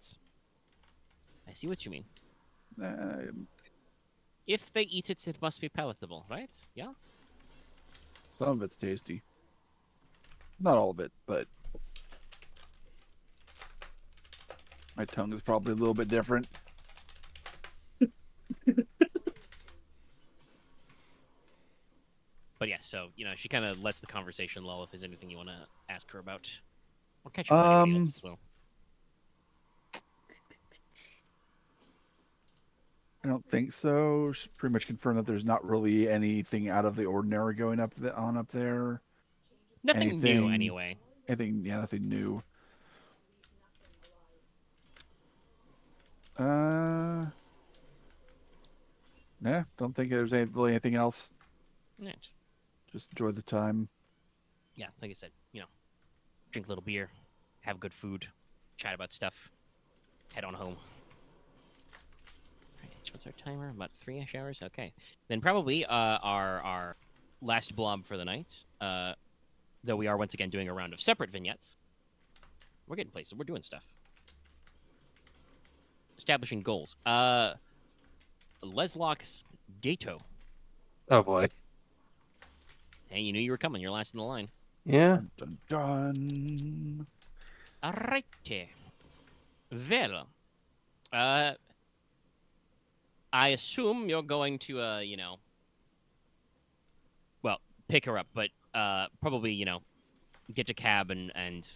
I see what you mean. uh, If they eat it, it must be palatable, right? Yeah? some of it's tasty. Not all of it, but my tongue is probably a little bit different. But yeah, so, you know, she kind of lets the conversation lull if there's anything you want to ask her about. Or catch up with anybody else as well. don't think so. She's pretty much confirmed that there's not really anything out of the ordinary going up there. Nothing new, anyway. Nothing new. Yeah, don't think there's really anything else. Yeah. Just enjoy the time. Yeah, like I said, drink a little beer, have good food, chat about stuff, head on home. Alright, so what's our timer? About 3-ish hours? Okay. Then probably our last blob for the night, though we are once again doing a round of separate vignettes. We're getting places. We're doing stuff. Establishing goals. Leslok's Dato. Oh boy. Hey, you knew you were coming. You're last in the line. Yeah. Dun, dun. Alrighty. Well, I assume you're going to, well, pick her up, but probably, get a cab and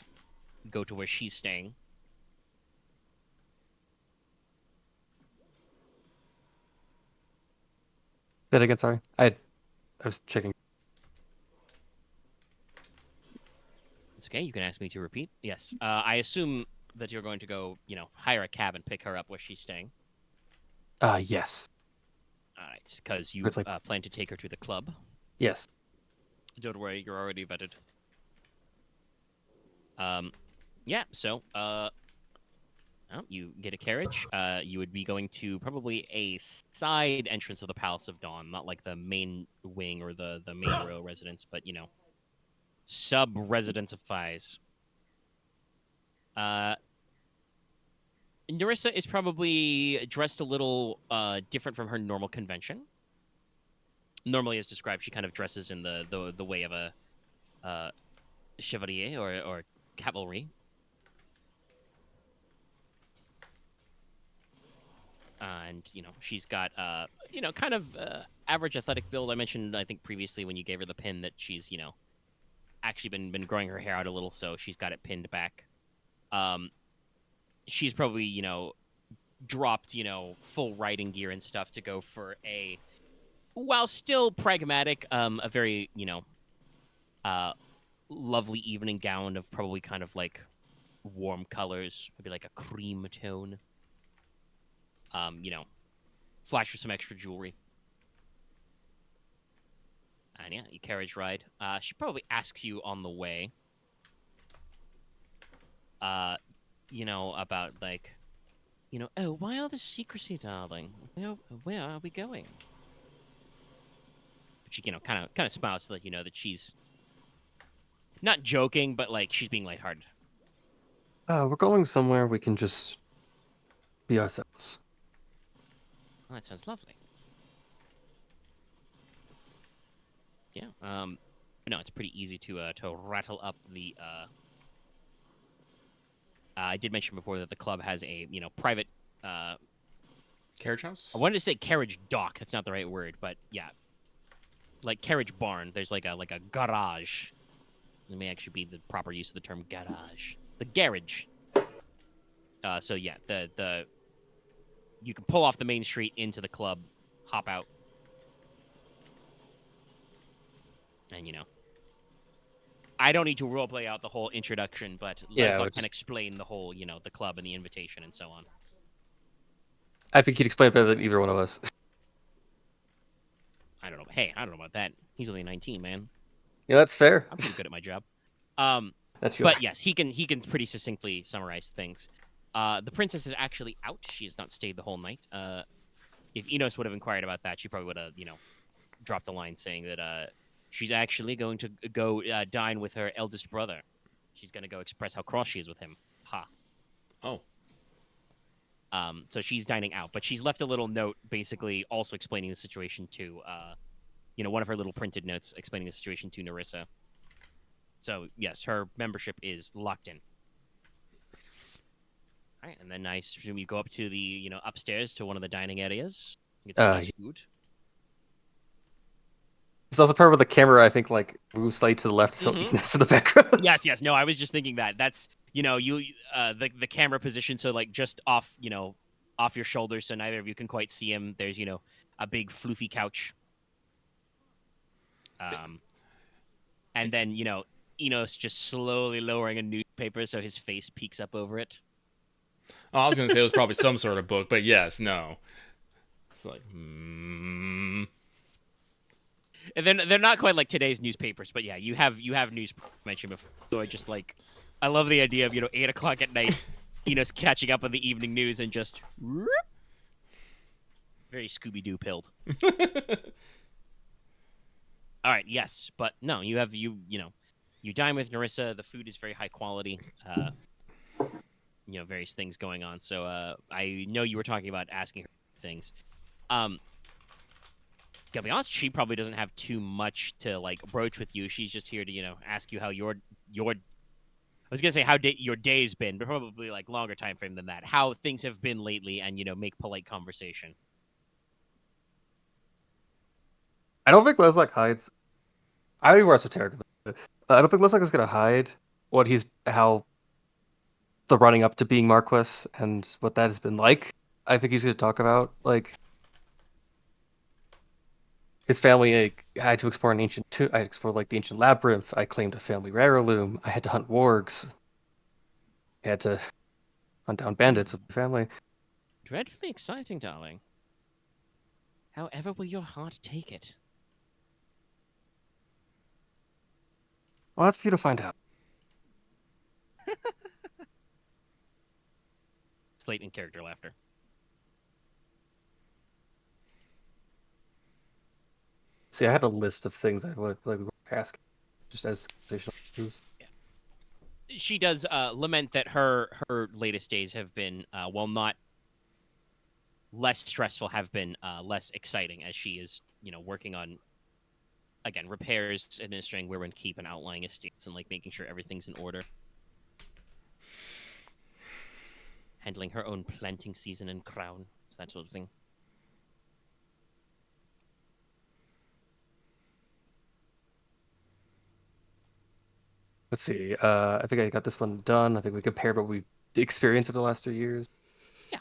go to where she's staying. Say that again, sorry. I was checking. It's okay. You can ask me to repeat. Yes. I assume that you're going to go, hire a cab and pick her up where she's staying. Yes. All right, because you It's like- plan to take her to the club. Yes. Don't worry, you're already vetted. Yeah, so, you get a carriage. You would be going to probably a side entrance of the Palace of Dawn, not like the main wing or the main royal residence, but, sub-residence of Fies. Nerissa is probably dressed a little different from her normal convention. Normally, as described, she kind of dresses in the way of a chevalier or cavalry. And, she's got, kind of average athletic build. I mentioned, I think, previously when you gave her the pin that she's, actually been growing her hair out a little, so she's got it pinned back. She's probably, dropped, full riding gear and stuff to go for a, while still pragmatic, a very, lovely evening gown of probably kind of like warm colors, maybe like a cream tone. Flash for some extra jewelry. And yeah, you carriage ride. She probably asks you on the way, about like, oh, why all the secrecy, darling? Where are we going? But she, kind of smiles to let you know that she's not joking, but like she's being lighthearted. We're going somewhere we can just be ourselves. Well, that sounds lovely. Yeah. No, it's pretty easy to rattle up the. I did mention before that the club has a private. Carriage house? I wanted to say carriage dock. That's not the right word, but yeah, like carriage barn. There's like a garage. It may actually be the proper use of the term garage. The garage. So yeah, the you can pull off the main street into the club, hop out, and I don't need to roleplay out the whole introduction, but Yeah, Leslok which- can explain the whole, the club and the invitation and so on. I think he'd explain it better than either one of us. I don't know. Hey, I don't know about that. He's only 19, man. Yeah, that's fair. I'm pretty good at my job. That's you. But yes, he can pretty succinctly summarize things. The princess is actually out. She has not stayed the whole night. If Inos would have inquired about that, she probably would have, dropped a line saying that she's actually going to go dine with her eldest brother. She's going to go express how cross she is with him. Ha. Oh. So she's dining out, but she's left a little note basically also explaining the situation to, one of her little printed notes explaining the situation to Nerissa. So, yes, her membership is locked in. All right, and then I assume you go up to the, upstairs to one of the dining areas. Get some nice food. It's also part where the camera, I think, like moves slightly to the left, so Inos in the background. Yes. No, I was just thinking that. That's, the camera position, so like just off off your shoulders, so neither of you can quite see him. There's a big floofy couch. And then Inos just slowly lowering a newspaper so his face peeks up over it. Oh, I was gonna say it was probably some sort of book, but yes, no. It's like, And they're not quite like today's newspapers, but yeah, you have news mentioned before. So I love the idea of 8 o'clock at night, Enos catching up on the evening news and just very Scooby-Doo pilled. All right, yes, but no, you dine with Narissa. The food is very high quality. Various things going on. So I know you were talking about asking her things. Gotta be honest, she probably doesn't have too much to broach with you. She's just here to ask you how your I was gonna say how your day's been, but probably longer time frame than that. How things have been lately, and make polite conversation. I don't think Leslok hides. I would be more esoteric. I don't think Leslok is gonna hide how the running up to being Marquess and what that has been like. I think he's gonna talk about his family had to explore an ancient I explored the ancient labyrinth. I claimed a family heirloom. I had to hunt wargs. I had to hunt down bandits of the family. Dreadfully exciting, darling. However will your heart take it? Well, that's for you to find out. Slate and character laughter. See, I had a list of things I would ask, just as conversational. Yeah. She does lament that her latest days have been, while not less stressful, have been less exciting, as she is, working on, again, repairs, administering Weirwood and Keep and outlying estates, and making sure everything's in order. Handling her own planting season and crown, that sort of thing. Let's see. I think I got this one done. I think we compared what we experienced over the last 2 years. Yeah.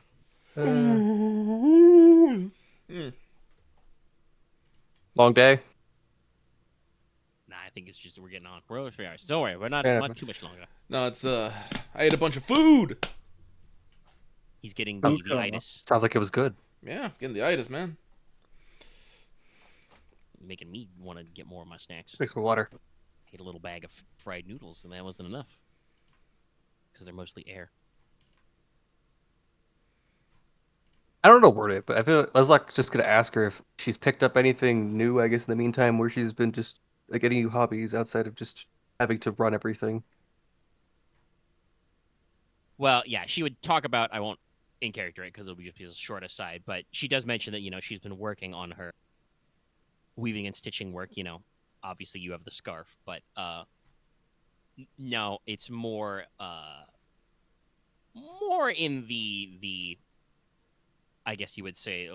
Long day. Nah, I think it's just we're getting on. We're over 3 hours. Don't worry, we're not too much longer. No, it's I ate a bunch of food. He's getting the itis. Sounds like it was good. Yeah, getting the itis, man. Making me want to get more of my snacks. Drink some water. Ate a little bag of fried noodles, and that wasn't enough. Because they're mostly air. I don't know word it, but I feel like Leslok's just gonna ask her if she's picked up anything new, I guess, in the meantime, where she's been just any new hobbies outside of just having to run everything. Well, yeah, she would talk about, I won't in character it because it'll be just a short aside, but she does mention that, she's been working on her weaving and stitching work, obviously you have the scarf, but no, it's more in the I guess you would say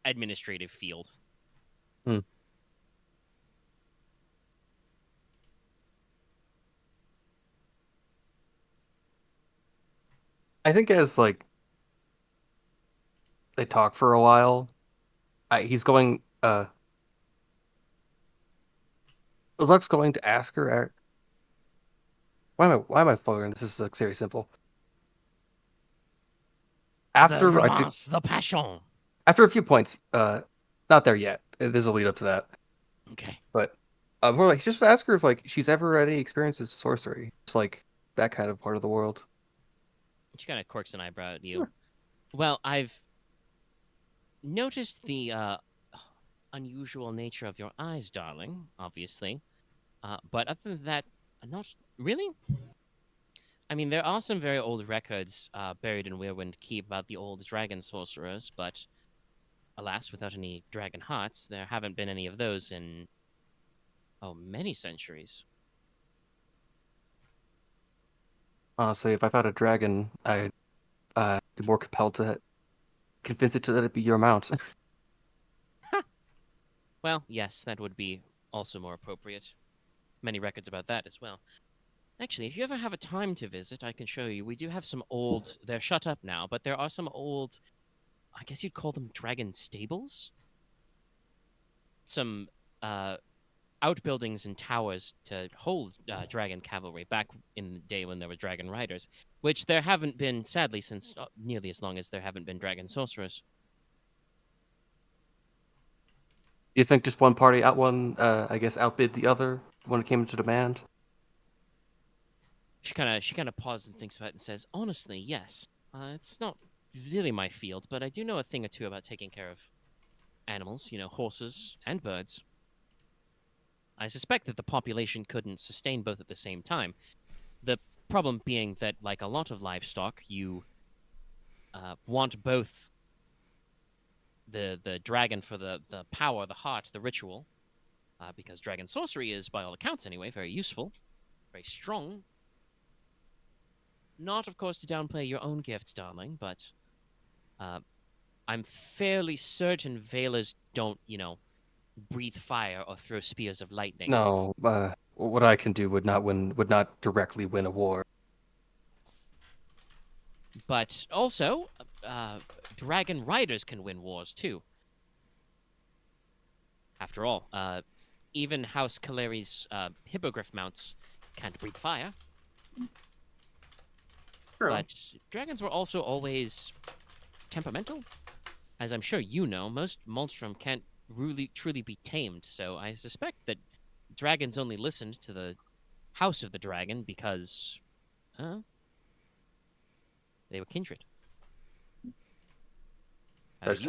administrative field. I think as they talk for a while, he's going Leslok's going to ask her why am I following this? This is very simple. After the romance, the passion. After a few points, not there yet. There's a lead up to that. Okay. But more just ask her if she's ever had any experiences with sorcery. It's that kind of part of the world. She kind of quirks an eyebrow at you. Sure. Well, I've noticed the unusual nature of your eyes, darling, obviously. But other than that, not really. I mean, there are some very old records buried in Weirwood Keep about the old dragon sorcerers, but alas, without any dragon hearts, there haven't been any of those in, many centuries. Honestly, if I found a dragon, I'd be more compelled to convince it to let it be your mount. Well, yes, that would be also more appropriate. Many records about that as well. Actually, if you ever have a time to visit, I can show you. We do have some old... They're shut up now, but there are some old I guess you'd call them dragon stables. Some outbuildings and towers to hold dragon cavalry back in the day when there were dragon riders, which there haven't been, sadly, since nearly as long as there haven't been dragon sorcerers. Do you think just one party outbid the other when it came to demand? She kind of pauses and thinks about it and says, "Honestly, yes. It's not really my field, but I do know a thing or two about taking care of animals, horses and birds. I suspect that the population couldn't sustain both at the same time. The problem being that, like a lot of livestock, you want both the dragon for the power, the heart, the ritual, because dragon sorcery is, by all accounts anyway, very useful, very strong. Not, of course, to downplay your own gifts, darling, but I'm fairly certain Veilers don't, breathe fire or throw spears of lightning. No, what I can do would not directly win a war. But also, dragon riders can win wars too. After all, even House Caleri's hippogriff mounts can't breathe fire. True. But dragons were also always temperamental. As I'm sure you know, most Monstrum can't really truly be tamed, so I suspect that dragons only listened to the House of the Dragon because they were kindred. You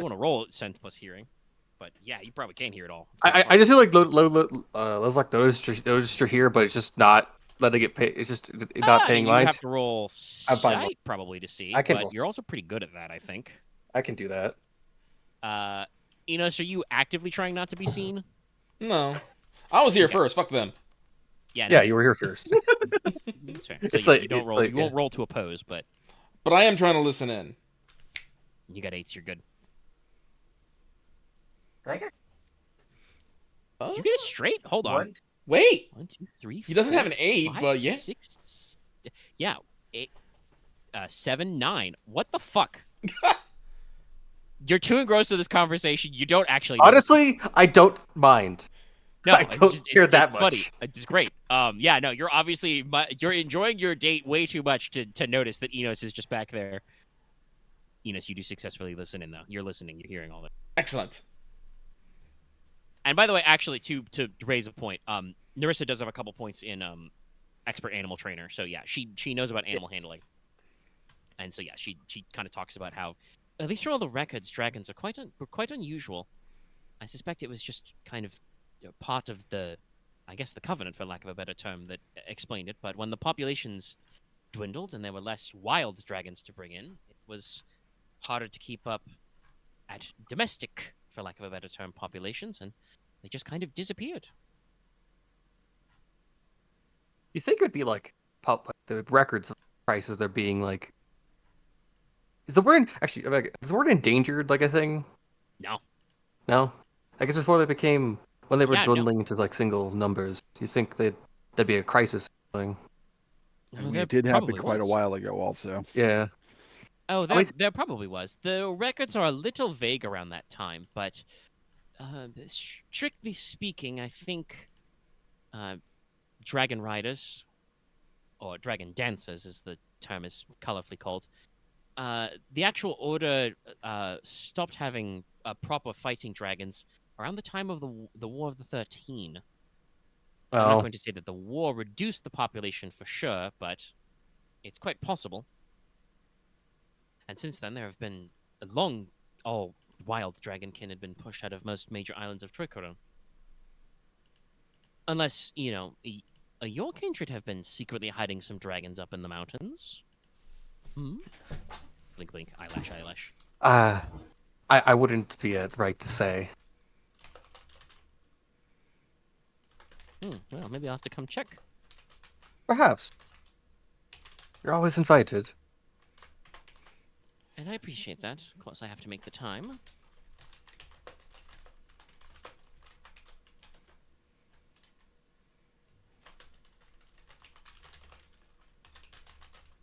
want to roll sense plus hearing, but yeah, you probably can't hear it all. I just feel like Leslok noticed you're here, but it's just not letting it pay. It's just not paying you mind. have to roll sight probably to see, but you're also pretty good at that, I think. I can do that. Inos, are you actively trying not to be seen? No. I was here first. Fuck them. Yeah, you were here first. That's fair. So you don't roll. You won't roll to oppose, but I am trying to listen in. You got 8s. You're good. Did you get it straight? Hold on. Wait. 1, 2, 3. He doesn't have an 8, 5, but yeah. 6. Yeah. 8. 7, 9. What the fuck? You're too engrossed in this conversation. You don't actually know. Honestly, I don't mind. No, I don't care that much. Funny. It's great. Yeah, no, you're obviously you're enjoying your date way too much to notice that Enos is just back there. Enos, you do successfully listen in though. You're listening. You're hearing all that. Excellent. And by the way, actually, to raise a point, Narissa does have a couple points in expert animal trainer. So yeah, she knows about animal handling. And so yeah, she kind of talks about how, at least from all the records, dragons are quite unusual. I suspect it was just kind of part of the covenant, for lack of a better term, that explained it. But when the populations dwindled and there were less wild dragons to bring in, it was harder to keep up at domestic, for lack of a better term, populations, and they just kind of disappeared. You think it would be like the records of prices they're being like? Is the word endangered like a thing? No. I guess before they became when they were dwindling into like single numbers. Do you think that'd be a crisis thing? I mean, it did happen quite a while ago, also. Yeah. Oh, there probably was. The records are a little vague around that time, but strictly speaking, I think dragon riders, or dragon dancers as the term is colorfully called, the actual order stopped having proper fighting dragons around the time of the War of the 13. I'm not going to say that the war reduced the population for sure, but it's quite possible. And since then, there have been all wild dragonkin had been pushed out of most major islands of Tricoron. Unless, your kindred have been secretly hiding some dragons up in the mountains. Blink, blink, eyelash. I wouldn't be right to say. Well, maybe I'll have to come check. Perhaps. You're always invited. And I appreciate that. Of course, I have to make the time.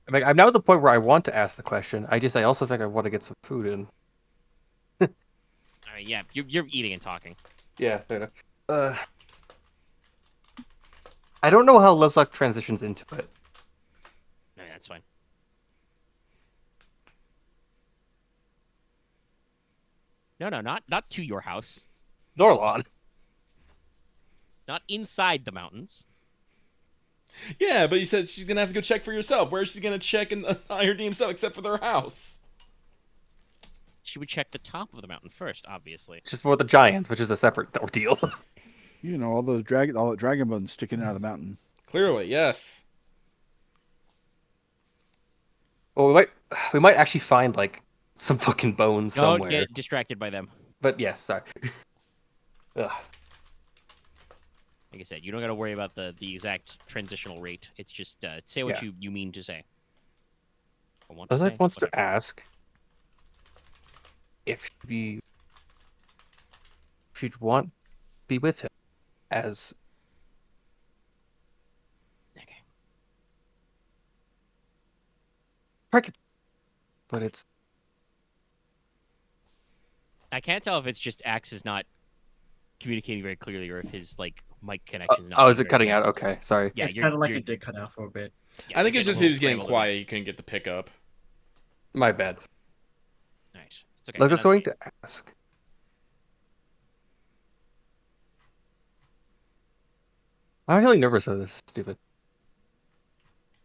I mean, I'm now at the point where I want to ask the question. I also think I want to get some food in. I mean, yeah, you're eating and talking. Yeah, fair enough. I don't know how Leslok transitions into it. No, that's fine. No, not to your house. Norlon. Not inside the mountains. Yeah, but you said she's gonna have to go check for herself. Where is she gonna check in the Iron Team stuff except for their house? She would check the top of the mountain first, obviously. Just for the giants, which is a separate ordeal. You know, all the dragon bones sticking out of the mountain. Clearly, yes. Well, we might actually find like some fucking bones Don't somewhere. get distracted by them. But yes, sorry. Ugh. Like I said, you don't got to worry about the exact transitional rate. It's just say what you mean to say. Or want to say, Leslok wants to whatever. ask if she'd want to be with him as Okay. pregnant. But it's I can't tell if it's just Axe is not communicating very clearly, or if his like mic connection is not. oh, is it very cutting good. out? Okay, sorry. Yeah, It's you're kind of like you're- it did cut out for a bit. yeah, I think you're it's just a he was little getting frail quiet. You couldn't get the pickup. My bad. All right, it's okay. I was That's going okay. to ask. I'm really nervous of this. Stupid.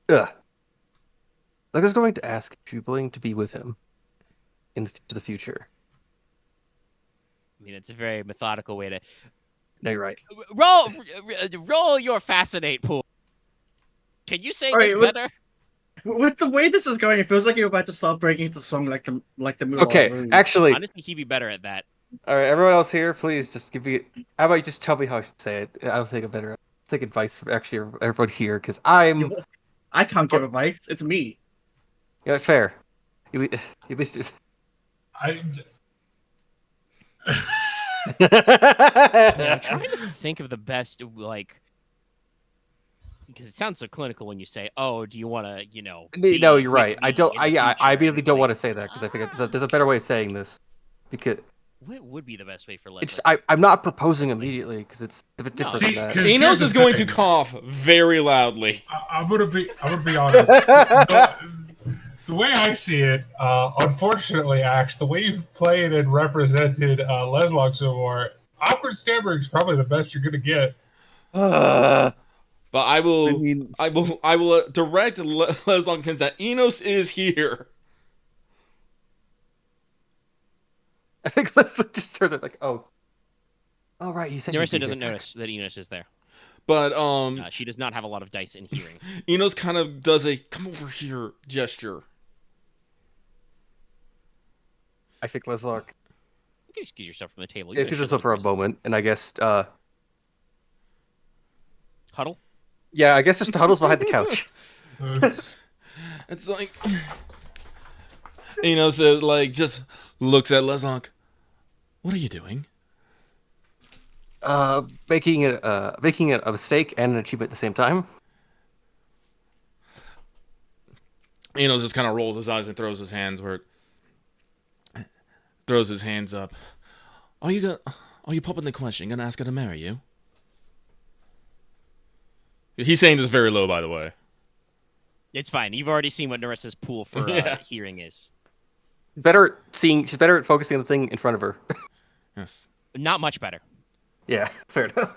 Ugh. I was going to ask if you're willing to be with him in the future. I mean, it's a very methodical way to No, you're right. roll your fascinate pool. Can you say All this right, what- better? With the way this is going, it feels like you're about to start breaking into song like the Mulan Okay, movie. actually, Honestly, he'd be better at that. all right, everyone else here, please just give me. How about you just tell me how I should say it? I'll take advice from actually everyone here because I'm. I can't give advice. It's me. Yeah, fair. At least. I. Yeah, I'm trying to think of the best like. Because it sounds so clinical when you say, "Oh, do you want to, No, be you're with right. I me don't. in the I future?" really It's don't like, want to say that because I think there's a better way of saying this. Because What would be the best way for it's Leslok? I'm not proposing immediately because it's a bit No. different See, than that. 'cause here's Inos the is going to thing. cough very loudly. I'm gonna be honest. The way I see it, unfortunately, Axe, the way you've played and represented Leslok so far, awkward stammering is probably the best you're gonna get. But I will, I mean- I will direct Leslok attention that Enos is here. I think Leslie just turns out like, oh, right. You said you'd Nerissa be doesn't here. notice that Enos is there. But She does not have a lot of dice in hearing. Enos kind of does a "come over here" gesture. I think Leslok You can excuse yourself from the table. You excuse can herself for a moment, and I guess, Huddle. yeah, I guess just huddles behind the couch. It's like Enos like just looks at Leslok. What are you doing? Making it a mistake and an achievement at the same time. Enos just kind of rolls his eyes and throws his hands up. Are you popping the question? Gonna ask her to marry you? He's saying this very low, by the way. It's fine. You've already seen what Nerissa's pool for Yeah. hearing is. She's better at focusing on the thing in front of her. Yes. Not much better, Yeah, fair enough.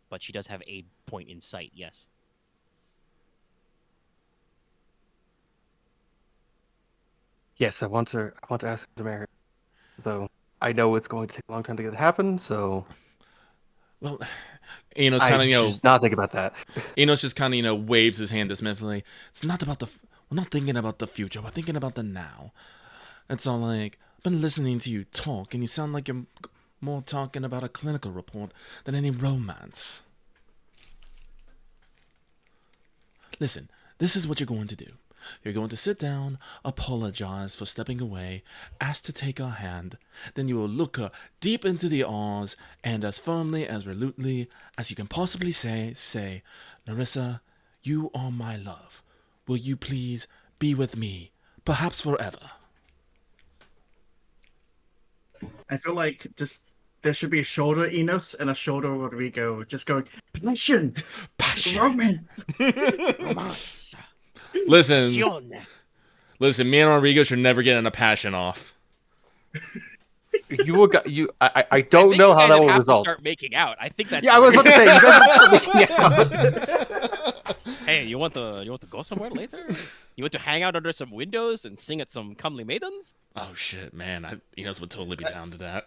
but she does have a point in sight. Yes. Yes, I want to ask her to marry, though I know it's going to take a long time to get it to happen. So Well, Enos I kind of just not think about that. Enos just kind of waves his hand dismissively. It's not about we're not thinking about the future. We're thinking about the now. It's all like I've been listening to you talk, and you sound like you're more talking about a clinical report than any romance. Listen, this is what you're going to do. You're going to sit down, apologize for stepping away, ask to take her hand, then you will look her deep into the eyes, and as firmly, as resolutely as you can possibly say, Nerissa, you are my love. Will you please be with me, perhaps forever? I feel like just there should be a shoulder Enos and a shoulder Rodrigo, just going passion, romance. Romance. Listen, Passion. me and Rodrigo should never get in a passion off. You will. I don't think know you how guys that would will have result. To start making out. I think that's. Yeah, I was about to say you guys have to start making out. Hey, you want to go somewhere later? You want to hang out under some windows and sing at some comely maidens? Oh shit, man! Enos would totally be down to that.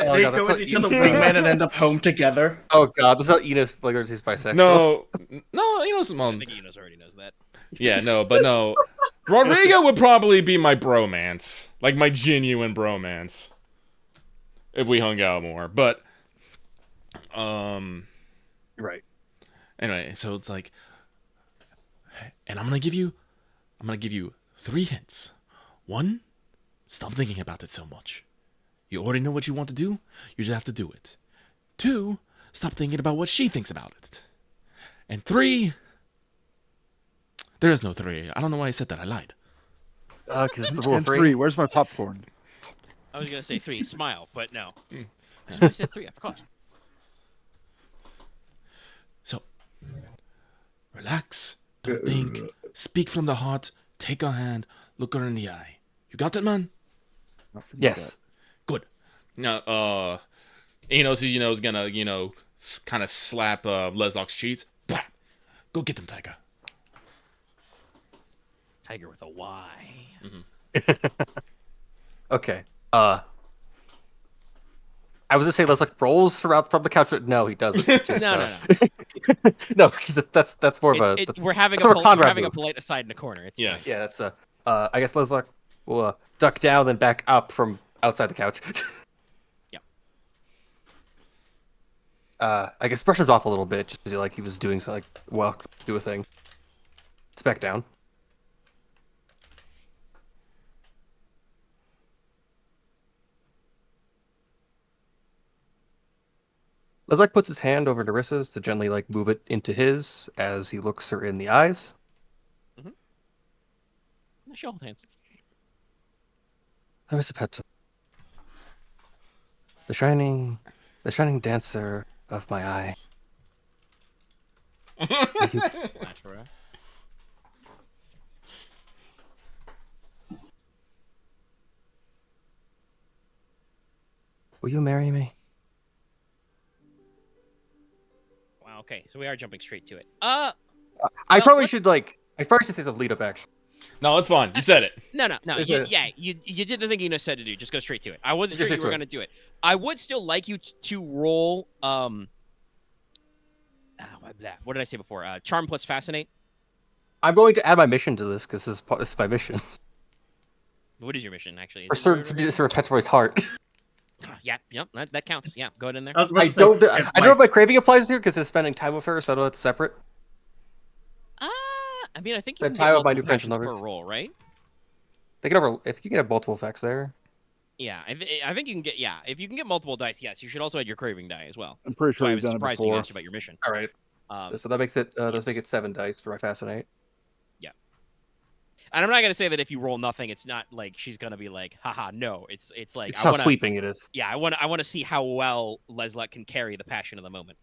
Oh, They God, go that's as not- each other wingman and end up home together. Oh god, that's not Enos flagrant he's bisexual. No, Enos. I think Enos already knows that. Yeah, no, but no. Rodrigo would probably be my bromance, like my genuine bromance, if we hung out more. But, Right. anyway, so it's like, and I'm gonna give you 3 hints. 1, stop thinking about it so much. You already know what you want to do. You just have to do it. 2, stop thinking about what she thinks about it. And 3, there is no 3. I don't know why I said that. I lied. Because the rule And 3. 3. Where's my popcorn? I was gonna say 3, smile, but no. I said 3. I forgot. So, relax. Don't think. Speak from the heart. Take her hand. Look her in the eye. You got it, man? I forget Yes. Good. Now, Enos, is gonna, kind of slap Leslok's cheeks. Blah. Go get them, Tiger. Tiger with a Y. Okay. I was gonna say Leslok rolls from the couch, but no, he doesn't. Just, No. no, because that's more of a. We're having that's more we're Konrad having a move. polite aside in the corner. It's Yes. Yeah, that's a. I guess Leslok will duck down, then back up from outside the couch. Yeah. I guess brush him off a little bit, just like he was doing so, like to do a thing. It's back down. Leslok puts his hand over Nerissa's to gently move it into his as he looks her in the eyes. She'll hold hands. Nerissa Petto. The shining dancer of my eye. Natura. Will you marry me? Wow. Okay, so we are jumping straight to it. I Well, probably let's- should I probably should say some lead up action. No, it's fine. You said it. No. Is You, it- yeah, you did the thing Enos said to do. Just go straight to it. I wasn't Just sure you straight were to going to do it. I would still like you to roll. What did I say before? Charm plus fascinate. I'm going to add my mission to this because this is my mission. What is your mission actually? Is Or it serve Perpetua's heart. Yeah, that counts. Yeah, go ahead in there. I was about I to say, don't know if if my- my craving applies here because it's spending time with her, so I know it's separate. I mean, I think you Then can tie get up my multiple new pension passions per lovers. roll, right? They can if you can have multiple effects there. Yeah, I think you can get. Yeah, if you can get multiple dice, yes, you should also add your craving die as well. I'm pretty So sure I you've was done it surprised when you before. asked about your mission. All right. Um, So that makes it let's make yes. it 7 dice for my fascinate. And I'm not gonna say that if you roll nothing, it's not like she's gonna be like, haha, no. It's like It's I how wanna, sweeping it is. Yeah, I wanna see how well Leslok can carry the passion of the moment.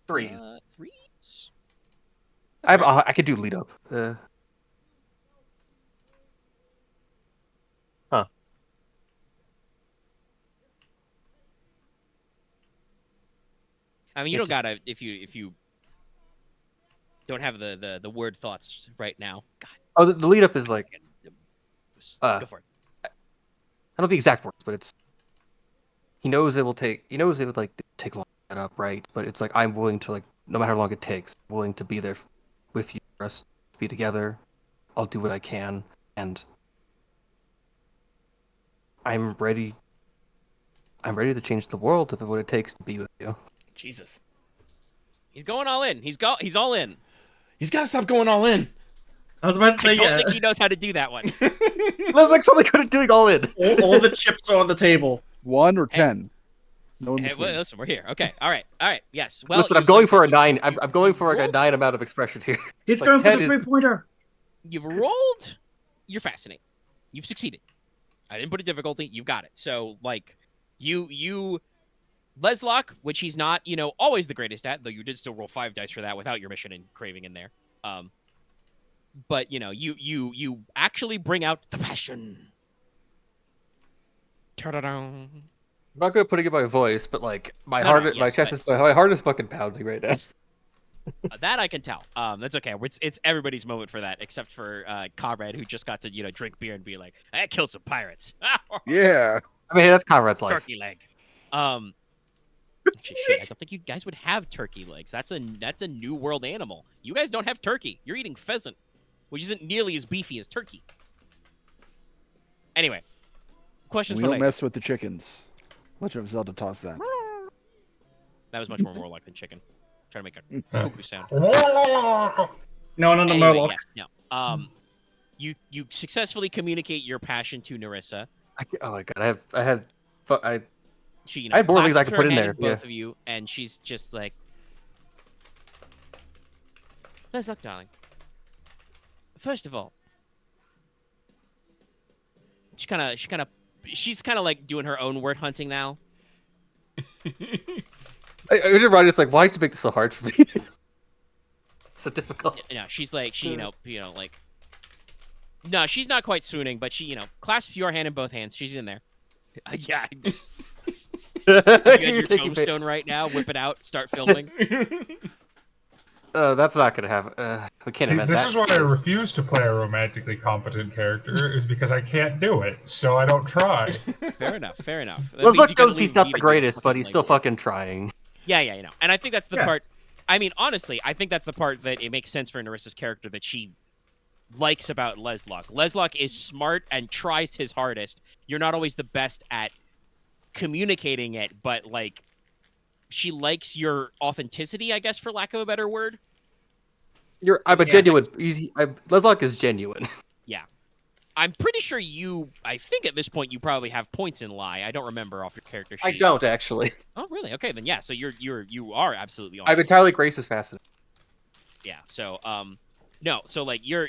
3. Threes. I could do lead up. I mean, you It's don't gotta if you don't have the word thoughts right now. God, Oh, the lead up is like go for it. I don't know the exact words, but it's he knows it would take take long to set up, right? But it's like I'm willing to no matter how long it takes, willing to be there with you for us to be together. I'll do what I can, and I'm ready to change the world if it's what it takes to be with you. Jesus. He's going all in. He's all in. He's got to stop going all in. I was about to say, I don't yeah. think he knows how to do that one. That's like something good at doing all in. all the chips are on the table. 1 or Hey. 10. No in Hey, between. well, listen, we're here. Okay, all right. Yes. Well, Listen, I'm you've going like- for a 9. I'm going for a Roll. 9 amount of expression here. He's Like going for 10 the is- 3-pointer. You've rolled. You're fascinating. You've succeeded. I didn't put a difficulty. You got it. So like, you Leslok, which he's not, always the greatest at, though you did still roll 5 dice for that without your mission and craving in there. But you actually bring out the passion. Ta-da-da. I'm not good at putting it by voice, but like my Yeah, my heart is fucking pounding right now. That I can tell. That's okay. It's everybody's moment for that, except for Konrad, who just got to drink beer and be like, "I killed some pirates." Yeah. I mean, that's Conrad's life. Turkey leg. Shit, I don't think you guys would have turkey legs. That's a new world animal. You guys don't have turkey. You're eating pheasant, which isn't nearly as beefy as turkey. Anyway, questions We for don't later. mess with the chickens. Legend of Zelda toss that. That was much more Morlock than chicken. Trying to make a cuckoo sound. No, Anyway, Murloc. yes, no. You successfully communicate your passion to Nerissa. Oh my god, I She, I had more things I clasps could her put in hand there, at both of you, and she's just like, Leslok, darling. First of all, she's kind of like doing her own word hunting now. I did write. It's like, why did you make this so hard for me? So difficult. She's like, like, no, she's not quite swooning, but she, clasps your hand in both hands. She's in there. Yeah. You got your tombstone right now. Whip it out. Start filming. That's not gonna happen. We can't See, invent this that. is why I refuse to play a romantically competent character, is because I can't do it, so I don't try. Fair enough. That means Leslok you gotta knows he's leave not me the to do the greatest, but he's fucking still legwork. fucking trying. Yeah, and I think that's the Yeah. part. I mean, honestly, I think that's the part that it makes sense for Nerissa's character that she likes about Leslok. Leslok is smart and tries his hardest. You're not always the best at communicating it, but like, she likes your authenticity, I guess, for lack of a better word. I'm a Yeah. genuine. Leslok is genuine. I'm pretty sure I think at this point you probably have points in lie. I don't remember off your character sheet. I don't actually. Oh, really? Okay, then yeah. So you are absolutely I'm honest. entirely Grace is fascinating. Yeah. So no. So like you're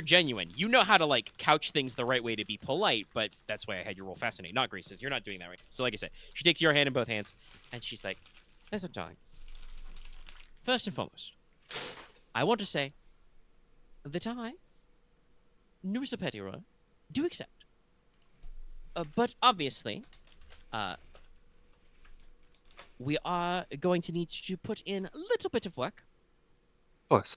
genuine. You know how to like couch things the right way to be polite, but that's why I had you roll fascinate, not Grace's. You're not doing that right. So like I said, she takes your hand in both hands, and she's like, "Leslok, darling. First and foremost, I want to say that I, Nerissa Pettyroy, do accept. But obviously, we are going to need to put in a little bit of work. Of course.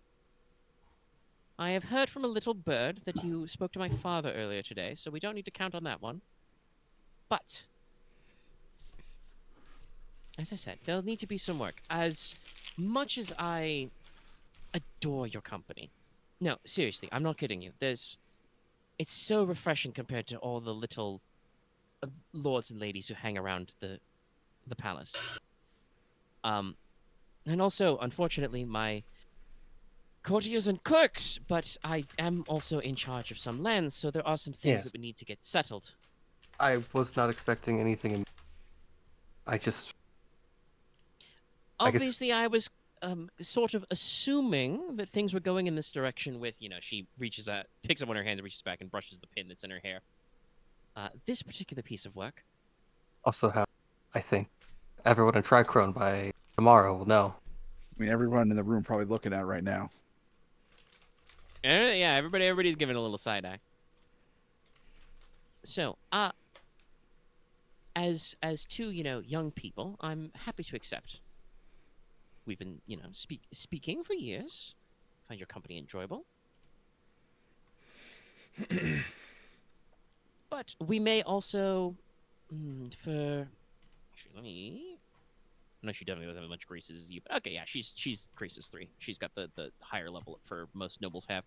I have heard from a little bird that you spoke to my father earlier today, so we don't need to count on that one. But, as I said, there'll need to be some work. As much as I adore your company. No, seriously, I'm not kidding you. It's so refreshing compared to all the little lords and ladies who hang around the palace. And also, unfortunately, my courtiers and clerks, but I am also in charge of some lands, so there are some things Yes. that we need to get settled. I was not expecting anything. I guess- Obviously, I was sort of assuming that things were going in this direction with, she picks up one of her hands, reaches back, and brushes the pin that's in her hair. This particular piece of work. Also have, I think, everyone in Trichrone by tomorrow will know. I mean, everyone in the room probably looking at it right now. Yeah, everybody's giving a little side eye. So, as two, young people, I'm happy to accept. We've been, speaking for years. Find your company enjoyable. But we may also, actually, let me. No, she definitely doesn't have as much graces as you. But okay, yeah, she's graces 3. She's got the higher level for most nobles have.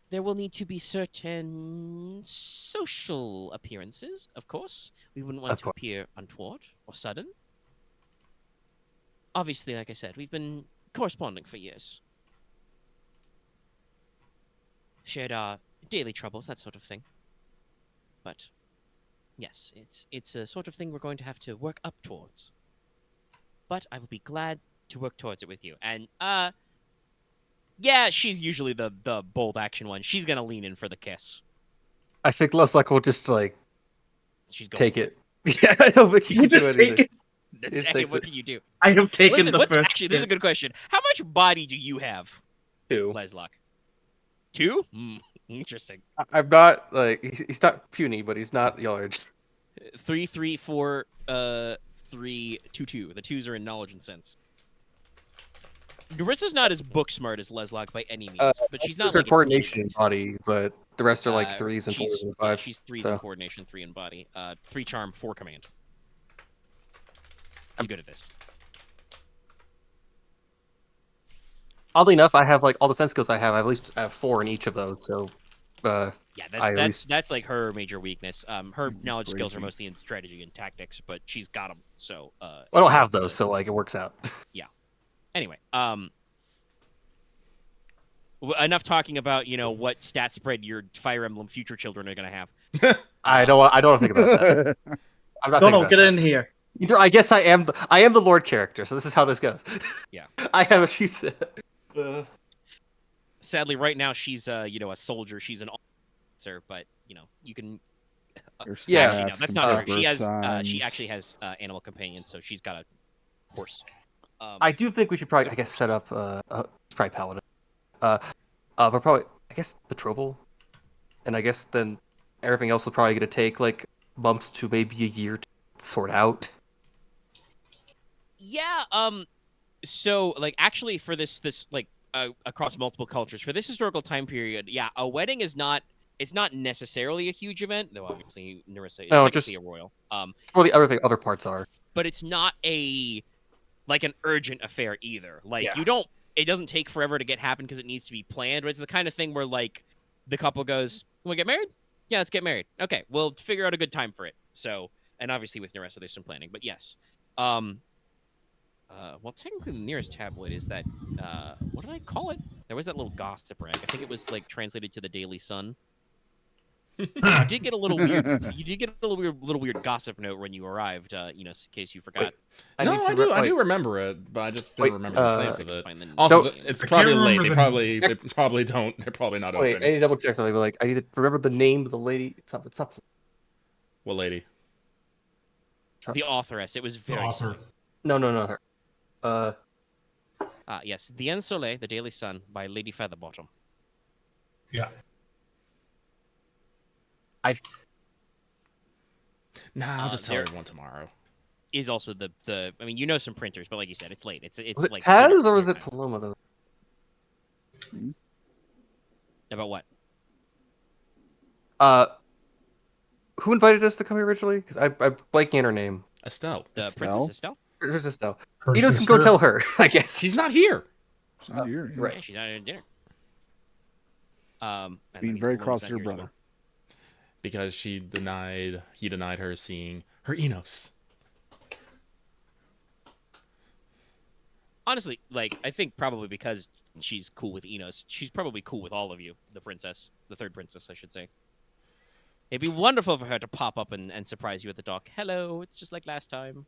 There will need to be certain social appearances, of course. We wouldn't want Of to course. appear untoward or sudden. Obviously, like I said, we've been corresponding for years. Shared our daily troubles, that sort of thing. But yes, it's a sort of thing we're going to have to work up towards. But I will be glad to work towards it with you. And yeah, she's usually the bold action one. She's gonna lean in for the kiss. I think Leslok will just like She's going take for it. Yeah, I don't think he You can do just take anything. it. That's Just exactly takes what it. can you do? I have taken Listen, the what's first. actually this is a good question. How much body do you have, Two. Leslok? 2? Interesting. I'm not like he's not puny, but he's not large. 3, 3, 4, 3, 2, 2. The 2s are in knowledge and sense. Narissa's not as book smart as Leslok by any means, but she's not Those are like an coordination idiot. body, but the rest are like 3s and 4s she's, and yeah, 5s. she's 3s so. in coordination, 3 in body. 3 charm, 4 command. I'm good at this. Oddly enough, I have like all the sense skills I have. I at least have 4 in each of those. So, Yeah, I at least- that's like her major weakness. Her knowledge skills are Crazy. mostly in strategy and tactics, but she's got them. So I don't it's have good. those, so like it works out. Anyway, enough talking about what stat spread your Fire Emblem future children are gonna have. I don't want to think about that. I'm not No, thinking no, about get that. in here. I guess I am the Lord character, so this is how this goes. Yeah. I have what she said. Sadly, right now she's a soldier. She's an officer, but you can. Your Yeah. Actually, no, stats that's can not true. cover She has. She signs. actually has animal companions, so she's got a horse. I do think we should probably, I guess, set up probably paladin. But probably, I guess, betrothal, and I guess then everything else will probably going to take like months to maybe a year to sort out. Yeah. So, like, actually, for this like across multiple cultures for this historical time period, yeah, a wedding is not. It's not necessarily a huge event, though. Obviously, Narissa is No, technically just- a royal. Well, the other parts are. But it's not like an urgent affair either. Like Yeah. it doesn't take forever to get happen because it needs to be planned. But it's the kind of thing where like the couple goes, "Want to get married? Yeah, let's get married. Okay, we'll figure out a good time for it." So, and obviously with Narissa, there's some planning. But yes, well, technically the nearest tabloid is that what did I call it? There was that little gossip rag. I think it was like translated to the Daily Sun. You did get a little weird. You did get a little weird gossip note when you arrived. In case you forgot. No, I do remember it, but I just didn't Wait, remember the place I of can it. find the- Also, Don't- it's I probably can't late. remember They probably don't. They're probably not Wait, open. I need to double check something. But like, I need to remember the name of the lady. It's not. What lady? The authoress. It was The very author. No, her. yes, The Soleil, The Daily Sun by Lady Featherbottom. Yeah. Nah, I'll just tell there- everyone tomorrow. Is also the I mean some printers, but like you said, it's late. It's Was it like Paz or was dinner it time. Paloma though? About what? Who invited us to come here originally? Because I'm blanking on her name. Estelle. The Estelle? Princess Estelle? Where's Estelle? Her Enos can go sister. tell her, I guess. She's not here. It's not here. Yeah. right. Yeah, she's not at dinner. And that Being means very Paloma's cross with not your here as brother. Because he denied her seeing her Enos. Honestly, like I think probably because she's cool with Inos, she's probably cool with all of you. The third princess, I should say. It'd be wonderful for her to pop up and surprise you at the dock. Hello, it's just like last time.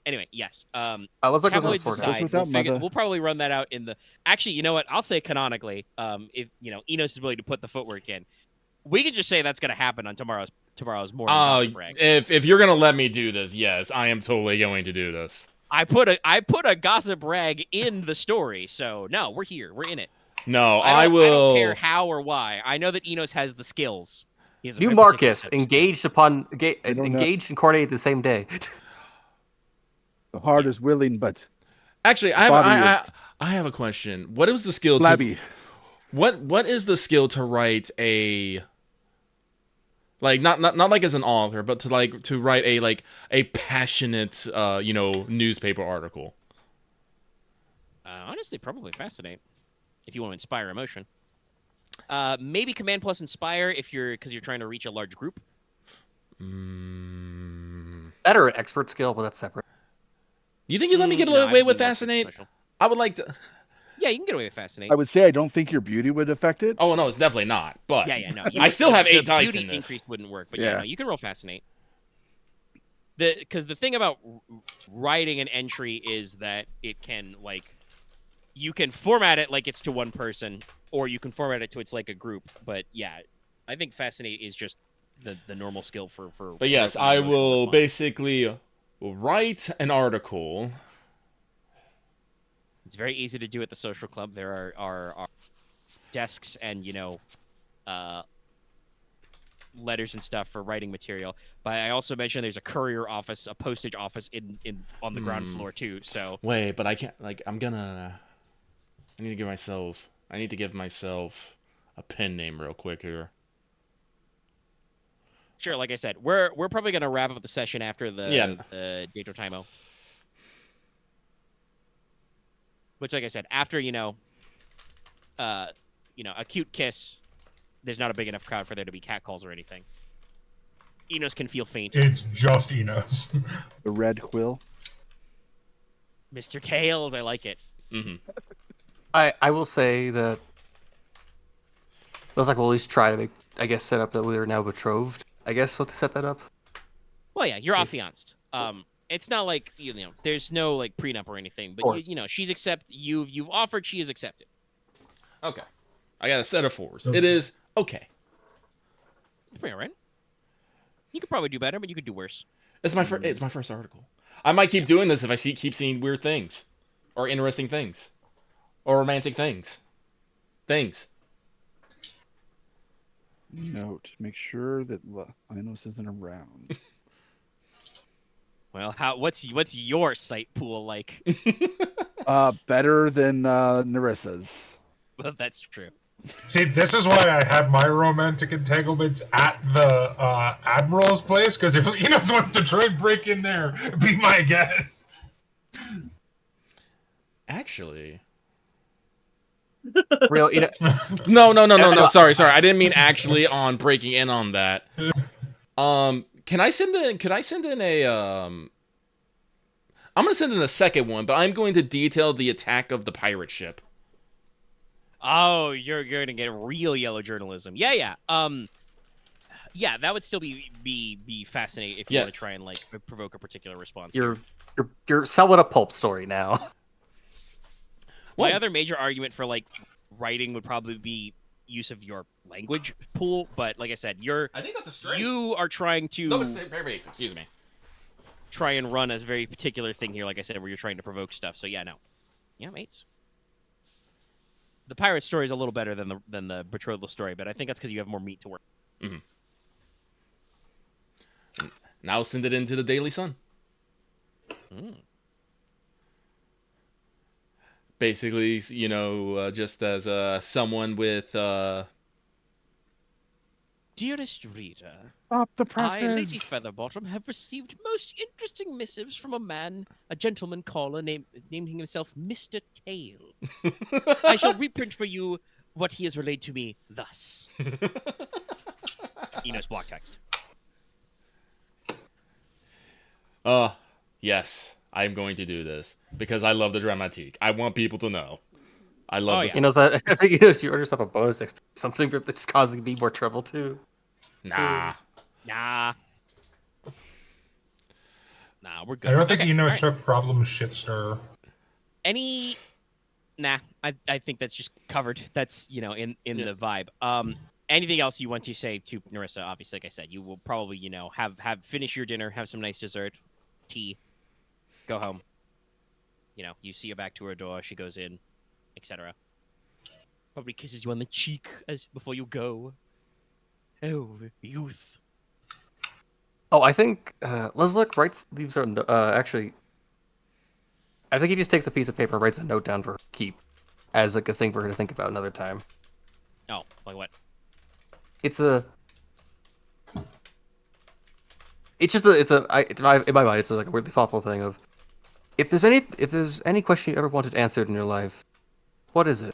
Anyway, yes. Let's look at Tabloids sort aside, out. without mother. we'll probably run that out in the. Actually, you know what? I'll say canonically, if Enos is willing to put the footwork in, we could just say that's going to happen on tomorrow's morning. Gossip Rag. If you're gonna let me do this, yes, I am totally going to do this. I put a gossip rag in the story, so no, we're here, we're in it. No, I will. don't care how or why. I know that Enos has the skills. He has a New very particular Marcus set of skills. engaged know. engaged and coordinated the same day. The heart is willing, but Actually, body I is have a question. What is the skill flabby. What is the skill to write a not like as an author, but to write a passionate newspaper article? Honestly, probably fascinate. If you want to inspire emotion. Maybe command plus inspire because you're trying to reach a large group. That or an expert skill, but that's separate. You think you let me get No, away I with think Marcus is fascinate? special. I would like to. Yeah, you can get away with fascinate. I would say I don't think your beauty would affect it. Oh no, it's definitely not. But Yeah, no. I still have 8 dice beauty in this. increase wouldn't work, but Yeah. no, you can roll fascinate. Because the thing about writing an entry is that it can you can format it like it's to one person, or you can format it to it's like a group. But yeah, I think fascinate is just the normal skill for. But yes, provoking I emotional will response. basically write an article. It's very easy to do at the social club. There are desks and letters and stuff for writing material. But I also mentioned there's a courier office, a postage office on the ground floor too. So Wait, but I can't. Like, I need to give myself a pen name real quick here. sure, like I said, we're probably gonna wrap up the session after the Dato Timo. Which, like I said, after a cute kiss, there's not a big enough crowd for there to be catcalls or anything. Inos can feel faint. It's just Enos. The red quill. Mr. Tails, I like it. Mm-hmm. I will say that Leslok will at least try to make, I guess, set up that we are now betrothed. I guess what to set that up. Well, yeah, you're affianced. It's not like there's no like prenup or anything, but she's you've offered, she has accepted. Okay. I got a set of 4s. It is okay. It's pretty alright. You could probably do better, but you could do worse. It's my first article. I might keep doing this if I keep seeing weird things, or interesting things, or romantic things. Note: make sure that Inos isn't around. Well, what's your site pool like? Better than Nerissa's. Well, that's true. See, this is why I had my romantic entanglements at the Admiral's place, because if Enos wants to try and break in there, be my guest. Actually. Real, No. Sorry. I didn't mean actually on breaking in on that. Could I send in a I'm gonna send in a second one, but I'm going to detail the attack of the pirate ship. Oh, you're gonna get real yellow journalism. Yeah. Yeah, that would still be fascinating if you want to try and like provoke a particular response. You're selling a pulp story now. My other major argument for like writing would probably be use of your language pool, but like I said, I think that's a strength. You are trying to No, it's perfect. Excuse me. Try and run a very particular thing here, like I said, where you're trying to provoke stuff. So yeah, mates. The pirate story is a little better than the betrothal story, but I think that's because you have more meat to work. Mm-hmm. Now send it into the Daily Sun. Basically, just as someone with. Dearest reader, Stop the I, presses. Lady Featherbottom, have received most interesting missives from a gentleman caller naming himself Mr. Tail. I shall reprint for you what he has relayed to me thus. Enos block text. Yes, I'm going to do this because I love the dramatique. I want people to know. I love this. I think you earn yourself a bonus something that's causing me more trouble too. Nah, we're good. I don't think Enos took problem shitstir. I think that's just covered. That's in the vibe. Anything else you want to say to Nerissa? Obviously, like I said, you will probably have finish your dinner, have some nice dessert, tea, go home. You see her back to her door. She goes in, etc. Probably kisses you on the cheek before you go. Oh, youth. Oh, I think Leslok leaves her. Actually, I think he just takes a piece of paper and writes a note down for her to keep as like a thing for her to think about another time. Oh, like what? In my mind, it's like a really thoughtful thing of if there's any question you ever wanted answered in your life, what is it?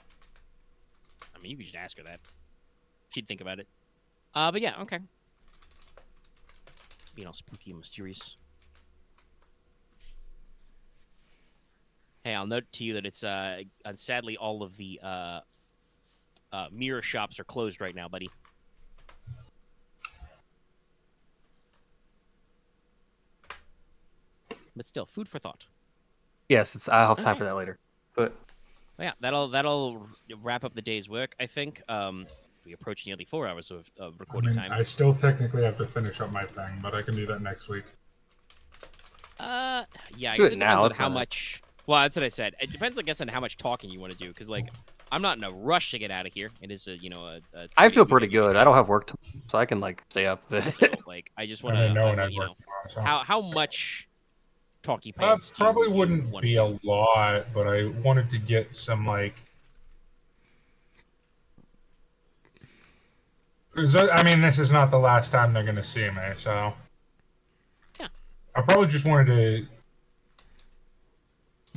I mean, you could just ask her that. She'd think about it. But yeah, okay. Being all spooky and mysterious. Hey, I'll note to you that it's sadly all of the mirror shops are closed right now, buddy. But still, food for thought. Yes, I'll have time for that later. But yeah, that'll wrap up the day's work, I think. We approach nearly 4 hours of I recording mean, time. I still technically have to finish up my thing, but I can do that next week. Yeah, I Do guess it it depends now, on it's how not- much. Well, that's what I said. It depends, I guess, on how much talking you want to do. Because like, I'm not in a rush to get out of here. It is a a I 3-day feel pretty weekend, like you good. I said. don't have work tomorrow, so I can like stay up a bit. So like, I just I want mean, no one to, has work tomorrow, so. how much talky That pants do probably you wouldn't want be to a do? lot, but I wanted to get some, like... 'Cause, I mean, this is not the last time they're going to see me, so... Yeah. I probably just wanted to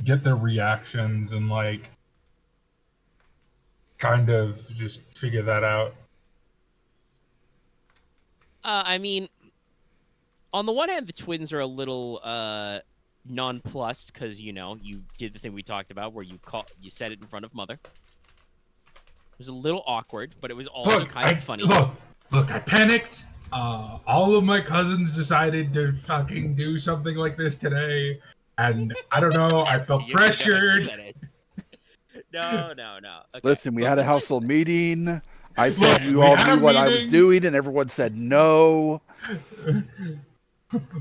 get their reactions and, like, kind of just figure that out. I mean, on the one hand, the twins are a little nonplussed because you did the thing we talked about where you said it in front of mother. It was a little awkward, but it was also kind of funny. Look, I panicked. All of my cousins decided to fucking do something like this today, and I don't know, I felt You know who pressured. that is. No. Okay. Listen, we But had a besides household that- meeting. I said Look, you we all had knew a what I was meeting. doing, and everyone said no.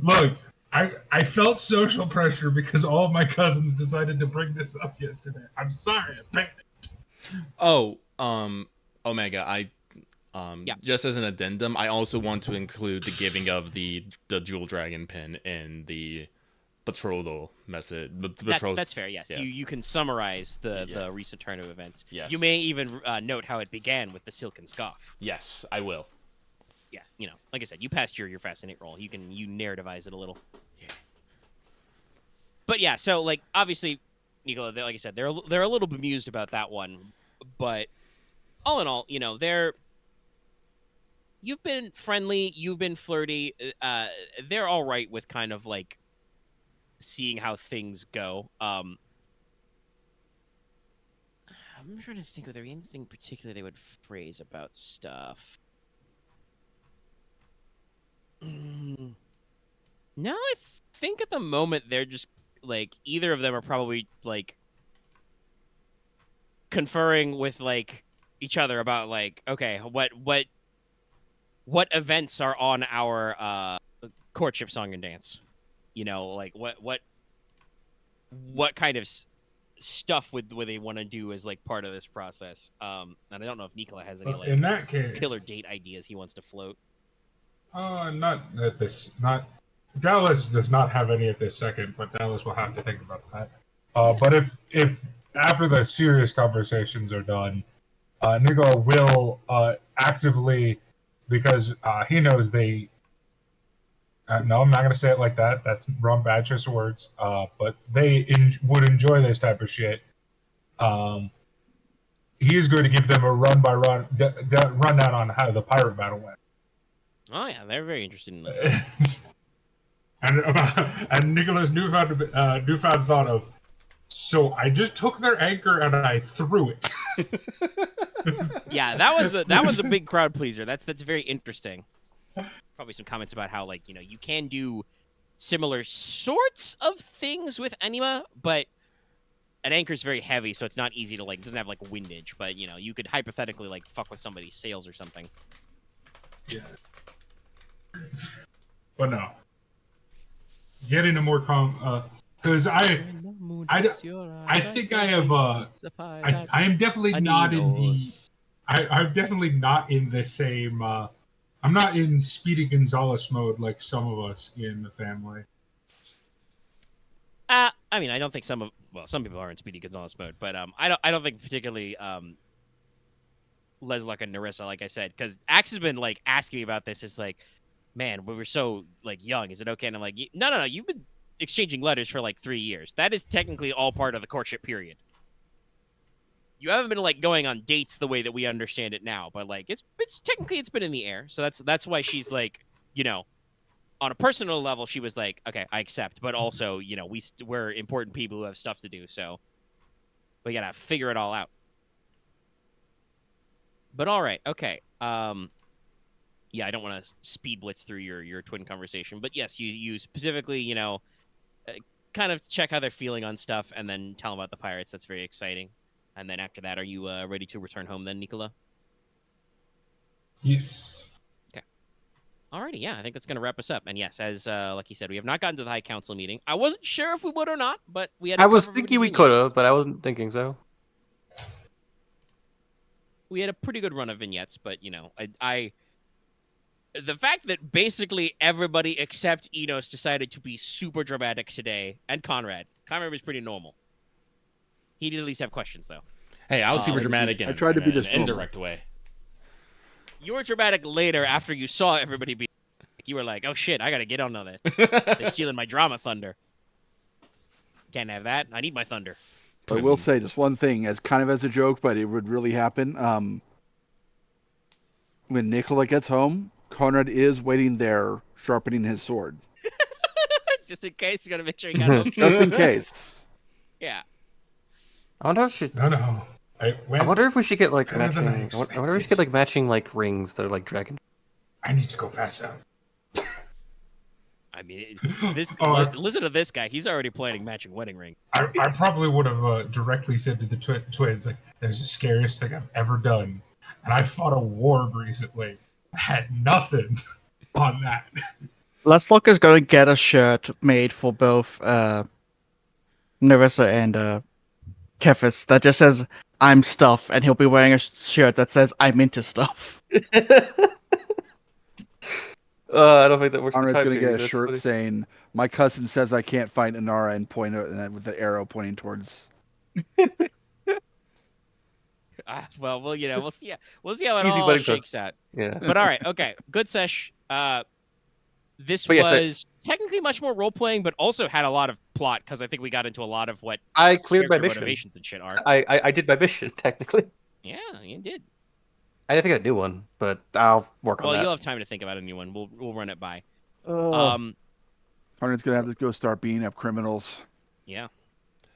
Look, I felt social pressure because all of my cousins decided to bring this up yesterday. I'm sorry, I panicked. Oh, Omega, Yeah. just as an addendum, I also want to include the giving of the jewel dragon pin in the betrothal message. That's fair. Yes. Yes. You can summarize the Yeah. recent turn of events. Yes. You may even note how it began with the silken scarf. Yes, I will. Yeah. Like I said, you passed your fascinate roll. You narrativize it a little. Yeah. But yeah, so like obviously, Nicola, like I said, they're a little bemused about that one, but all in all, you've been friendly, you've been flirty. They're all right with kind of like seeing how things go. I'm trying to think, if there anything particular they would phrase about stuff. No, I think at the moment they're just like either of them are probably like conferring with like each other about like, okay, what events are on our courtship song and dance. Like what kind of stuff would they want to do as like part of this process. And I don't know if Nicola has any Well, like in that case, killer date ideas he wants to float. not at this. Not Dallas does not have any at this second, but Dallas will have to think about that. But if after the serious conversations are done, Nicola will actively, because he knows they. No, I'm not going to say it like that. That's wrong, bad choice of words. But they would enjoy this type of shit. He is going to give them a rundown on how the pirate battle went. Oh yeah, they're very interested in listening. and Nicola's newfound thought of, so I just took their anchor and I threw it. Yeah, that one's a big crowd pleaser. That's very interesting. Probably some comments about how like you can do similar sorts of things with anima, but an anchor's very heavy, so it's not easy to like. It doesn't have like windage, but you could hypothetically like fuck with somebody's sails or something. Yeah. But no. Get into more because I think I have I am definitely not in the I'm definitely not in the same I'm not in Speedy Gonzalez mode like some of us in the family. I mean, I don't think some people are in Speedy Gonzalez mode, but I don't think particularly Leslok and Narissa, like I said, because Axe has been like asking me about this. It's like, man, we were so like young. Is it okay? And I'm like, no. You've been exchanging letters for like 3 years. That is technically all part of the courtship period. You haven't been like going on dates the way that we understand it now, but like it's technically it's been in the air. So that's why she's like, on a personal level, she was like, okay, I accept, but also, we're important people who have stuff to do, so we gotta figure it all out. But all right, okay. Yeah, I don't want to speed blitz through your twin conversation, but yes, you specifically, kind of check how they're feeling on stuff, and then tell them about the pirates. That's very exciting. And then after that, are you ready to return home then, Nicola? Yes. Alrighty, yeah, I think that's going to wrap us up. And yes, as like you said, we have not gotten to the High Council meeting. I wasn't sure if we would or not, but we had to I was cover thinking we everybody's could vignettes. have, but I wasn't thinking so. We had a pretty good run of vignettes, but you know, I the fact that basically everybody except Inos decided to be super dramatic today, and Konrad was pretty normal. He did at least have questions though. Hey, I was super I dramatic I tried to be in an just normal. indirect way. You were dramatic later after you saw everybody be. You were like, "Oh shit, I gotta get on this. They're stealing my drama thunder. Can't have that. I need my thunder." But I will say just one thing, as kind of as a joke, but it would really happen. When Nicola gets home, Konrad is waiting there, sharpening his sword, Just in case, you gotta make sure you got home. just in case. Yeah. I wonder if she. No. I wonder if we should get like better than I matching. I wonder if we should get like matching like rings that are like dragon. I need to go pass out. I mean, this Oh, listen to this guy. He's already planning matching wedding ring. I probably would have directly said to the twins, like, that was the scariest thing I've ever done. And I fought a war recently. I had nothing on that. Leslok is going to get a shirt made for both Nerissa and Kefis that just says, "I'm stuff," and he'll be wearing a shirt that says, "I'm into stuff." I don't think that works. Konrad's going to get a That's shirt funny. saying, "My cousin says I can't find Inara," and point out and with the arrow pointing towards. Well, we'll see. We'll see how it Easy all wedding shakes out. Yeah. But all right, okay, good sesh. This But yes, was technically much more role playing, but also had a lot of plot because I think we got into a lot of what I cleared my character mission. motivations and shit are. I did my mission technically. Yeah, you did. I didn't think I'd do one, but I'll work on Well, that. you'll have time to think about a new one. We'll run it by. Oh. Konrad's going to have to go start beating up criminals. Yeah.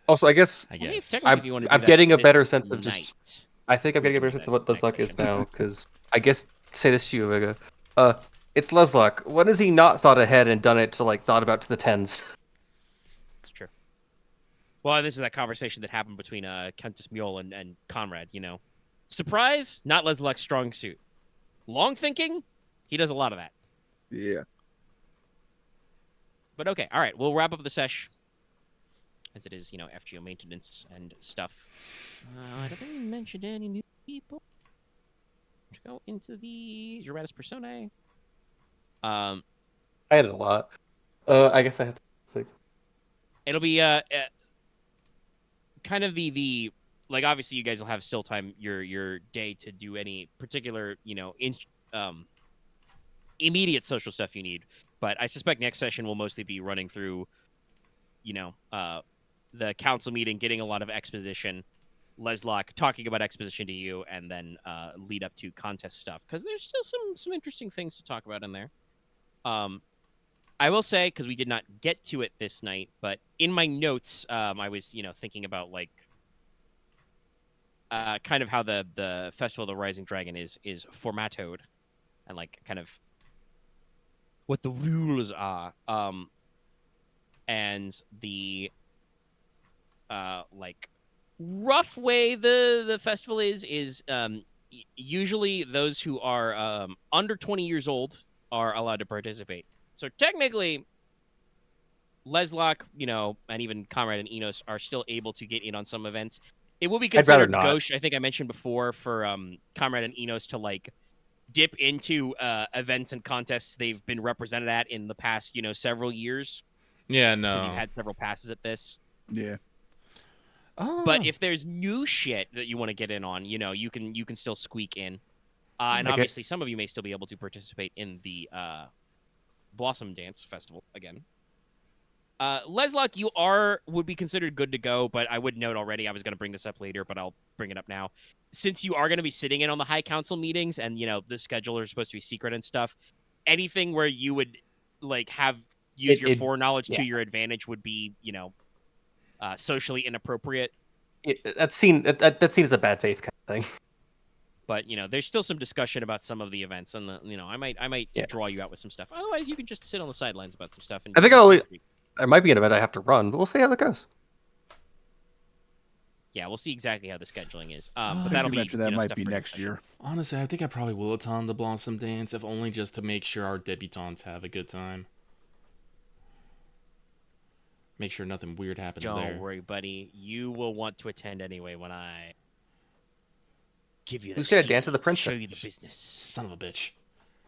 Also, I guess I mean, guess. technically, if you want to do I'm that getting a this better sense of night. just. I think I'm getting a better sense of what Leslok is now, because I guess say this to you, Omega. It's Leslok. When has he not thought ahead and done it to like thought about to the tens? It's true. Well, this is that conversation that happened between Countess Mule and Konrad, you know. Surprise, not Leslok's strong suit. Long thinking, he does a lot of that. Yeah. But okay, all right, we'll wrap up the sesh. As it is, you know, FGO maintenance and stuff. I don't think we mentioned any new people. To go into the Dramatis Personae. I added a lot. I guess I have to think. It'll be kind of the like obviously you guys will have still time your day to do any particular, you know, immediate social stuff you need. But I suspect next session will mostly be running through, you know, the council meeting, getting a lot of exposition, Leslok talking about exposition to you, and then lead up to contest stuff because there's still some interesting things to talk about in there. I will say, because we did not get to it this night, but in my notes, I was, you know, thinking about like kind of how the Festival of the Rising Dragon is formatoed, and like kind of what the rules are, and the like rough way the festival is usually those who are under 20 years old are allowed to participate. So technically, Leslok, you know, and even Konrad and Inos are still able to get in on some events. It will be I'd rather considered not. gauche, I think I mentioned before, for Konrad and Inos to like dip into events and contests they've been represented at in the past, you know, several years. Yeah, Because no. you've had several passes at this. Yeah. Oh. But if there's new shit that you want to get in on, you know, you can still squeak in. And Okay. obviously some of you may still be able to participate in the Blossom Dance Festival again. Leslok, you would be considered good to go, but I would note already, I was going to bring this up later, but I'll bring it up now. Since you are going to be sitting in on the High Council meetings and, you know, the scheduler is supposed to be secret and stuff, anything where you would, like, use your foreknowledge to your advantage would be, you know, socially inappropriate. That's seen as a bad faith kind of thing. But, you know, there's still some discussion about some of the events, and, you know, I might draw you out with some stuff. Otherwise, you can just sit on the sidelines about some stuff. And I think there might be an event I have to run, but we'll see how that goes. Yeah, we'll see exactly how the scheduling is. I But think that'll you be mentioned that might stuff be for next discussion. year. Honestly, I think I probably will attend the Blossom Dance, if only just to make sure our debutantes have a good time. Make sure nothing weird happens Don't there. worry, buddy. You will want to attend anyway when I give you the Who's gonna dance with the steeds, princess? show you the business. Son of a bitch.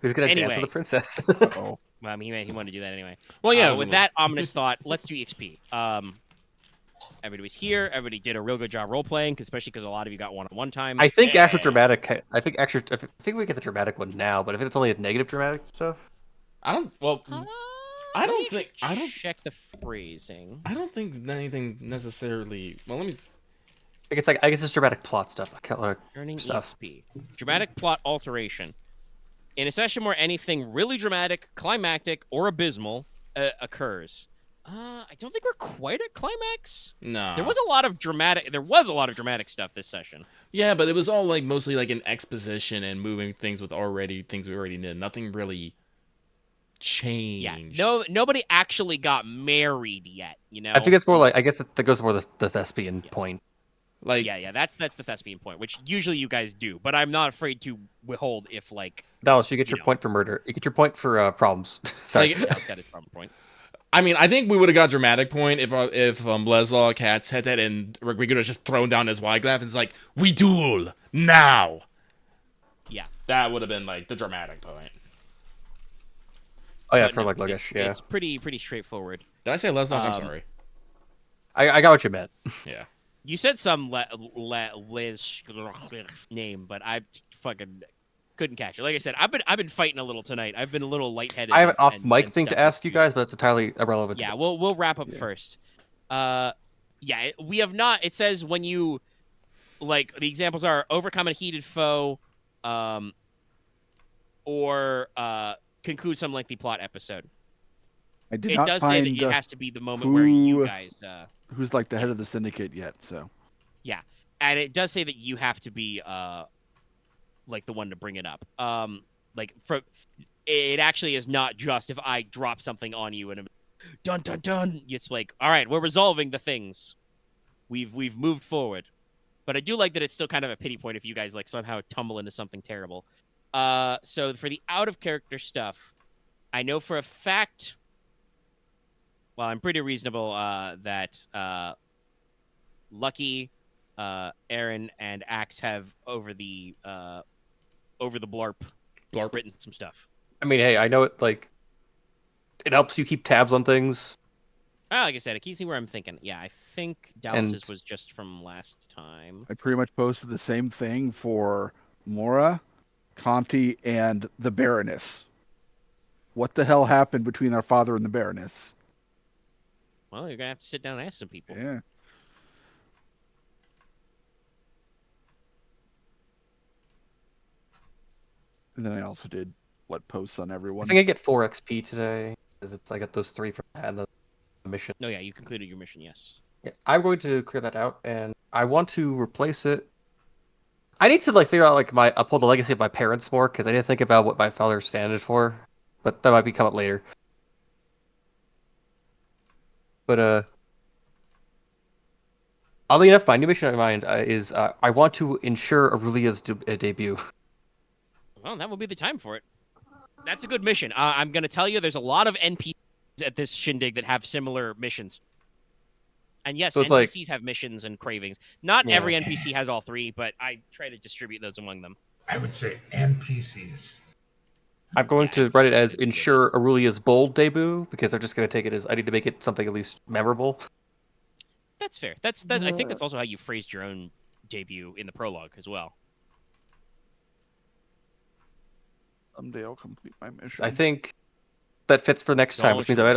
Who's gonna dance Anyway. with the princess? Oh, Well, I mean, he wanted to do that anyway. Well, yeah. With that ominous thought, let's do EXP. Everybody's here. Everybody did a real good job role playing, especially because a lot of you got one-on-one time. I think extra Yeah. dramatic. I think we get the dramatic one now, but if it's only a negative dramatic stuff, I don't. Well, I don't think. I don't. check the phrasing. I don't think anything necessarily. Well, let me. I guess it's dramatic plot stuff. I can't like Earning stuff. EXP. Dramatic plot alteration. In a session where anything really dramatic, climactic, or abysmal occurs. I don't think we're quite at climax. No. There was a lot of dramatic stuff this session. Yeah, but it was all like mostly like an exposition and moving things with things we already did. Nothing really changed. Yeah. Nobody actually got married yet. You know. I think it's more like I guess that goes more the thespian point. Like Yeah. That's the thespian point, which usually you guys do, but I'm not afraid to withhold if like. Dallas, you get your point for murder. You get your point for problems. Sorry. Like- Dallas got his problem point. I mean, I think we would have got dramatic point if Leslok had said that and we could have just thrown down his wine glass and it's like, we duel now. Yeah. That would have been like the dramatic point. Oh yeah, But for no, like Logesh. Yeah, It's pretty straightforward. Did I say Leslok? I'm sorry. I got what you meant. Yeah. You said some Liz name, but I fucking couldn't catch it. Like I said, I've been fighting a little tonight. I've been a little lightheaded. I have an off and mic thing to stuff ask you confused. guys, but it's entirely irrelevant. Yeah, we'll wrap up first. We have not. It says when you like the examples are overcome a heated foe, or conclude some lengthy plot episode. I did It not does say find that it has to be the moment where you guys. who's like the head of the syndicate yet. So And it does say that you have to be like the one to bring it up. It actually is not just if I drop something on you and dun dun dun. It's like, all right, we're resolving the things. We've moved forward. But I do like that it's still kind of a pity point if you guys like somehow tumble into something terrible. So for the out of character stuff, I know for a fact. Well, I'm pretty reasonable that Lucky, Aren, and Axe have over the blarp written some stuff. I mean, hey, I know it like it helps you keep tabs on things. Like I said, it keeps me where I'm thinking. Yeah, I think Dallas's was just from last time. I pretty much posted the same thing for Mora, Conti, and the Baroness. What the hell happened between our father and the Baroness? Well, you're gonna have to sit down and ask some people. Yeah. And then I also did posts on I everyone. think I get 4 XP today because I got those 3 from the mission. No, yeah, you concluded your mission. Yes. Yeah, I'm going to clear that out, and I want to replace it. I need to like figure out like uphold the legacy of my parents more because I didn't think about what my father stands for, but that might be come up later. But oddly enough, my new mission in mind is I want to ensure Aurelia's debut. Well, that will be the time for it. That's a good mission. I'm gonna tell you, there's a lot of NPCs at this shindig that have similar missions. And yes, So it's NPCs have missions and cravings. Not Yeah. every NPC has all 3, but I try to distribute those among them. I would say NPCs. I'm going Yeah, to write it NPCs as is what it ensure Aurelia's bold debut because they're just going to take it as I need to make it something at least memorable. That's fair. I think that's also how you phrased your own debut in the prologue as well. Someday I'll complete my mission. I think that fits for next time, which means I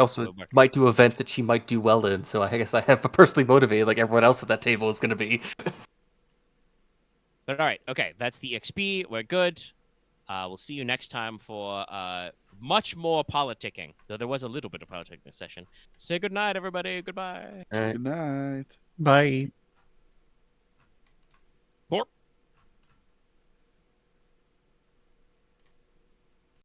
might do events that she might do well in. So I guess I have to personally motivated like everyone else at that table is going to be. But all right, okay, that's the XP. We're good. We'll see you next time for much more politicking. Though there was a little bit of politicking this session. Say good night, everybody. Goodbye. Good night. Bye.